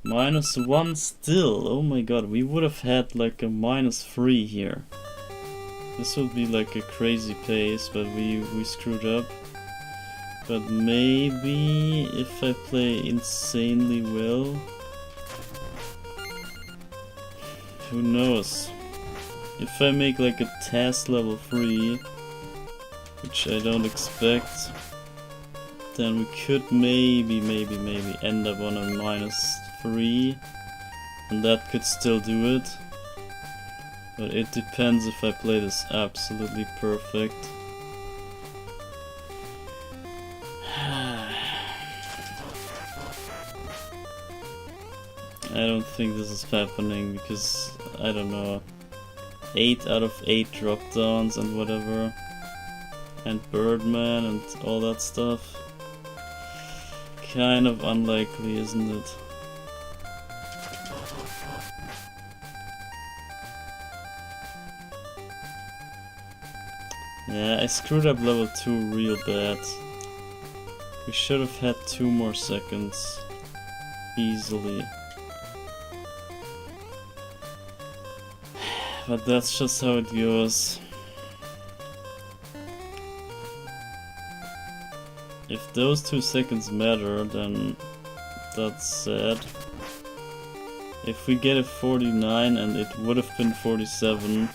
-1 still. Oh my god, we would have had like a -3 here. This would be like a crazy pace, but we screwed up. But maybe if I play insanely well, who knows? If I make like a task level 3, which I don't expect, then we could maybe end up on a -3, and that could still do it. But it depends if I play this absolutely perfect. I don't think this is happening because, I don't know, 8 out of 8 drop downs and whatever, and Birdman and all that stuff. Kind of unlikely, isn't it? Yeah, I screwed up level 2 real bad. We should have had 2 more seconds. Easily. But that's just how it goes. If those 2 seconds matter, then that's sad. If we get a 49 and it would have been 47,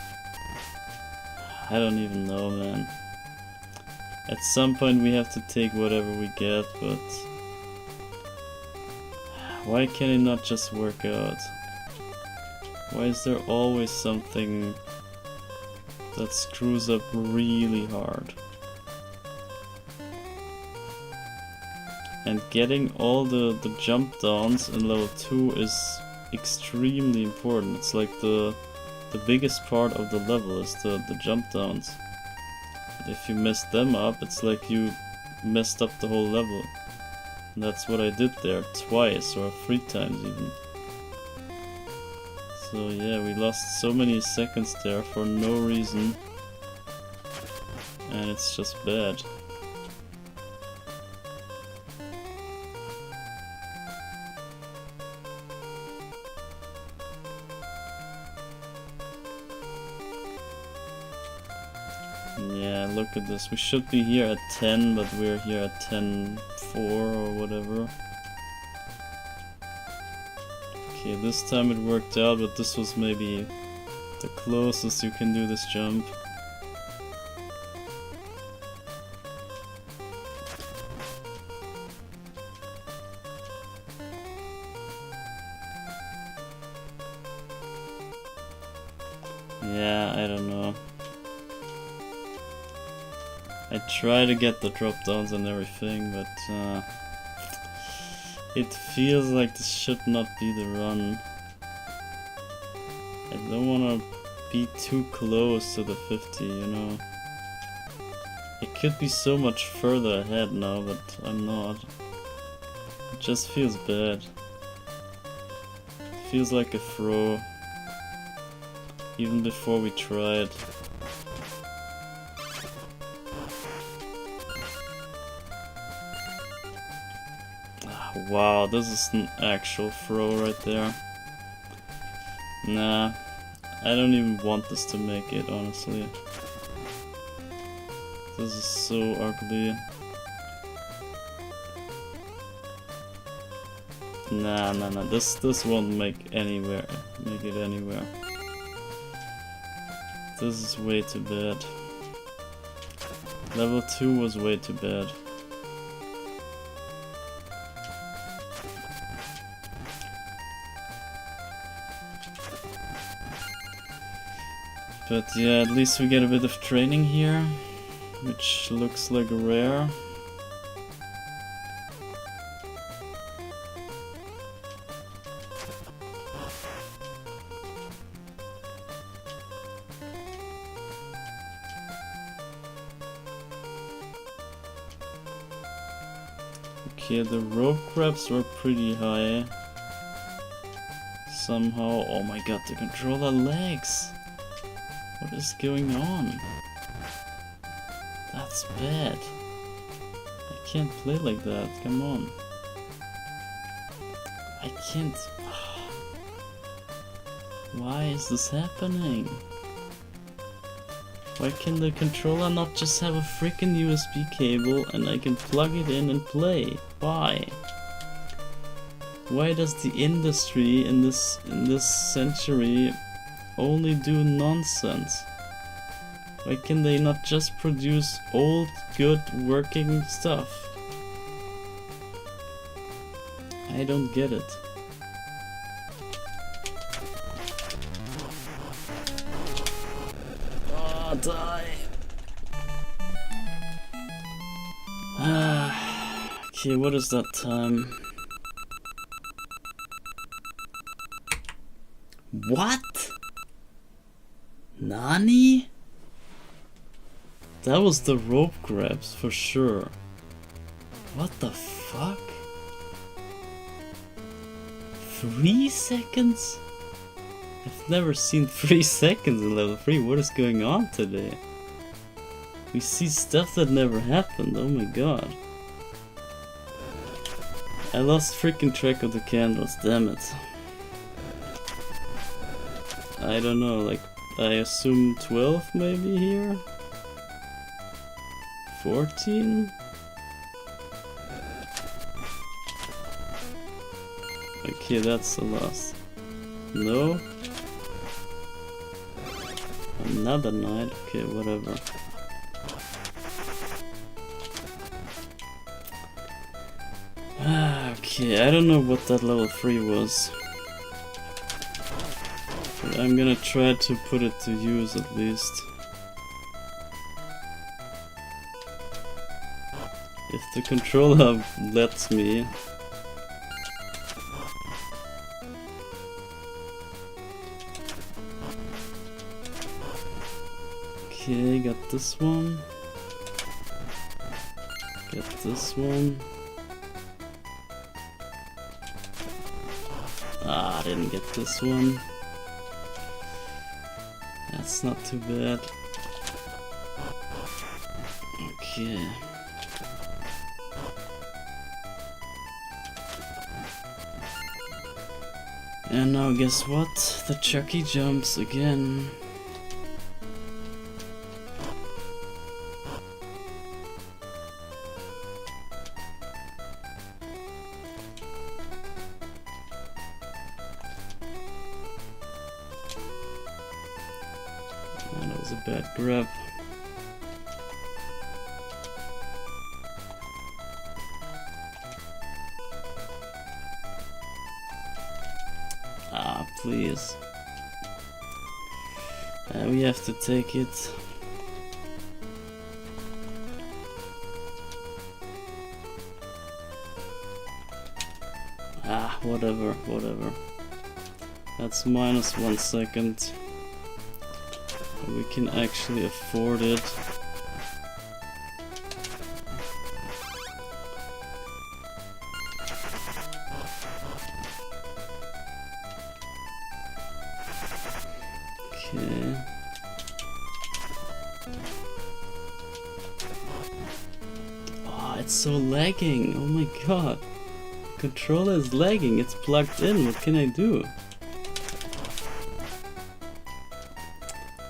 I don't even know, man. At some point we have to take whatever we get, but why can it not just work out? Why is there always something that screws up really hard? And getting all the jump downs in level 2 is extremely important. It's like the biggest part of the level is the jump downs. If you mess them up, it's like you messed up the whole level. And that's what I did there, twice or 3 times even. So yeah, we lost so many seconds there for no reason, and it's just bad. Yeah, look at this. We should be here at 10, but we're here at 10:04 or whatever. Okay, this time it worked out, but this was maybe the closest you can do this jump. Yeah, I don't know. I try to get the drop downs and everything, but it feels like this should not be the run. I don't want to be too close to the 50, you know. It could be so much further ahead now, but I'm not. It just feels bad. It feels like a throw. Even before we tried. Wow, this is an actual throw right there. Nah, I don't even want this to make it, honestly. This is so ugly. Nah, this won't make it anywhere. This is way too bad. Level 2 was way too bad. But yeah, at least we get a bit of training here, which looks like rare. Okay, the rope grabs were pretty high. Somehow, oh my god, the controller lags. What is going on? That's bad. I can't play like that, come on. I can't... Why is this happening? Why can the controller not just have a freaking USB cable and I can plug it in and play? Why? Why does the industry in this century only do nonsense? Why can they not just produce old, good, working stuff? I don't get it. Ah, die! Okay, what is that time? What? Nani? That was the rope grabs for sure. What the fuck? 3 seconds? I've never seen 3 seconds in level 3. What is going on today? We see stuff that never happened. Oh my god. I lost freaking track of the candles, damn it. I don't know, like, I assume 12 maybe here? 14? Okay, that's the last. No? Another night? Okay, whatever. Okay, I don't know what that level 3 was. But I'm gonna try to put it to use at least. If the controller lets me. Okay, got this one. Get this one. Ah, I didn't get this one. That's not too bad. Okay. And now guess what? The Chucky jumps again. That was a bad grab. Ah, please. We have to take it. Ah, whatever, whatever. That's minus 1 second. We can actually afford it. Okay. Oh, it's so lagging. Oh my god. The controller is lagging. It's plugged in. What can I do?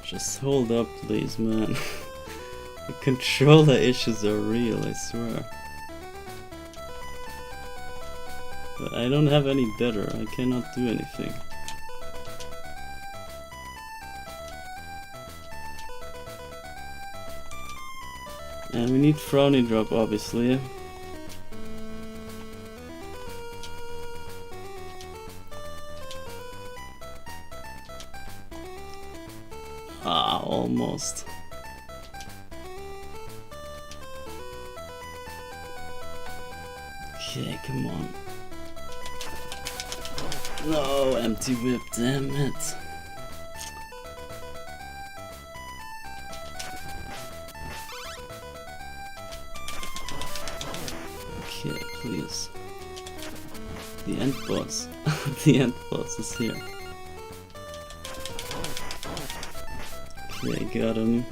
Just hold up, please, man. The controller issues are real, I swear. But I don't have any better. I cannot do anything. And we need Frowny Drop, obviously. Ah, almost. Okay, come on. No, empty whip, damn it. Okay, please. The end boss. The end boss is here. Okay, got him.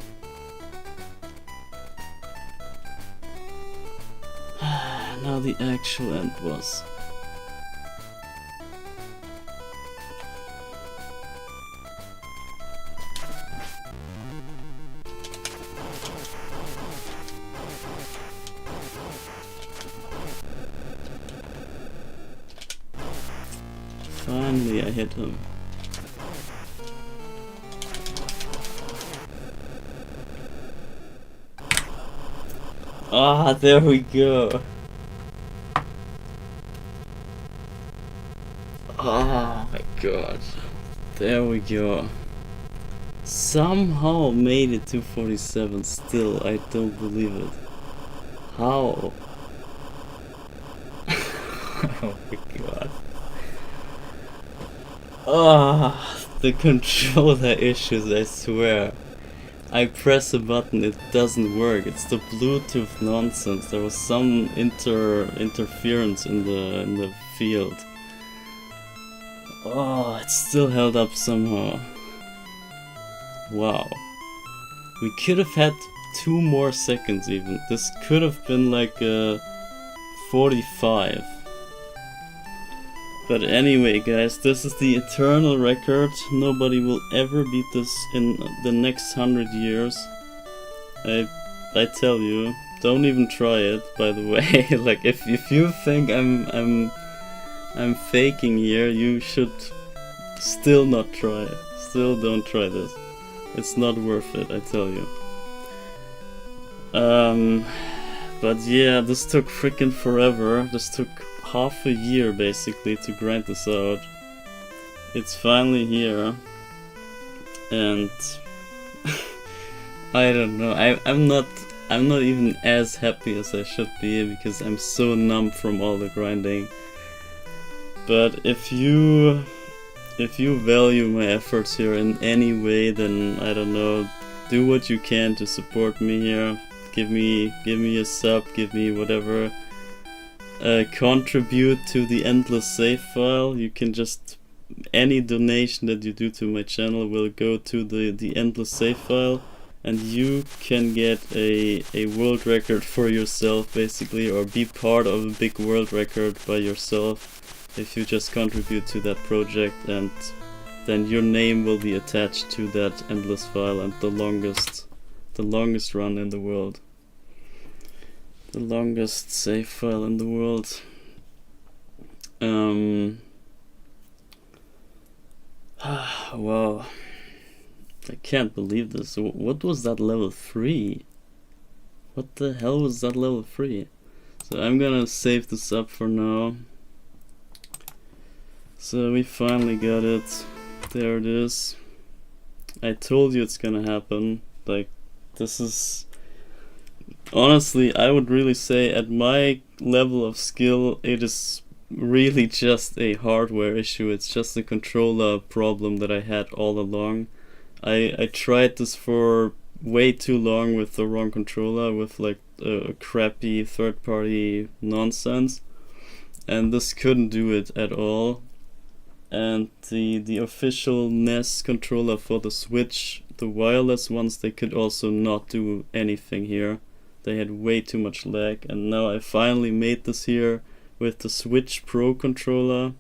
Now the actual end boss. Finally, I hit him. Ah, there we go. Oh my god. There we go. Somehow made it to 47 still. I don't believe it. How? Oh my god. Ah, the controller issues, I swear. I press a button, it doesn't work. It's the Bluetooth nonsense. There was some interference in the field. Oh, it's still held up somehow. Wow. We could have had 2 more seconds even. This could have been like 45. But anyway, guys, this is the eternal record. Nobody will ever beat this in the next 100 years. I tell you, don't even try it. By the way, like if you think I'm faking here, you should still not try it. Still don't try this. It's not worth it, I tell you. But yeah, this took freaking forever. This took half a year basically to grind this out. It's finally here, and I don't know. I'm not even as happy as I should be because I'm so numb from all the grinding. But if you value my efforts here in any way, then I don't know, do what you can to support me here. Give me a sub, give me whatever. Contribute to the endless save file. You can just, any donation that you do to my channel will go to the endless save file, and you can get a world record for yourself basically, or be part of a big world record by yourself if you just contribute to that project, and then your name will be attached to that endless file and the longest run in the world. The longest save file in the world. Wow. I can't believe this. What was that level 3? What the hell was that level 3? So I'm gonna save this up for now. So we finally got it. There it is. I told you it's gonna happen. Like, this is... Honestly, I would really say at my level of skill, it is really just a hardware issue. It's just a controller problem that I had all along. I tried this for way too long with the wrong controller, with like a crappy third-party nonsense, and this couldn't do it at all. And the official NES controller for the Switch, the wireless ones, they could also not do anything here. They had way too much lag, and now I finally made this here with the Switch Pro controller,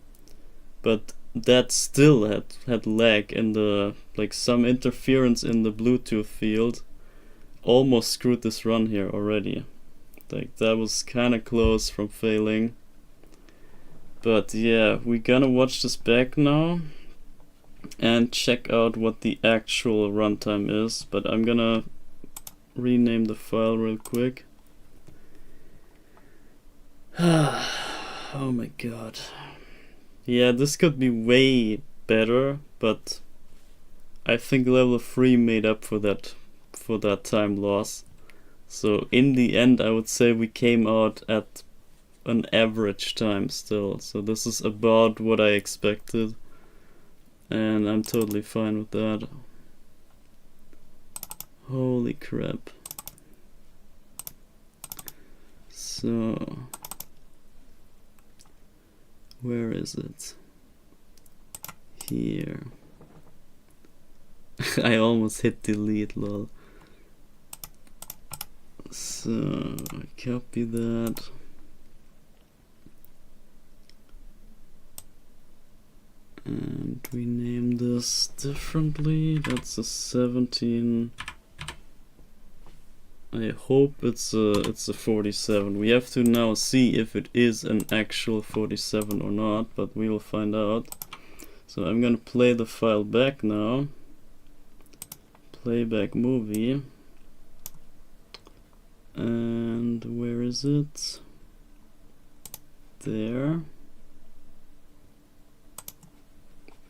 but that still had lag in the, like, some interference in the Bluetooth field almost screwed this run here already. Like, that was kinda close from failing. But yeah, we're gonna watch this back now and check out what the actual runtime is, but I'm gonna rename the file real quick. Oh my god. Yeah, this could be way better, but I think level 3 made up for that time loss. So in the end, I would say we came out at an average time still. So this is about what I expected, and I'm totally fine with that. Holy crap. So Where is it? Here. I almost hit delete, lol. So, copy that. And we name this differently. That's a 17. I hope it's a 47. We have to now see if it is an actual 47 or not, but we will find out. So I'm gonna play the file back now. Playback movie. And where is it? There.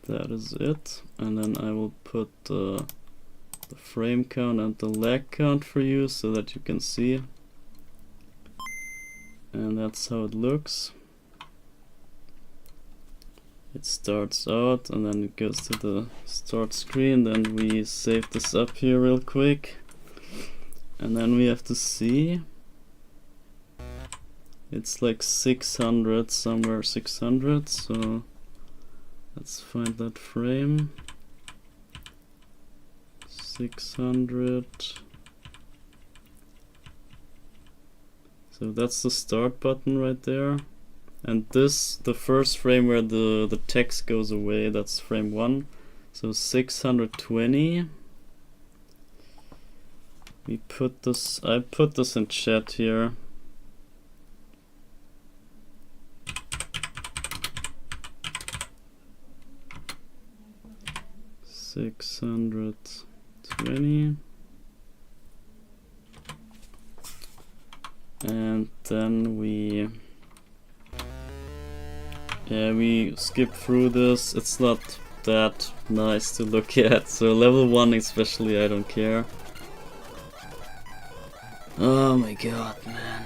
That is it. And then I will put the frame count and the lag count for you so that you can see. And that's how it looks. It starts out and then it goes to the start screen. Then we save this up here real quick. And then we have to see. It's like 600, somewhere 600, so let's find that frame. 600. So that's the start button right there. And this, the first frame where the text goes away, that's frame 1. So 620. We put this, I put this in chat here. $620. And then we skip through this. It's not that nice to look at, so level 1 especially I don't care. Oh my god, man.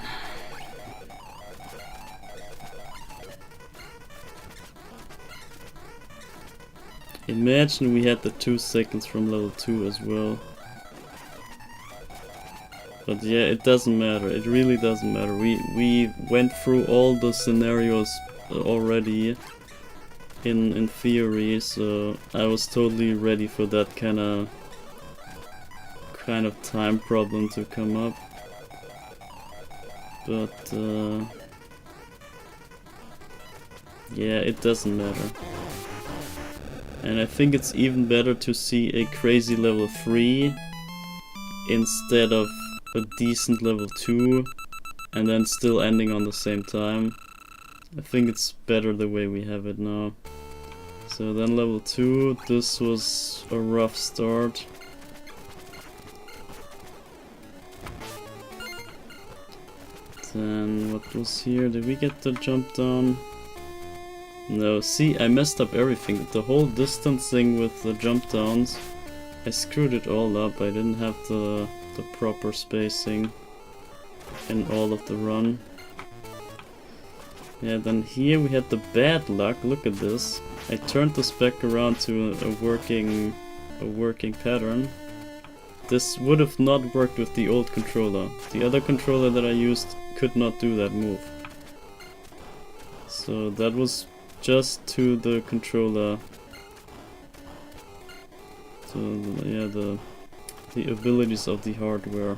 Imagine we had the 2 seconds from level 2 as well. But yeah, it doesn't matter. It really doesn't matter. We went through all the scenarios already in theory, so I was totally ready for that kind of time problem to come up. But yeah, it doesn't matter. And I think it's even better to see a crazy level 3 instead of a decent level 2 and then still ending on the same time. I think it's better the way we have it now. So then level 2, this was a rough start. Then what was here? Did we get the jump down? No, see, I messed up everything. The whole distance thing with the jump downs, I screwed it all up. I didn't have the proper spacing in all of the run. Yeah, then here we had the bad luck. Look at this. I turned this back around to a working pattern. This would have not worked with the old controller. The other controller that I used could not do that move. So that was just to the controller. So yeah, the abilities of the hardware.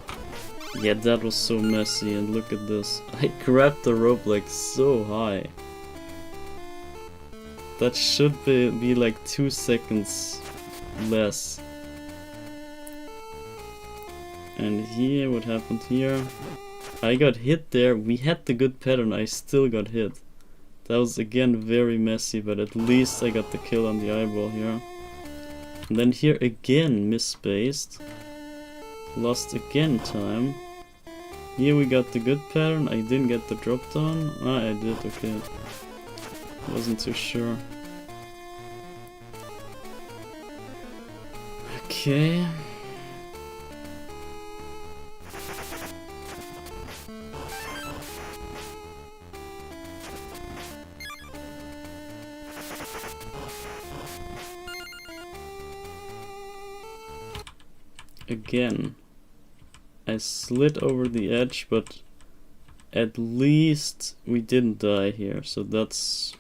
Yeah, that was so messy, and look at this. I grabbed the rope like so high. That should be like 2 seconds less. And here, what happened here? I got hit there. We had the good pattern, I still got hit. That was again very messy, but at least I got the kill on the eyeball here. And then here again, misspaced. Lost again time. Here we got the good pattern. I didn't get the drop down. Ah, I did, okay. Wasn't too sure. Okay. Again, I slid over the edge, but at least we didn't die here, so that's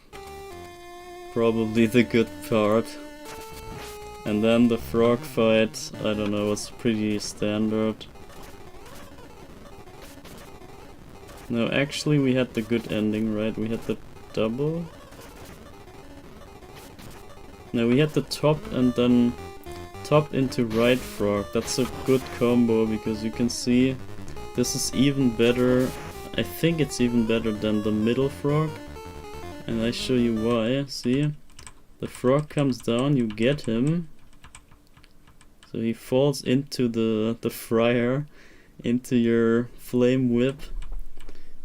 probably the good part. And then the frog fight, I don't know, was pretty standard. No, actually we had the good ending, right? We had the double. No, we had the top and then top into right frog. That's a good combo because you can see this is even better. I think it's even better than the middle frog. And I show you why. See? The frog comes down, you get him. So he falls into the fryer, into your flame whip.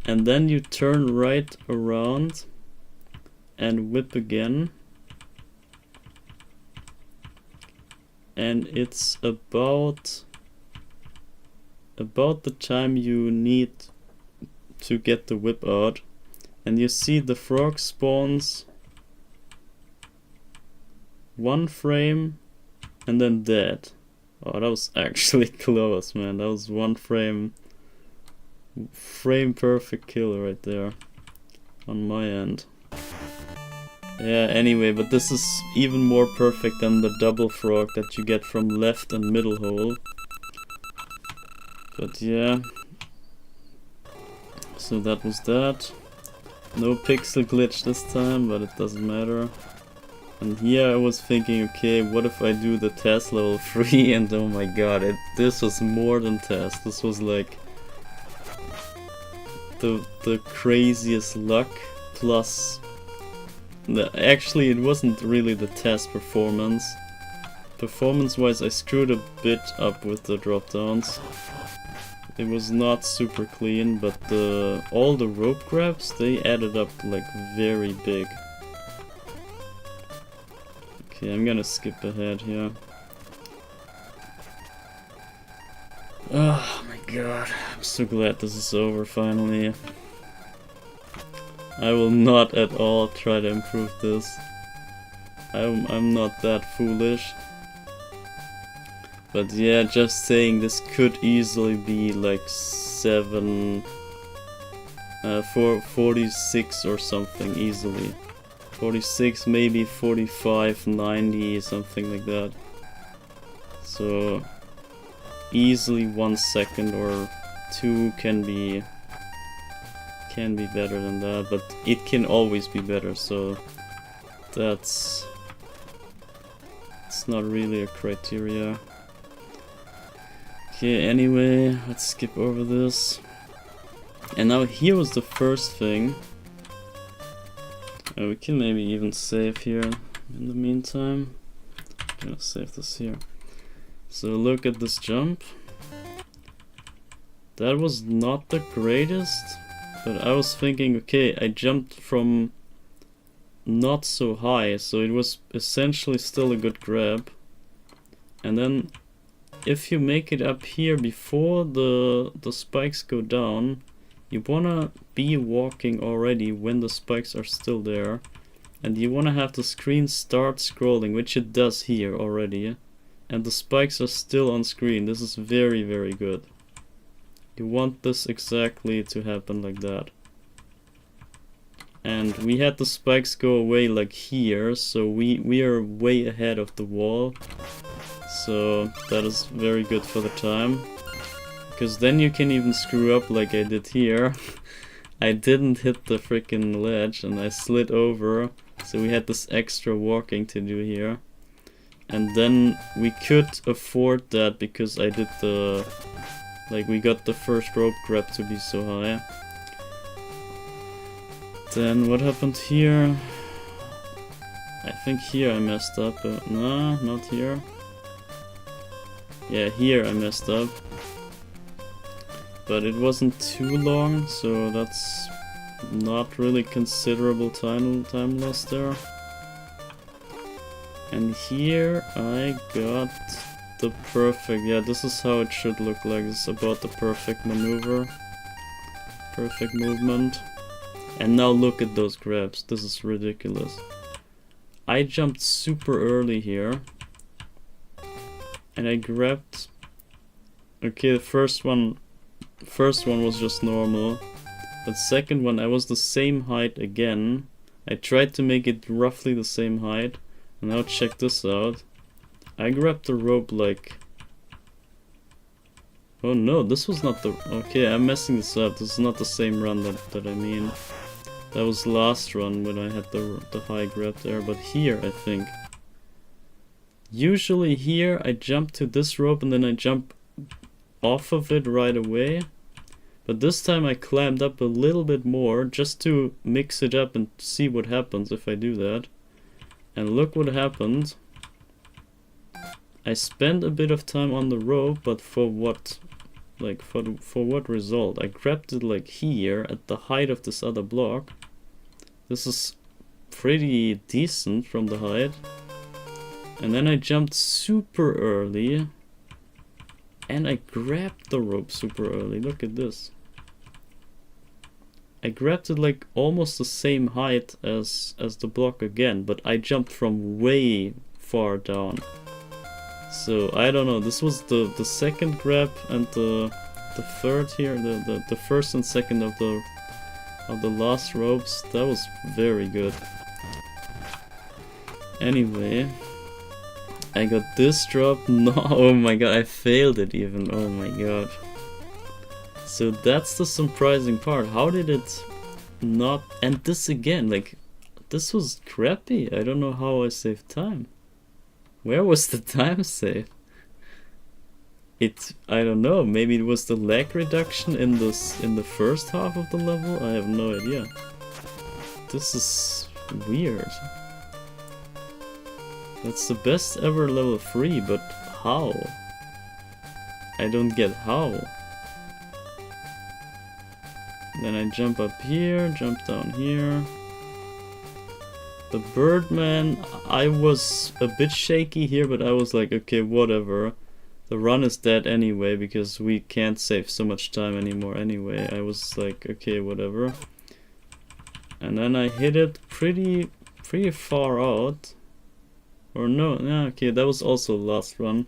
And then you turn right around and whip again. And it's about the time you need to get the whip out. And you see the frog spawns 1 frame and then dead. Oh, that was actually close, man. That was 1 frame perfect kill right there on my end. Yeah, anyway, but this is even more perfect than the double frog that you get from left and middle hole. But yeah, so that was that. No pixel glitch this time, but it doesn't matter. And here I was thinking, okay, what if I do the test level 3? And oh my god, this was more than test. This was like the craziest luck plus actually it wasn't really the test performance. Performance wise I screwed a bit up with the drop downs. It was not super clean, but all the rope grabs, they added up like very big. Okay, I'm gonna skip ahead here. Oh my god, I'm so glad this is over finally. I will not at all try to improve this. I'm not that foolish. But yeah, just saying, this could easily be like 46 or something easily. 46, maybe 45, 90, something like that. So easily 1 second or 2 can be better than that, but it can always be better, so it's not really a criteria. Okay, anyway, let's skip over this. And now here was the first thing. We can maybe even save here in the meantime. I'm gonna save this here. So look at this jump. That was not the greatest, but I was thinking, okay, I jumped from not so high, so it was essentially still a good grab. And then if you make it up here before the spikes go down, you wanna be walking already when the spikes are still there, and you wanna have the screen start scrolling, which it does here already, and the spikes are still on screen. This is very, very good. You want this exactly to happen like that. And we had the spikes go away like here, so we are way ahead of the wall. So that is very good for the time. Because then you can even screw up like I did here. I didn't hit the freaking ledge and I slid over. So we had this extra walking to do here. And then we could afford that because I did we got the first rope grab to be so high. Then what happened here? I think here I messed up, but nah, not here. Yeah, here I messed up. But it wasn't too long, so that's not really considerable time loss there. And here I got the perfect, yeah, this is how it should look like. It's about the perfect maneuver, perfect movement. And now look at those grabs, this is ridiculous. I jumped super early here. And I grabbed, okay, the first one was just normal. But second one, I was the same height again. I tried to make it roughly the same height. And now check this out. I grabbed the rope like... Oh no, this was not the... Okay, I'm messing this up. This is not the same run that I mean. That was last run when I had the high grab there. But here, I think. Usually here, I jump to this rope and then I jump off of it right away. But this time I climbed up a little bit more just to mix it up and see what happens if I do that. And look what happened. I spent a bit of time on the rope, but for what? Like, for what result? I grabbed it like here at the height of this other block. This is pretty decent from the height. And then I jumped super early. And I grabbed the rope super early. Look at this. I grabbed it like almost the same height as the block again, but I jumped from way far down. So I don't know, this was the second grab and the third here, the first and second of the last ropes. That was very good. Anyway, I got this drop. No, oh my god, I failed it even. Oh my god. So that's the surprising part. How did it not... And this again, like, this was crappy. I don't know how I saved time. Where was the time save? I don't know, maybe it was the lag reduction in the first half of the level? I have no idea. This is weird. That's the best ever level 3, but how? I don't get how. Then I jump up here, jump down here. The Birdman, I was a bit shaky here, but I was like, okay, whatever. The run is dead anyway, because we can't save so much time anymore anyway. I was like, okay, whatever. And then I hit it pretty far out. Or no, yeah, okay, that was also last run.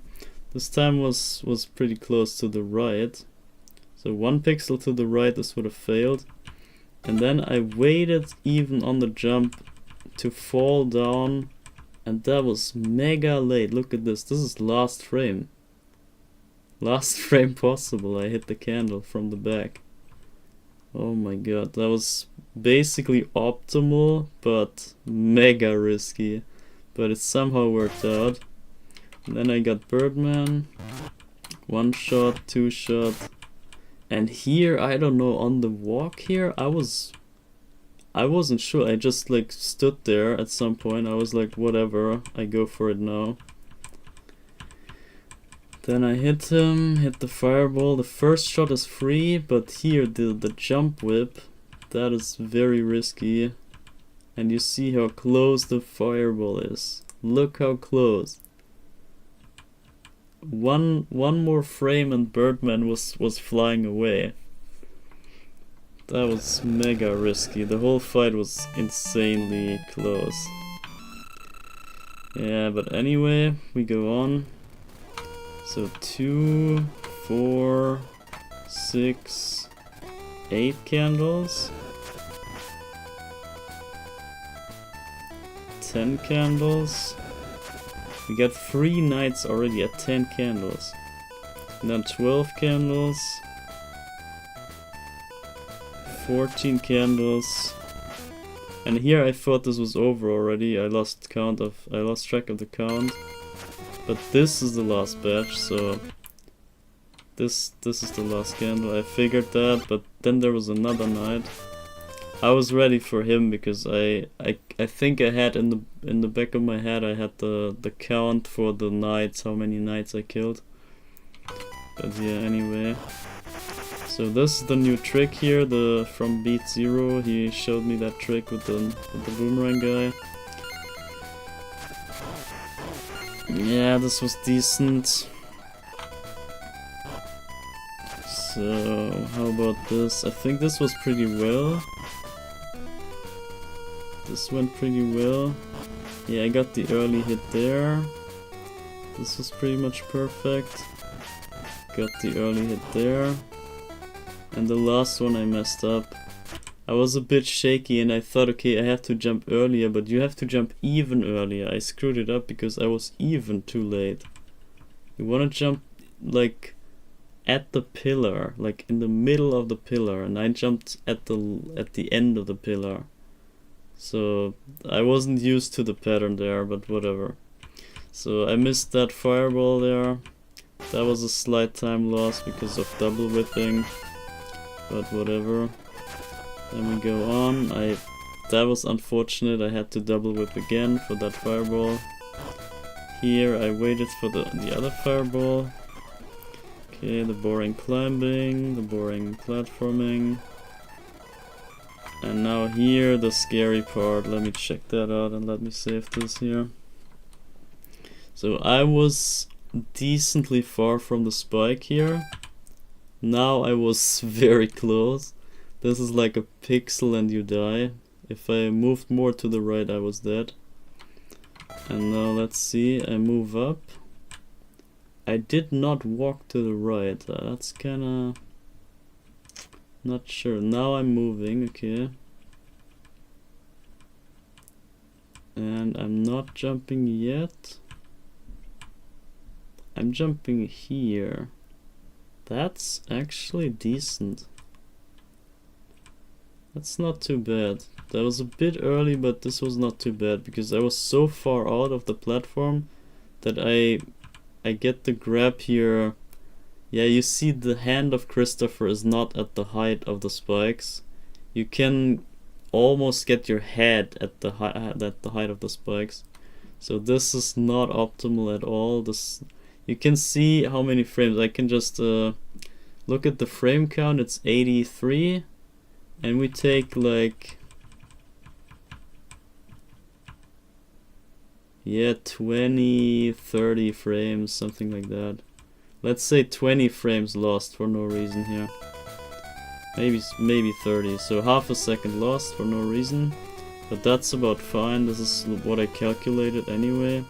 This time was pretty close to the right. So 1 pixel to the right, this would have failed. And then I waited even on the jump to fall down, and that was mega late. Look at this. This is last frame. Last frame possible. I hit the candle from the back. Oh my god. That was basically optimal, but mega risky. But it somehow worked out. And then I got Birdman. 1 shot, 2 shot. And here, I don't know, on the walk here, I wasn't sure. I just like stood there at some point. I was like, whatever, I go for it now. Then I hit him, hit the fireball. The first shot is free, but here the jump whip, that is very risky. And you see how close the fireball is. Look how close. One more frame and Birdman was flying away. That was mega risky. The whole fight was insanely close. Yeah, but anyway, we go on. So 2, 4, 6, 8 candles. 10 candles. We got 3 nights already at 10 candles. And then 12 candles. 14 candles. And here I thought this was over already. I lost track of the count. But this is the last batch, so this is the last candle. I figured that, but then there was another night. I was ready for him because I think I had in the back of my head I had the count for the nights, how many nights I killed. But yeah, anyway. So this is the new trick here, from Beat Zero. He showed me that trick with the boomerang guy. Yeah, this was decent. So how about this? I think this was pretty well. This went pretty well. Yeah, I got the early hit there. This was pretty much perfect. Got the early hit there. And the last one I messed up. I was a bit shaky and I thought, okay, I have to jump earlier, but you have to jump even earlier. I screwed it up because I was even too late. You wanna jump like at the pillar, like in the middle of the pillar, and I jumped at the end of the pillar. So I wasn't used to the pattern there, but whatever. So I missed that fireball there. That was a slight time loss because of double whipping, but whatever. Then we go on. That was unfortunate. I had to double whip again for that fireball. Here I waited for the other fireball. Okay, the boring climbing, the boring platforming. And now here, the scary part. Let me check that out and let me save this here. So I was decently far from the spike here. Now I was very close. This is like a pixel and you die. If I moved more to the right, I was dead. And now let's see, I move up. I did not walk to the right. That's kinda... not sure. Now I'm moving, okay. And I'm not jumping yet. I'm jumping here. That's actually decent. That's not too bad. That was a bit early, but this was not too bad because I was so far out of the platform that I get the grab here. Yeah, you see the hand of Christopher is not at the height of the spikes. You can almost get your head at the height of the spikes. So this is not optimal at all. This, you can see how many frames. I can just look at the frame count. It's 83, and we take like, yeah, 20, 30 frames, something like that. Let's say 20 frames lost for no reason here. Maybe 30. So half a second lost for no reason. But that's about fine. This is what I calculated anyway.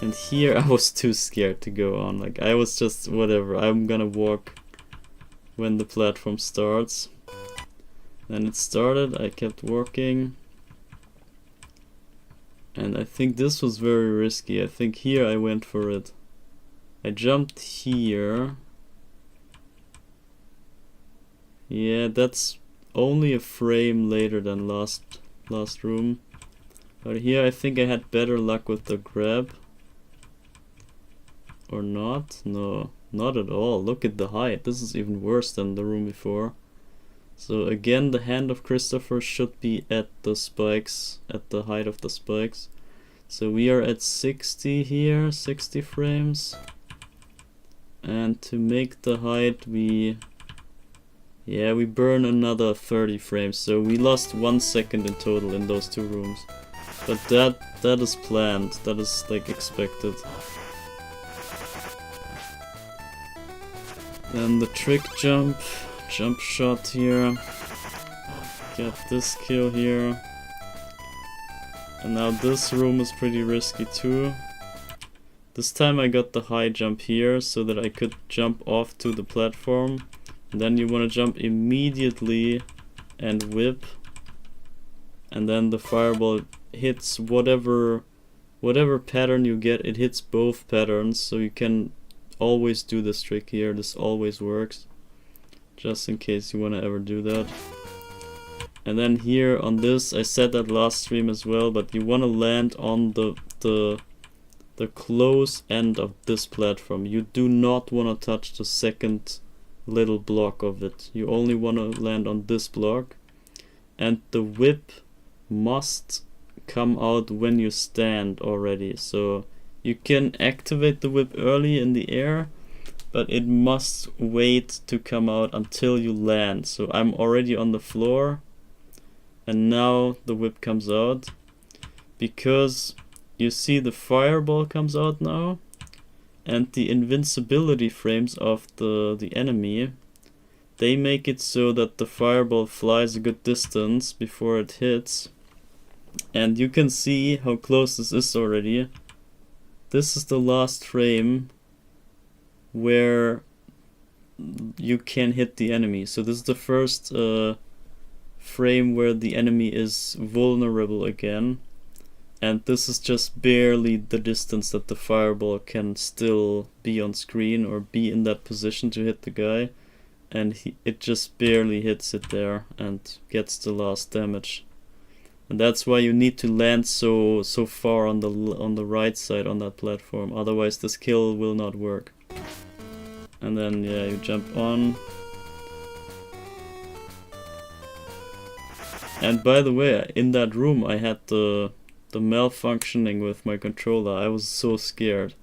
And here I was too scared to go on. Like I was just whatever. I'm gonna walk when the platform starts. Then it started. I kept walking. And I think this was very risky. I think here I went for it. I jumped here. Yeah, that's only a frame later than last room. But here I think I had better luck with the grab. Or not? No, not at all. Look at the height. This is even worse than the room before. So again, the hand of Christopher should be at the spikes, at the height of the spikes. So we are at 60 here, 60 frames. And to make the height, we burn another 30 frames. So we lost 1 second in total in those two rooms. But that is planned. That is like expected. Then the trick jump shot here. Get this kill here. And now this room is pretty risky too. This time I got the high jump here so that I could jump off to the platform. And then you want to jump immediately and whip. And then the fireball hits whatever pattern you get. It hits both patterns, so you can always do this trick here. This always works. Just in case you want to ever do that. And then here on this, I said that last stream as well, but you want to land on the close end of this platform. You do not want to touch the second little block of it. You only want to land on this block. And the whip must come out when you stand already. So you can activate the whip early in the air, but it must wait to come out until you land. So I'm already on the floor, and now the whip comes out. Because you see the fireball comes out now, and the invincibility frames of the enemy, they make it so that the fireball flies a good distance before it hits. And you can see how close this is already. This is the last frame where you can hit the enemy. So this is the first frame where the enemy is vulnerable again. And this is just barely the distance that the fireball can still be on screen or be in that position to hit the guy. And it just barely hits it there and gets the last damage. And that's why you need to land so far on the right side on that platform. Otherwise this kill will not work. And then yeah, you jump on. And by the way, in that room I had the malfunctioning with my controller. I was so scared.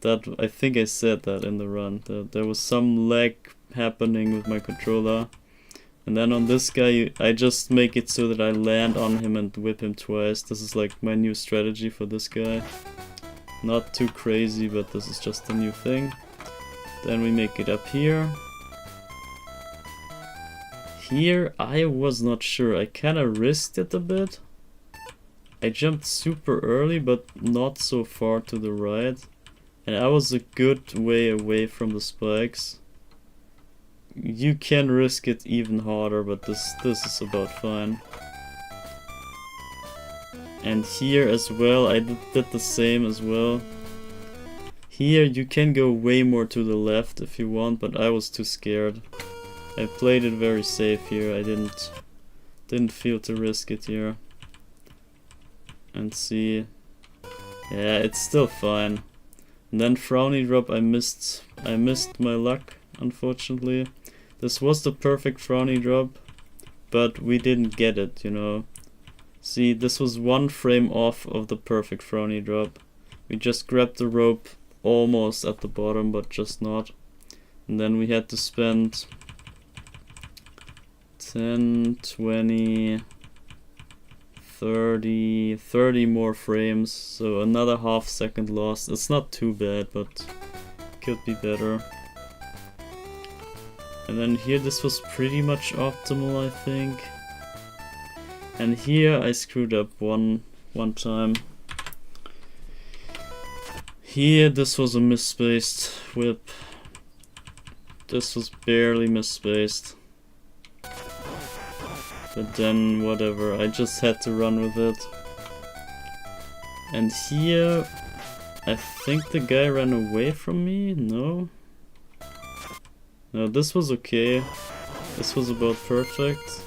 That I think I said that in the run. There was some lag happening with my controller. And then on this guy, I just make it so that I land on him and whip him twice. This is like my new strategy for this guy. Not too crazy, but this is just a new thing. Then we make it up here. Here, I was not sure. I kinda risked it a bit. I jumped super early, but not so far to the right. And I was a good way away from the spikes. You can risk it even harder, but this is about fine. And here as well, I did the same as well. Here you can go way more to the left if you want, but I was too scared. I played it very safe here. I didn't feel to risk it here. And see, yeah, it's still fine. And then Frowny Drop, I missed my luck, unfortunately. This was the perfect Frowny Drop, but we didn't get it, you know. See, this was one frame off of the perfect Frowny Drop. We just grabbed the rope almost at the bottom, but just not. And then we had to spend 10, 20, 30 more frames, so another half second lost. It's not too bad, but could be better. And then here this was pretty much optimal, I think. And here I screwed up one time. Here this was a misspaced whip. This was barely misspaced. But then whatever, I just had to run with it. And here I think the guy ran away from me? No? No, this was okay. This was about perfect.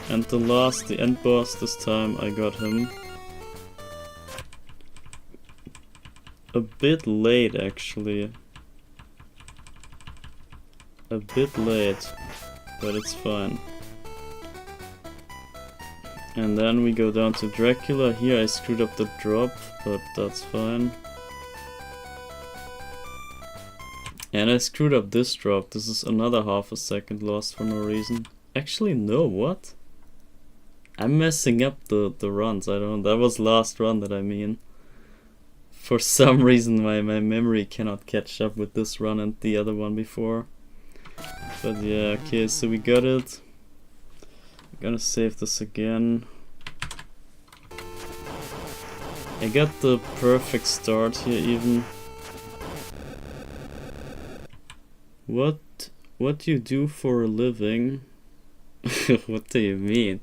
And the end boss this time, I got him. A bit late actually. A bit late, but it's fine. And then we go down to Dracula. Here I screwed up the drop, but that's fine. And I screwed up this drop. This is another half a second lost for no reason. Actually, no, what? I'm messing up the runs. I don't know. That was last run that I mean. For some reason my memory cannot catch up with this run and the other one before. But yeah, okay, so we got it. I'm gonna save this again. I got the perfect start here even. What do you do for a living? What do you mean?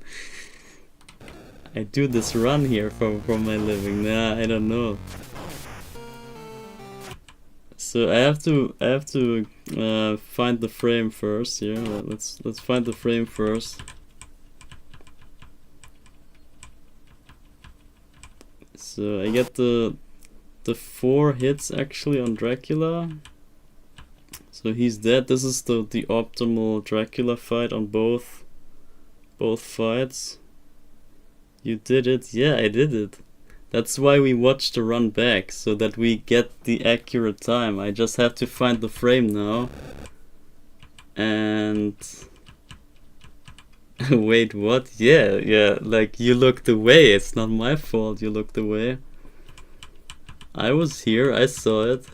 I do this run here for my living. Nah, I don't know. So I have to find the frame first here. Let's find the frame first. So I get the 4 hits actually on Dracula. So he's dead. This is the optimal Dracula fight on both fights. You did it. Yeah, I did it. That's why we watch the run back, so that we get the accurate time. I just have to find the frame now. And wait, what? Yeah, like you looked away. It's not my fault you looked away. I was here, I saw it.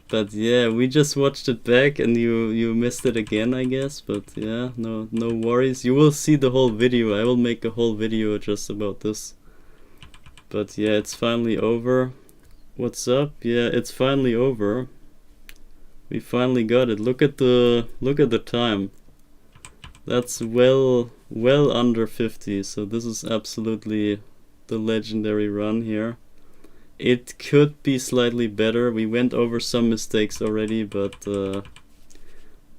But yeah, we just watched it back and you missed it again, I guess. But yeah, no worries. You will see the whole video. I will make a whole video just about this. But yeah, it's finally over. What's up? Yeah, it's finally over. We finally got it. Look at the time. That's well under 50, so this is absolutely the legendary run here. It could be slightly better. We went over some mistakes already, but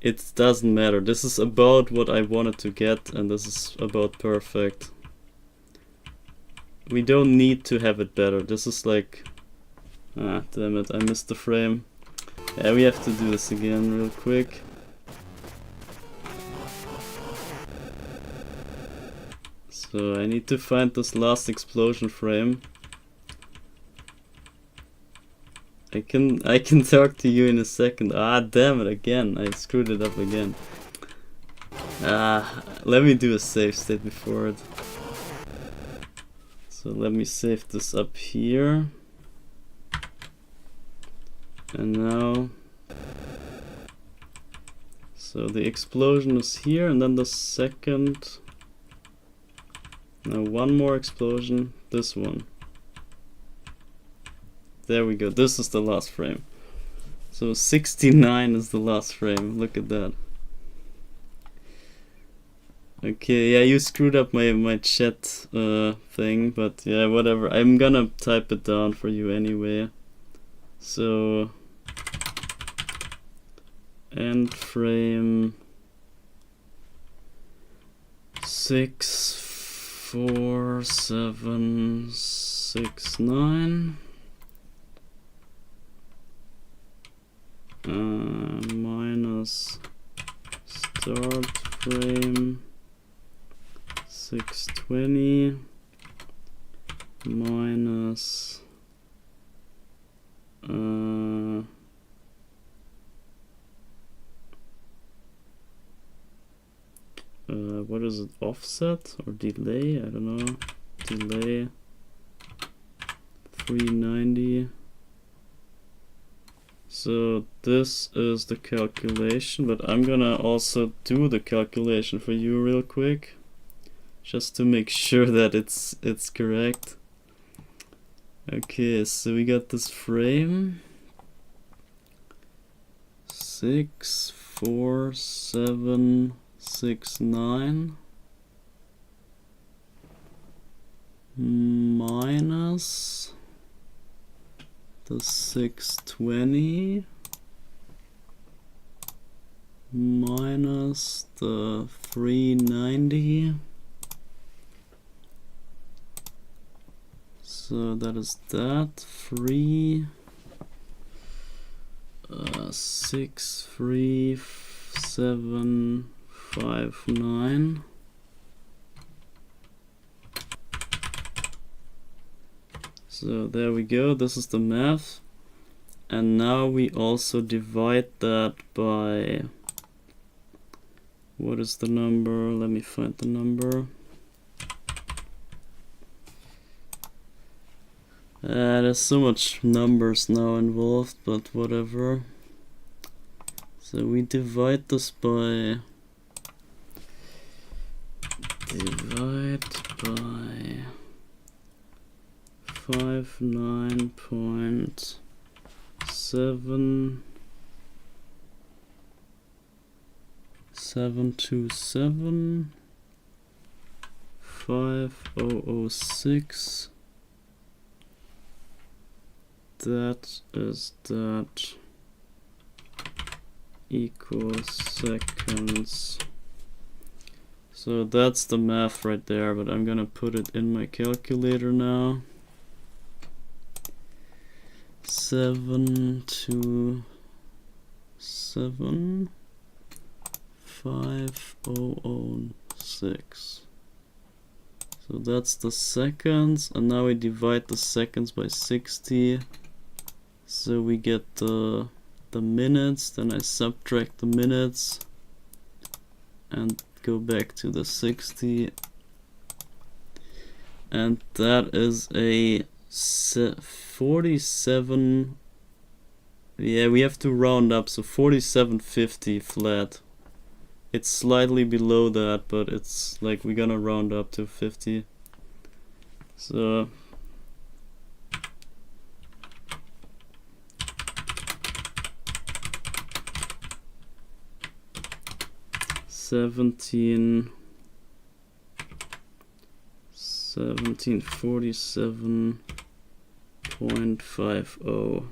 it doesn't matter. This is about what I wanted to get, and this is about perfect. We don't need to have it better. This is like... Ah, damn it, I missed the frame. Yeah, we have to do this again real quick. So I need to find this last explosion frame. I can talk to you in a second. Ah, damn it, again. I screwed it up again. Let me do a save state before it. So let me save this up here. And now... So the explosion is here, and then the second... Now one more explosion, this one. There we go, this is the last frame. So 69 is the last frame, look at that. Okay, yeah, you screwed up my chat thing, but yeah, whatever. I'm gonna type it down for you anyway. So... end frame... 6, 4, 7, 6, 9. Minus start frame 620 minus what is it, offset or delay? I don't know. Delay 390. So this is the calculation, but I'm gonna also do the calculation for you real quick, just to make sure that it's correct. Okay, so we got this frame 6, 4, 7, 6, 9 minus the 620 minus the 390. So that is that 6, 3, 7, 5, 9. So there we go, this is the math. And now we also divide that by... What is the number? Let me find the number. There's so much numbers now involved, but whatever. So we divide this by... Divide by 59.727 5006. That is that equals seconds. So that's the math right there, but I'm gonna put it in my calculator now. 727 5006. So that's the seconds, and now we divide the seconds by 60. So we get the minutes, then I subtract the minutes and go back to the 60. And that is a 47. Yeah, we have to round up, so 4750 flat. It's slightly below that, but it's like we're gonna round up to 50. So 1747.50.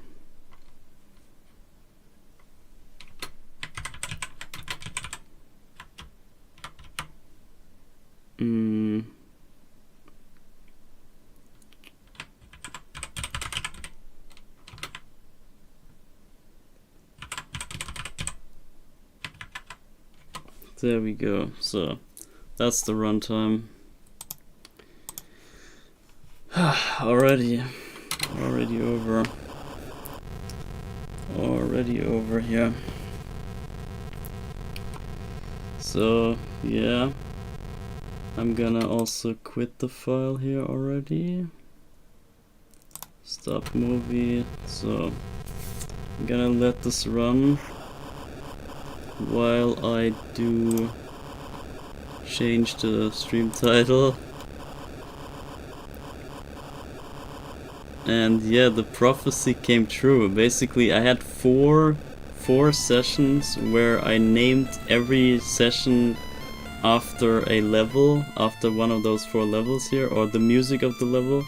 There we go. So that's the runtime. Already over here. So yeah, I'm gonna also quit the file here already. Stop movie. So I'm gonna let this run while I do change the stream title. And yeah, the prophecy came true. Basically, I had four sessions where I named every session after a level, after one of those 4 levels here, or the music of the level.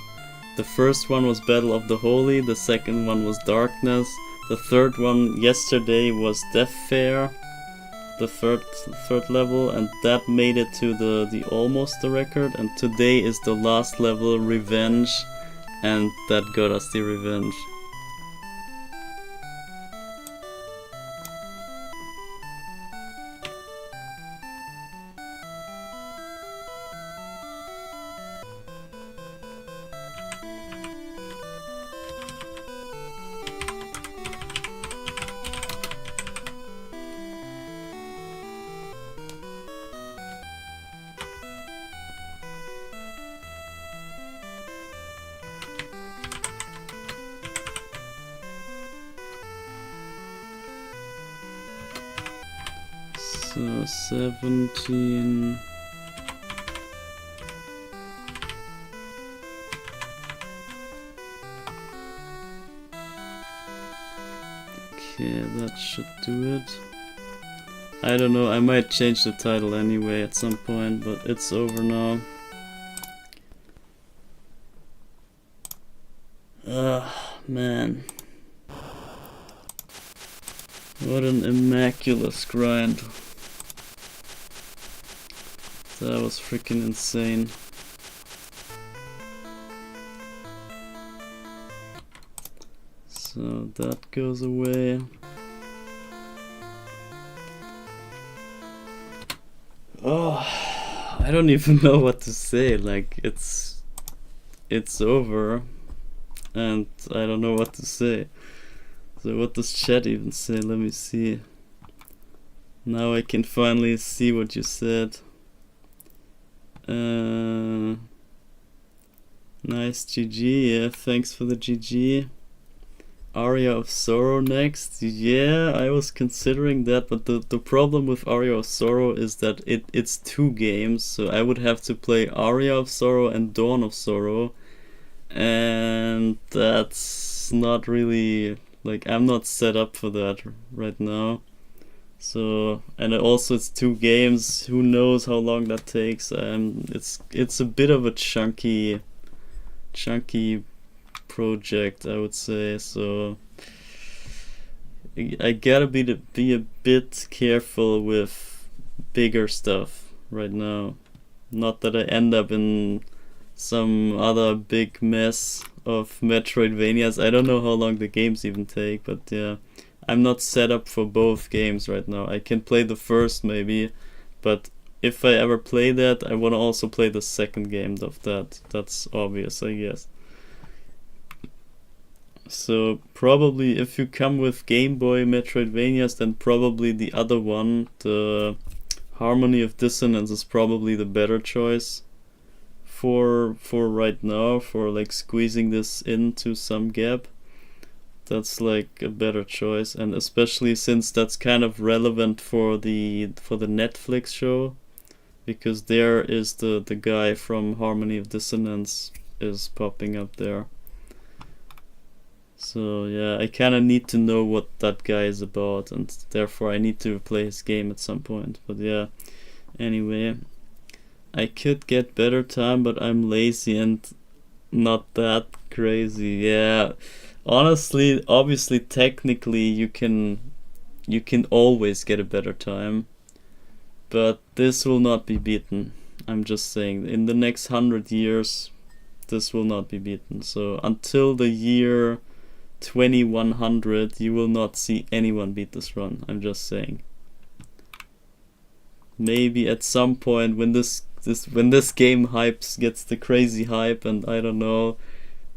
The first one was Battle of the Holy, the second one was Darkness, the third one yesterday was Death Fair, the third level, and that made it to the almost the record, and today is the last level, Revenge, and that got us the revenge. So 17. Okay, that should do it. I don't know, I might change the title anyway at some point, but it's over now. Man. What an immaculate grind. That was freaking insane. So that goes away. Oh, I don't even know what to say. Like, it's over, and I don't know what to say. So what does chat even say? Let me see. Now I can finally see what you said. Nice GG, yeah, thanks for the GG. Aria of Sorrow next. Yeah, I was considering that, but the problem with Aria of Sorrow is that it's 2 games, so I would have to play Aria of Sorrow and Dawn of Sorrow, and that's not really, like, I'm not set up for that right now. So, and also it's 2 games, who knows how long that takes. It's a bit of a chunky project, I would say, so I gotta be a bit careful with bigger stuff right now. Not that I end up in some other big mess of Metroidvanias. I don't know how long the games even take, but yeah, I'm not set up for both games right now. I can play the first maybe, but if I ever play that, I want to also play the second game of that. That's obvious, I guess. So probably if you come with Game Boy Metroidvanias, then probably the other one, the Harmony of Dissonance, is probably the better choice for right now, for like squeezing this into some gap. That's like a better choice, and especially since that's kind of relevant for the Netflix show, because there is the guy from Harmony of Dissonance is popping up there. So yeah, I kind of need to know what that guy is about, and therefore I need to play his game at some point. But yeah, Anyway, I could get better time, but I'm lazy and not that crazy. Yeah, honestly, obviously, technically, you can always get a better time, but this will not be beaten. I'm just saying, in the next 100 years, this will not be beaten. So until the year 2100, you will not see anyone beat this run. I'm just saying. Maybe at some point when this game gets the crazy hype, and I don't know,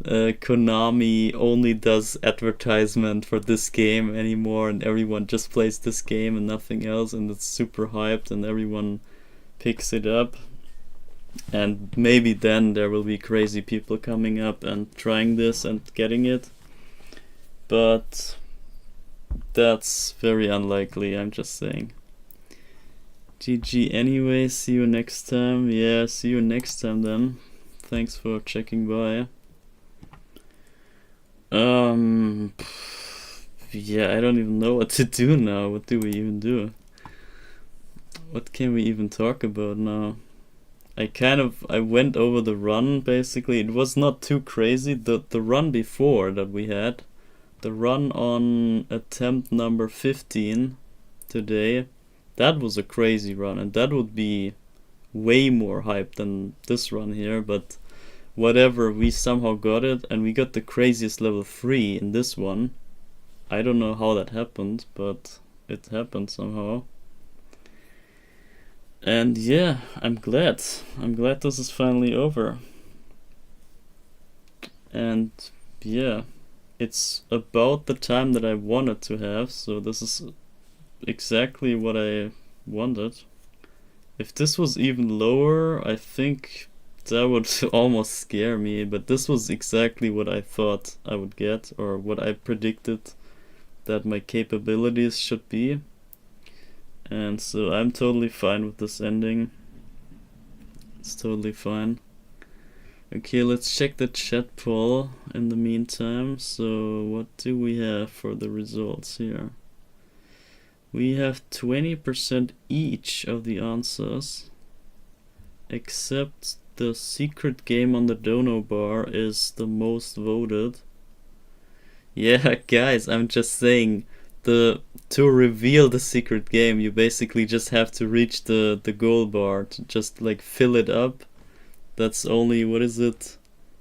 Konami only does advertisement for this game anymore, and everyone just plays this game and nothing else, and it's super hyped and everyone picks it up. And maybe then there will be crazy people coming up and trying this and getting it. But that's very unlikely, I'm just saying. GG anyway, see you next time. Yeah, see you next time then. Thanks for checking by. Yeah, I don't even know what to do now. What do we even do? What can we even talk about now? I went over the run basically. It was not too crazy. The run before that we had, the run on attempt number 15 today, that was a crazy run, and that would be way more hype than this run here, but whatever, we somehow got it, and we got the craziest level 3 in this one. I don't know how that happened, but it happened somehow. And yeah, I'm glad this is finally over. And yeah, it's about the time that I wanted to have, so this is exactly what I wanted. If this was even lower, I think that would almost scare me, but this was exactly what I thought I would get, or what I predicted that my capabilities should be. And so I'm totally fine with this ending. It's totally fine. Okay, let's check the chat poll in the meantime. So what do we have for the results here? We have 20% each of the answers, except the secret game on the dono bar is the most voted. Yeah, guys, I'm just saying, to reveal the secret game, you basically just have to reach the goal bar to just like fill it up. That's only, what is it,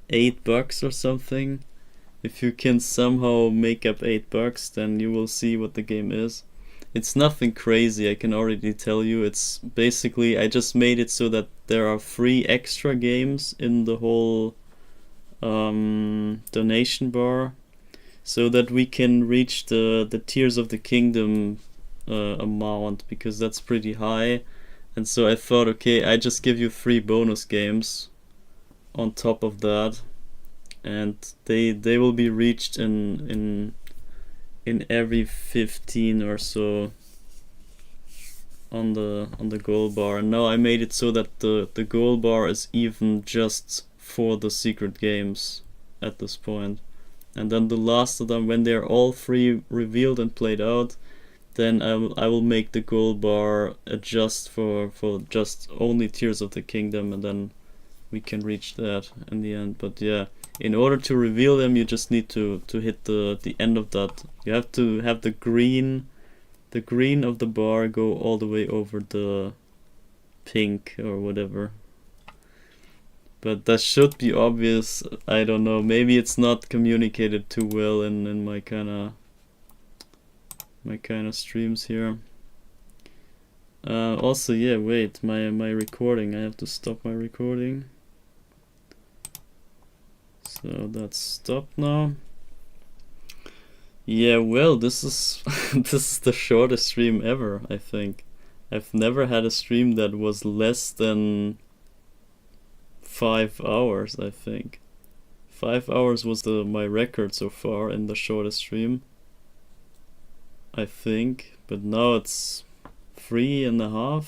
$8 or something? If you can somehow make up $8, then you will see what the game is. It's nothing crazy, I can already tell you. It's basically, I just made it so that there are 3 extra games in the whole donation bar, so that we can reach the Tears of the Kingdom amount, because that's pretty high. And so I thought, okay, I just give you 3 bonus games on top of that, and they will be reached in every 15 or so on the goal bar. And now I made it so that the goal bar is even just for the secret games at this point. And then the last of them, when they're all 3 revealed and played out, then I will make the goal bar adjust for just only Tears of the Kingdom, and then we can reach that in the end. But yeah, in order to reveal them, you just need to hit the end of that. You have to have the green of the bar go all the way over the pink or whatever. But that should be obvious. I don't know, maybe it's not communicated too well in my kind of streams here. Also, yeah, wait, my recording, I have to stop my recording. So that's stopped now. Yeah, well, this is this is the shortest stream ever, I think. I've never had a stream that was less than 5 hours, I think. 5 hours was my record so far in the shortest stream, I think. But now it's 3.5,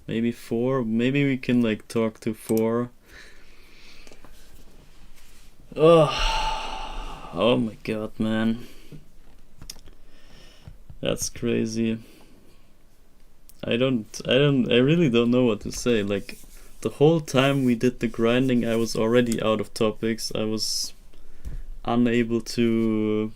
maybe 4. Maybe we can like talk to 4. Oh my god, man. That's crazy. I really don't know what to say. Like, the whole time we did the grinding, I was already out of topics. I was unable to,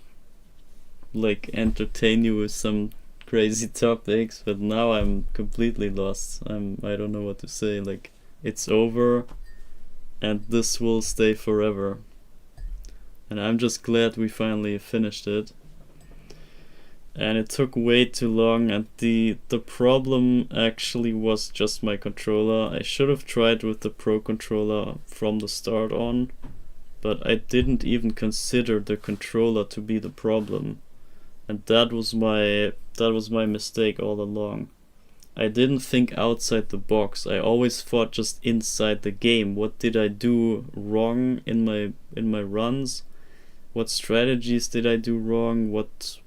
like, entertain you with some crazy topics, but now I'm completely lost. I don't know what to say. Like, it's over, and this will stay forever. And I'm just glad we finally finished it. And it took way too long, and the problem actually was just my controller. I should have tried with the Pro controller from the start on, but I didn't even consider the controller to be the problem. And that was my mistake all along. I didn't think outside the box. I always thought just inside the game. What did I do wrong in my runs? What strategies did I do wrong? What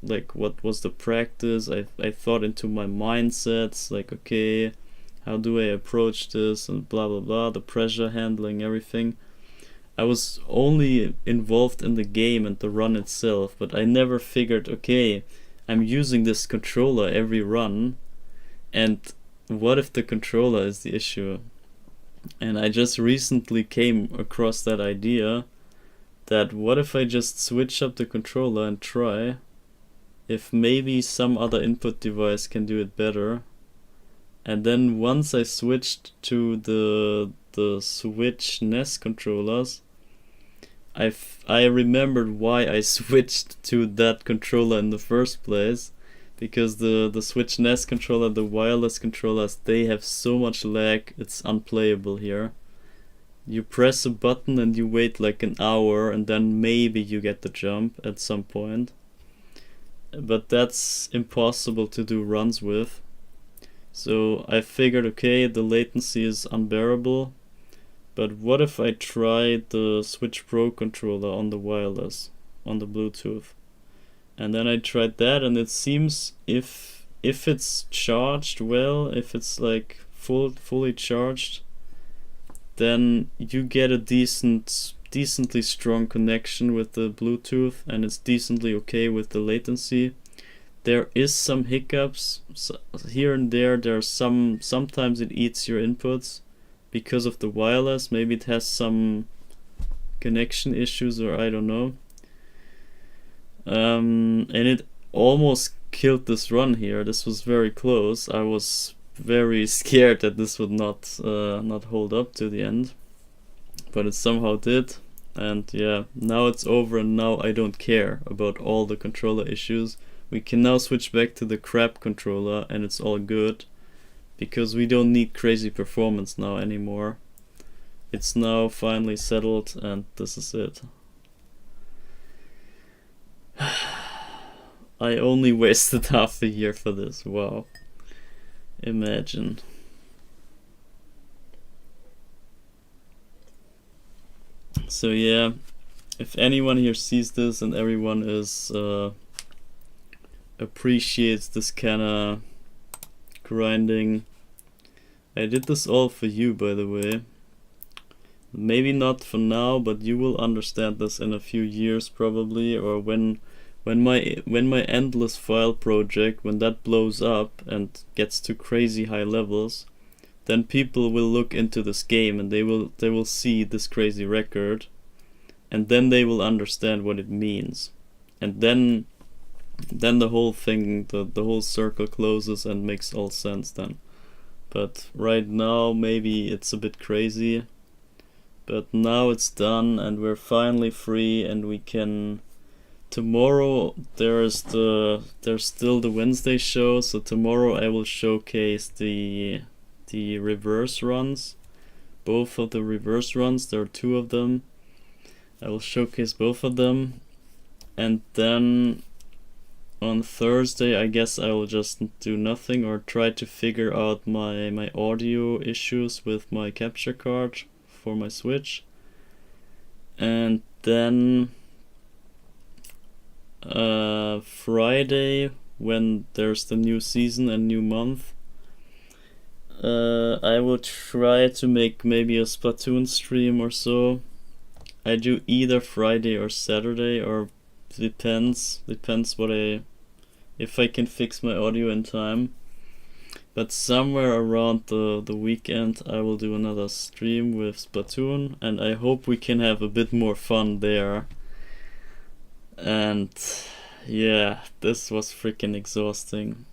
was the practice? I thought into my mindsets, like, okay, how do I approach this, and blah blah blah, the pressure handling, everything. I was only involved in the game and the run itself, but I never figured, okay, I'm using this controller every run, and what if the controller is the issue? And I just recently came across that idea that what if I just switch up the controller and try if maybe some other input device can do it better. And then once I switched to the Switch NES controllers, I remembered why I switched to that controller in the first place, because the Switch NES controller, the wireless controllers, they have so much lag, it's unplayable here. You press a button and you wait like an hour, and then maybe you get the jump at some point. But that's impossible to do runs with. So I figured, okay, the latency is unbearable, but what if I try the Switch Pro controller on the wireless, on the Bluetooth? And then I tried that, and it seems if it's charged well, if it's like fully charged, then you get a decently strong connection with the Bluetooth, and it's decently okay with the latency. There is some hiccups here and there. Sometimes it eats your inputs because of the wireless. Maybe it has some connection issues, or I don't know. And it almost killed this run here. This was very close. I was very scared that this would not hold up to the end, but it somehow did. And yeah, now it's over, and now I don't care about all the controller issues. We can now switch back to the crap controller, and it's all good, because we don't need crazy performance now anymore. It's now finally settled, and this is it. I only wasted half a year for this. Wow. Imagine. So yeah, if anyone here sees this and everyone is appreciates this kinda grinding, I did this all for you, by the way. Maybe not for now, but you will understand this in a few years probably, or when my endless file project, when that blows up and gets to crazy high levels, then people will look into this game and they will see this crazy record, and then they will understand what it means, and then the whole thing, the whole circle closes and makes all sense then. But right now maybe it's a bit crazy, but now it's done and we're finally free, and we can. Tomorrow there's still the Wednesday show, so tomorrow I will showcase the reverse runs, both of the reverse runs. There are two of them. I will showcase both of them, and then on Thursday I guess I will just do nothing, or try to figure out my audio issues with my capture card for my Switch, and then Friday, when there's the new season and new month, I will try to make maybe a Splatoon stream or so. I do either Friday or Saturday, or depends if I can fix my audio in time. But somewhere around the weekend I will do another stream with Splatoon, and I hope we can have a bit more fun there. And yeah, this was freaking exhausting.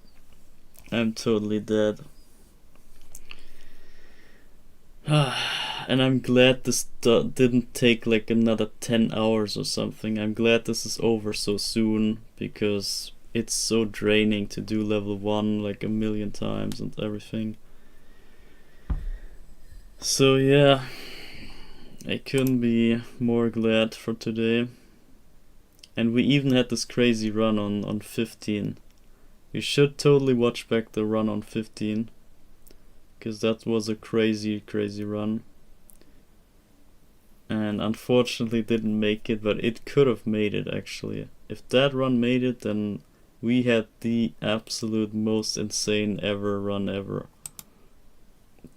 I'm totally dead. And I'm glad this didn't take like another 10 hours or something. I'm glad this is over so soon, because it's so draining to do level 1 like a million times and everything. So yeah, I couldn't be more glad for today. And we even had this crazy run on 15. You should totally watch back the run on 15, because that was a crazy run. And unfortunately didn't make it, but it could have made it actually. If that run made it, then we had the absolute most insane run ever.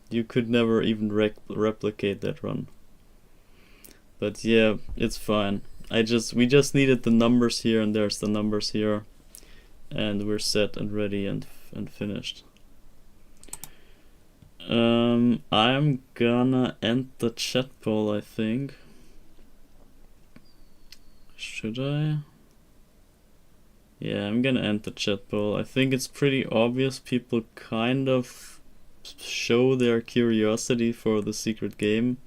You could never even replicate that run. But yeah, it's fine. We just needed the numbers here, and there's the numbers here, and we're set and ready and finished. I'm gonna end the chat poll, I think. Should I? Yeah, I'm gonna end the chat poll. I think it's pretty obvious people kind of show their curiosity for the secret game.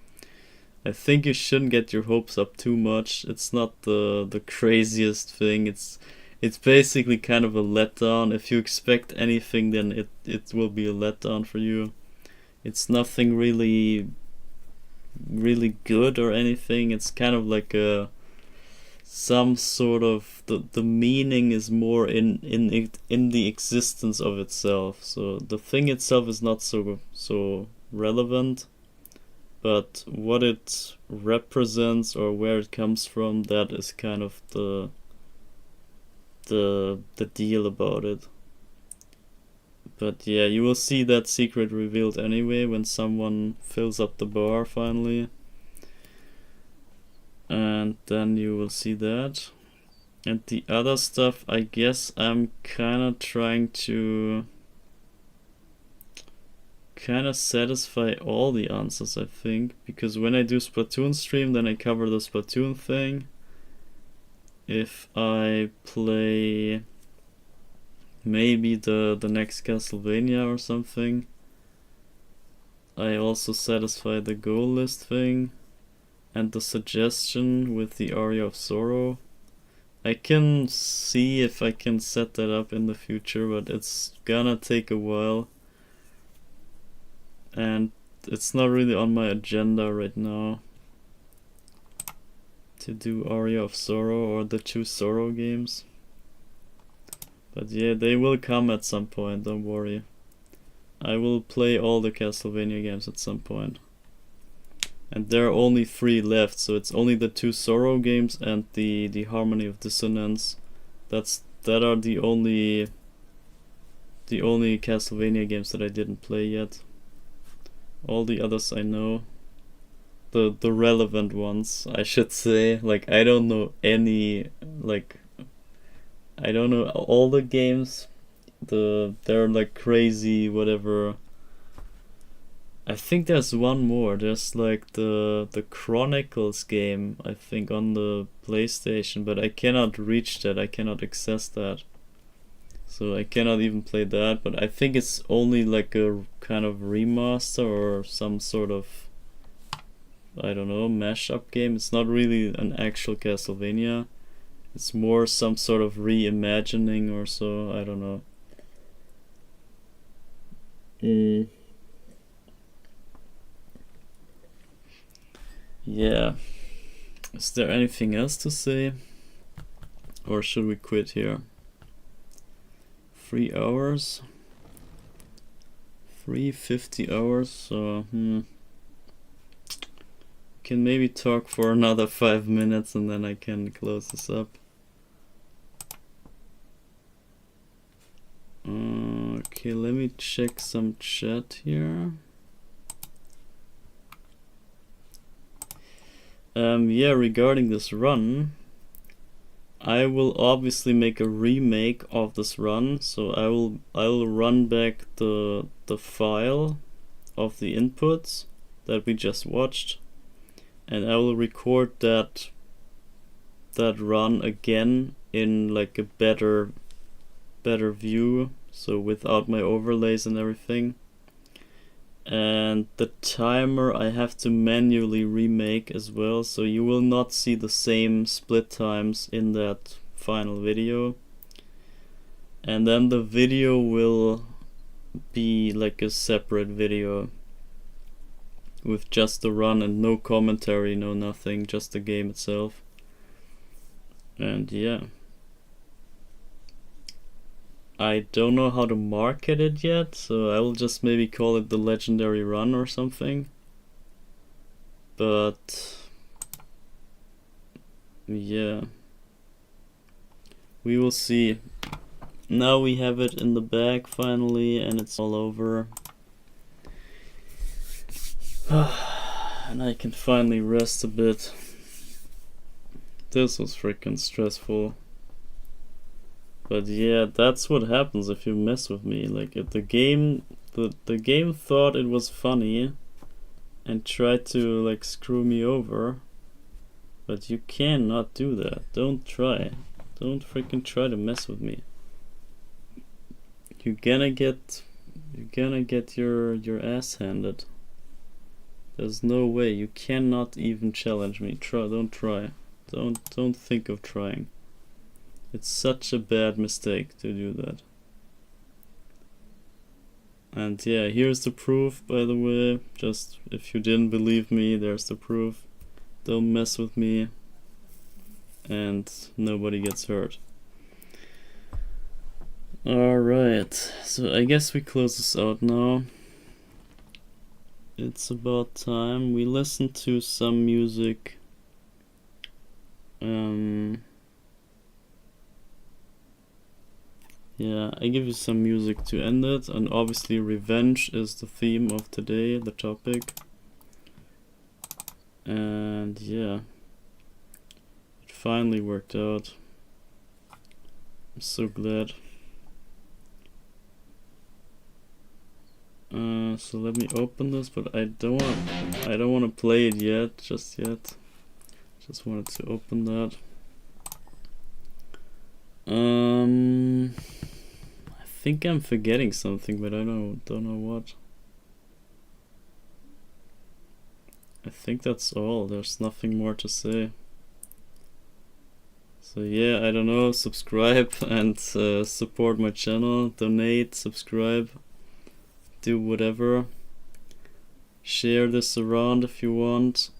I think you shouldn't get your hopes up too much. It's not the craziest thing. It's basically kind of a letdown. If you expect anything, then it will be a letdown for you. It's nothing really good or anything. It's kind of like some sort of the meaning is more in the existence of itself. So the thing itself is not so relevant, but what it represents or where it comes from, that is kind of the deal about it. But yeah, you will see that secret revealed anyway when someone fills up the bar finally. And then you will see that. And the other stuff, I guess I'm kinda trying to satisfy all the answers, I think. Because when I do Splatoon stream, then I cover the Splatoon thing. If I play maybe the next Castlevania or something, I also satisfy the goal list thing and the suggestion with the Aria of Sorrow. I can see if I can set that up in the future, but it's gonna take a while, and it's not really on my agenda right now to do Aria of Sorrow or the 2 Sorrow games. But yeah, they will come at some point, don't worry. I will play all the Castlevania games at some point. And there are only 3 left, so it's only the 2 Sorrow games and the Harmony of Dissonance. That are the only Castlevania games that I didn't play yet. All the others I know. The relevant ones, I should say. Like, I don't know any, like, I don't know all the games. They're like crazy, whatever. I think there's one more. There's like the Chronicles game, I think, on the PlayStation, but I cannot reach that. I cannot access that. So I cannot even play that, but I think it's only like a kind of remaster or some sort of, I don't know, mashup game. It's not really an actual Castlevania. It's more some sort of reimagining or so. I don't know. Yeah. Is there anything else to say? Or should we quit here? 3 hours? 350 hours, so can maybe talk for another 5 minutes and then I can close this up. Okay, let me check some chat here. Yeah, regarding this run, I will obviously make a remake of this run, so I will run back the file of the inputs that we just watched, and I will record that run again in like a better view, so without my overlays and everything. And the timer I have to manually remake as well, so you will not see the same split times in that final video. And then the video will be like a separate video with just the run and no commentary, no nothing, just the game itself. And yeah, I don't know how to market it yet, so I will just maybe call it the Legendary Run or something. But yeah, we will see. Now we have it in the bag finally, and it's all over. And I can finally rest a bit. This was freaking stressful. But yeah, that's what happens if you mess with me. Like, if the game thought it was funny and tried to like screw me over, but you cannot do that. Don't try. Don't freaking try to mess with me. You're gonna get your ass handed. There's no way. You cannot even challenge me. Don't try. Don't think of trying. It's such a bad mistake to do that. And yeah, here's the proof, by the way. Just if you didn't believe me, there's the proof. Don't mess with me, and nobody gets hurt. Alright, so I guess we close this out now. It's about time. We listen to some music. Yeah, I give you some music to end it, and obviously revenge is the theme of today, the topic. And yeah, it finally worked out. I'm so glad. So let me open this, but I don't want to play it yet, just yet. Just wanted to open that. I think I'm forgetting something, but I don't know what. I think that's all. There's nothing more to say. So yeah, I don't know. Subscribe and support my channel. Donate, subscribe, do whatever. Share this around if you want.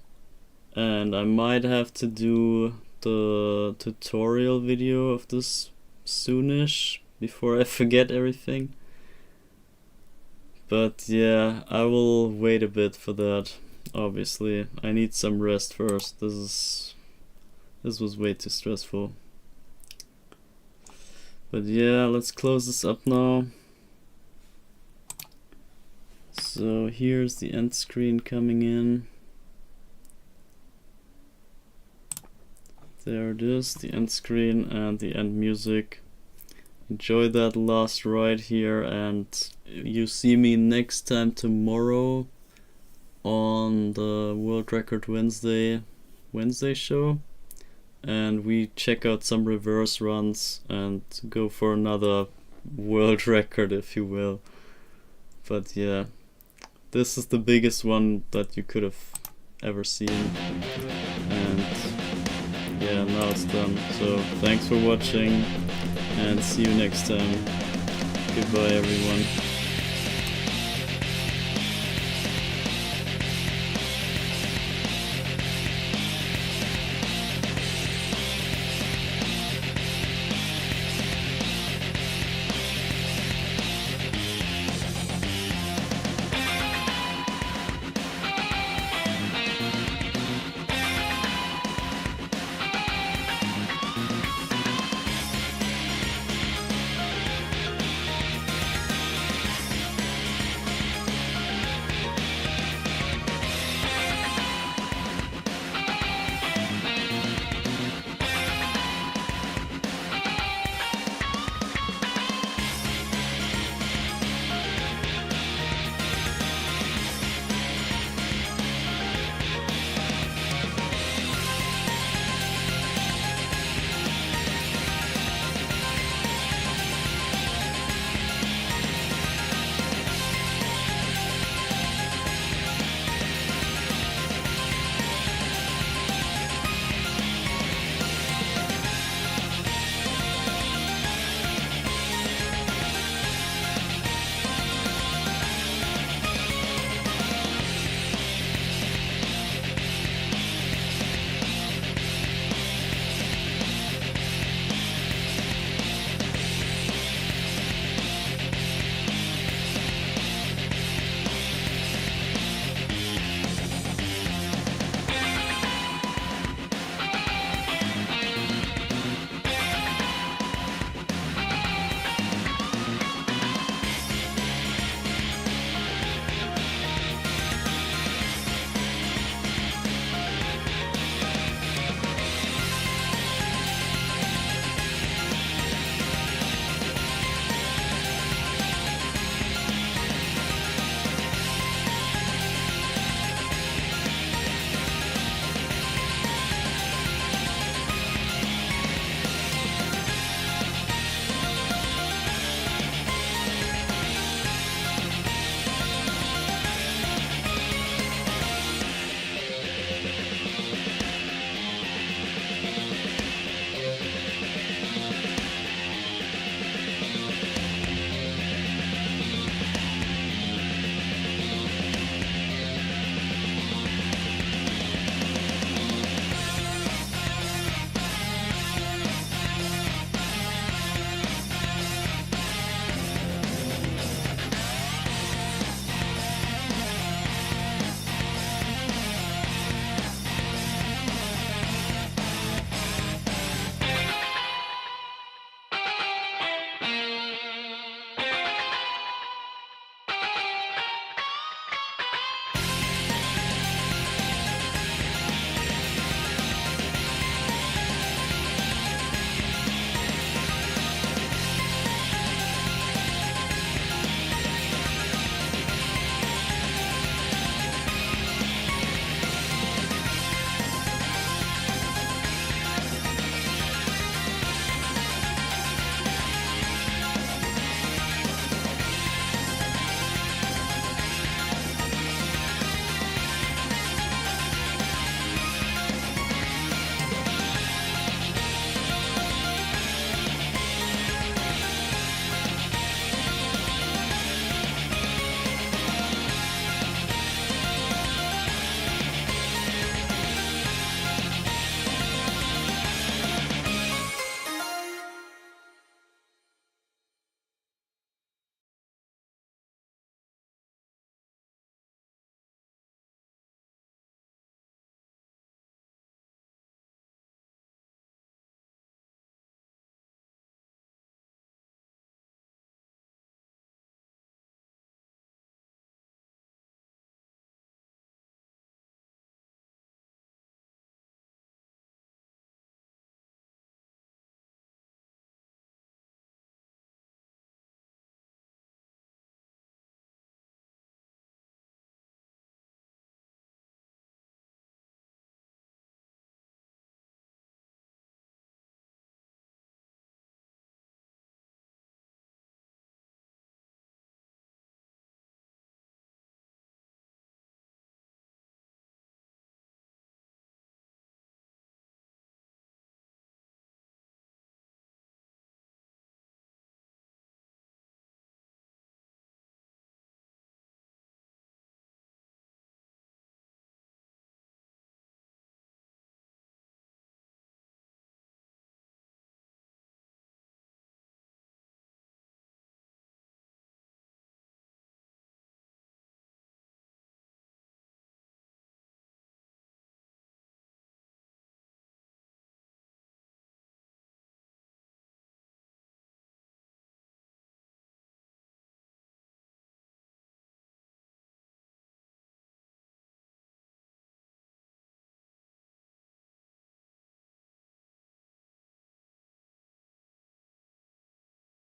And I might have to do the tutorial video of this soonish before I forget everything. But yeah, I will wait a bit for that. Obviously, I need some rest first. This was way too stressful. But yeah, let's close this up now. So here's the end screen coming in. There it is, the end screen and the end music. Enjoy that last ride here, and you see me next time tomorrow on the World Record Wednesday show, and we check out some reverse runs and go for another world record, if you will. But yeah, this is the biggest one that you could have ever seen, and yeah, now it's done. So thanks for watching, and see you next time. Goodbye everyone.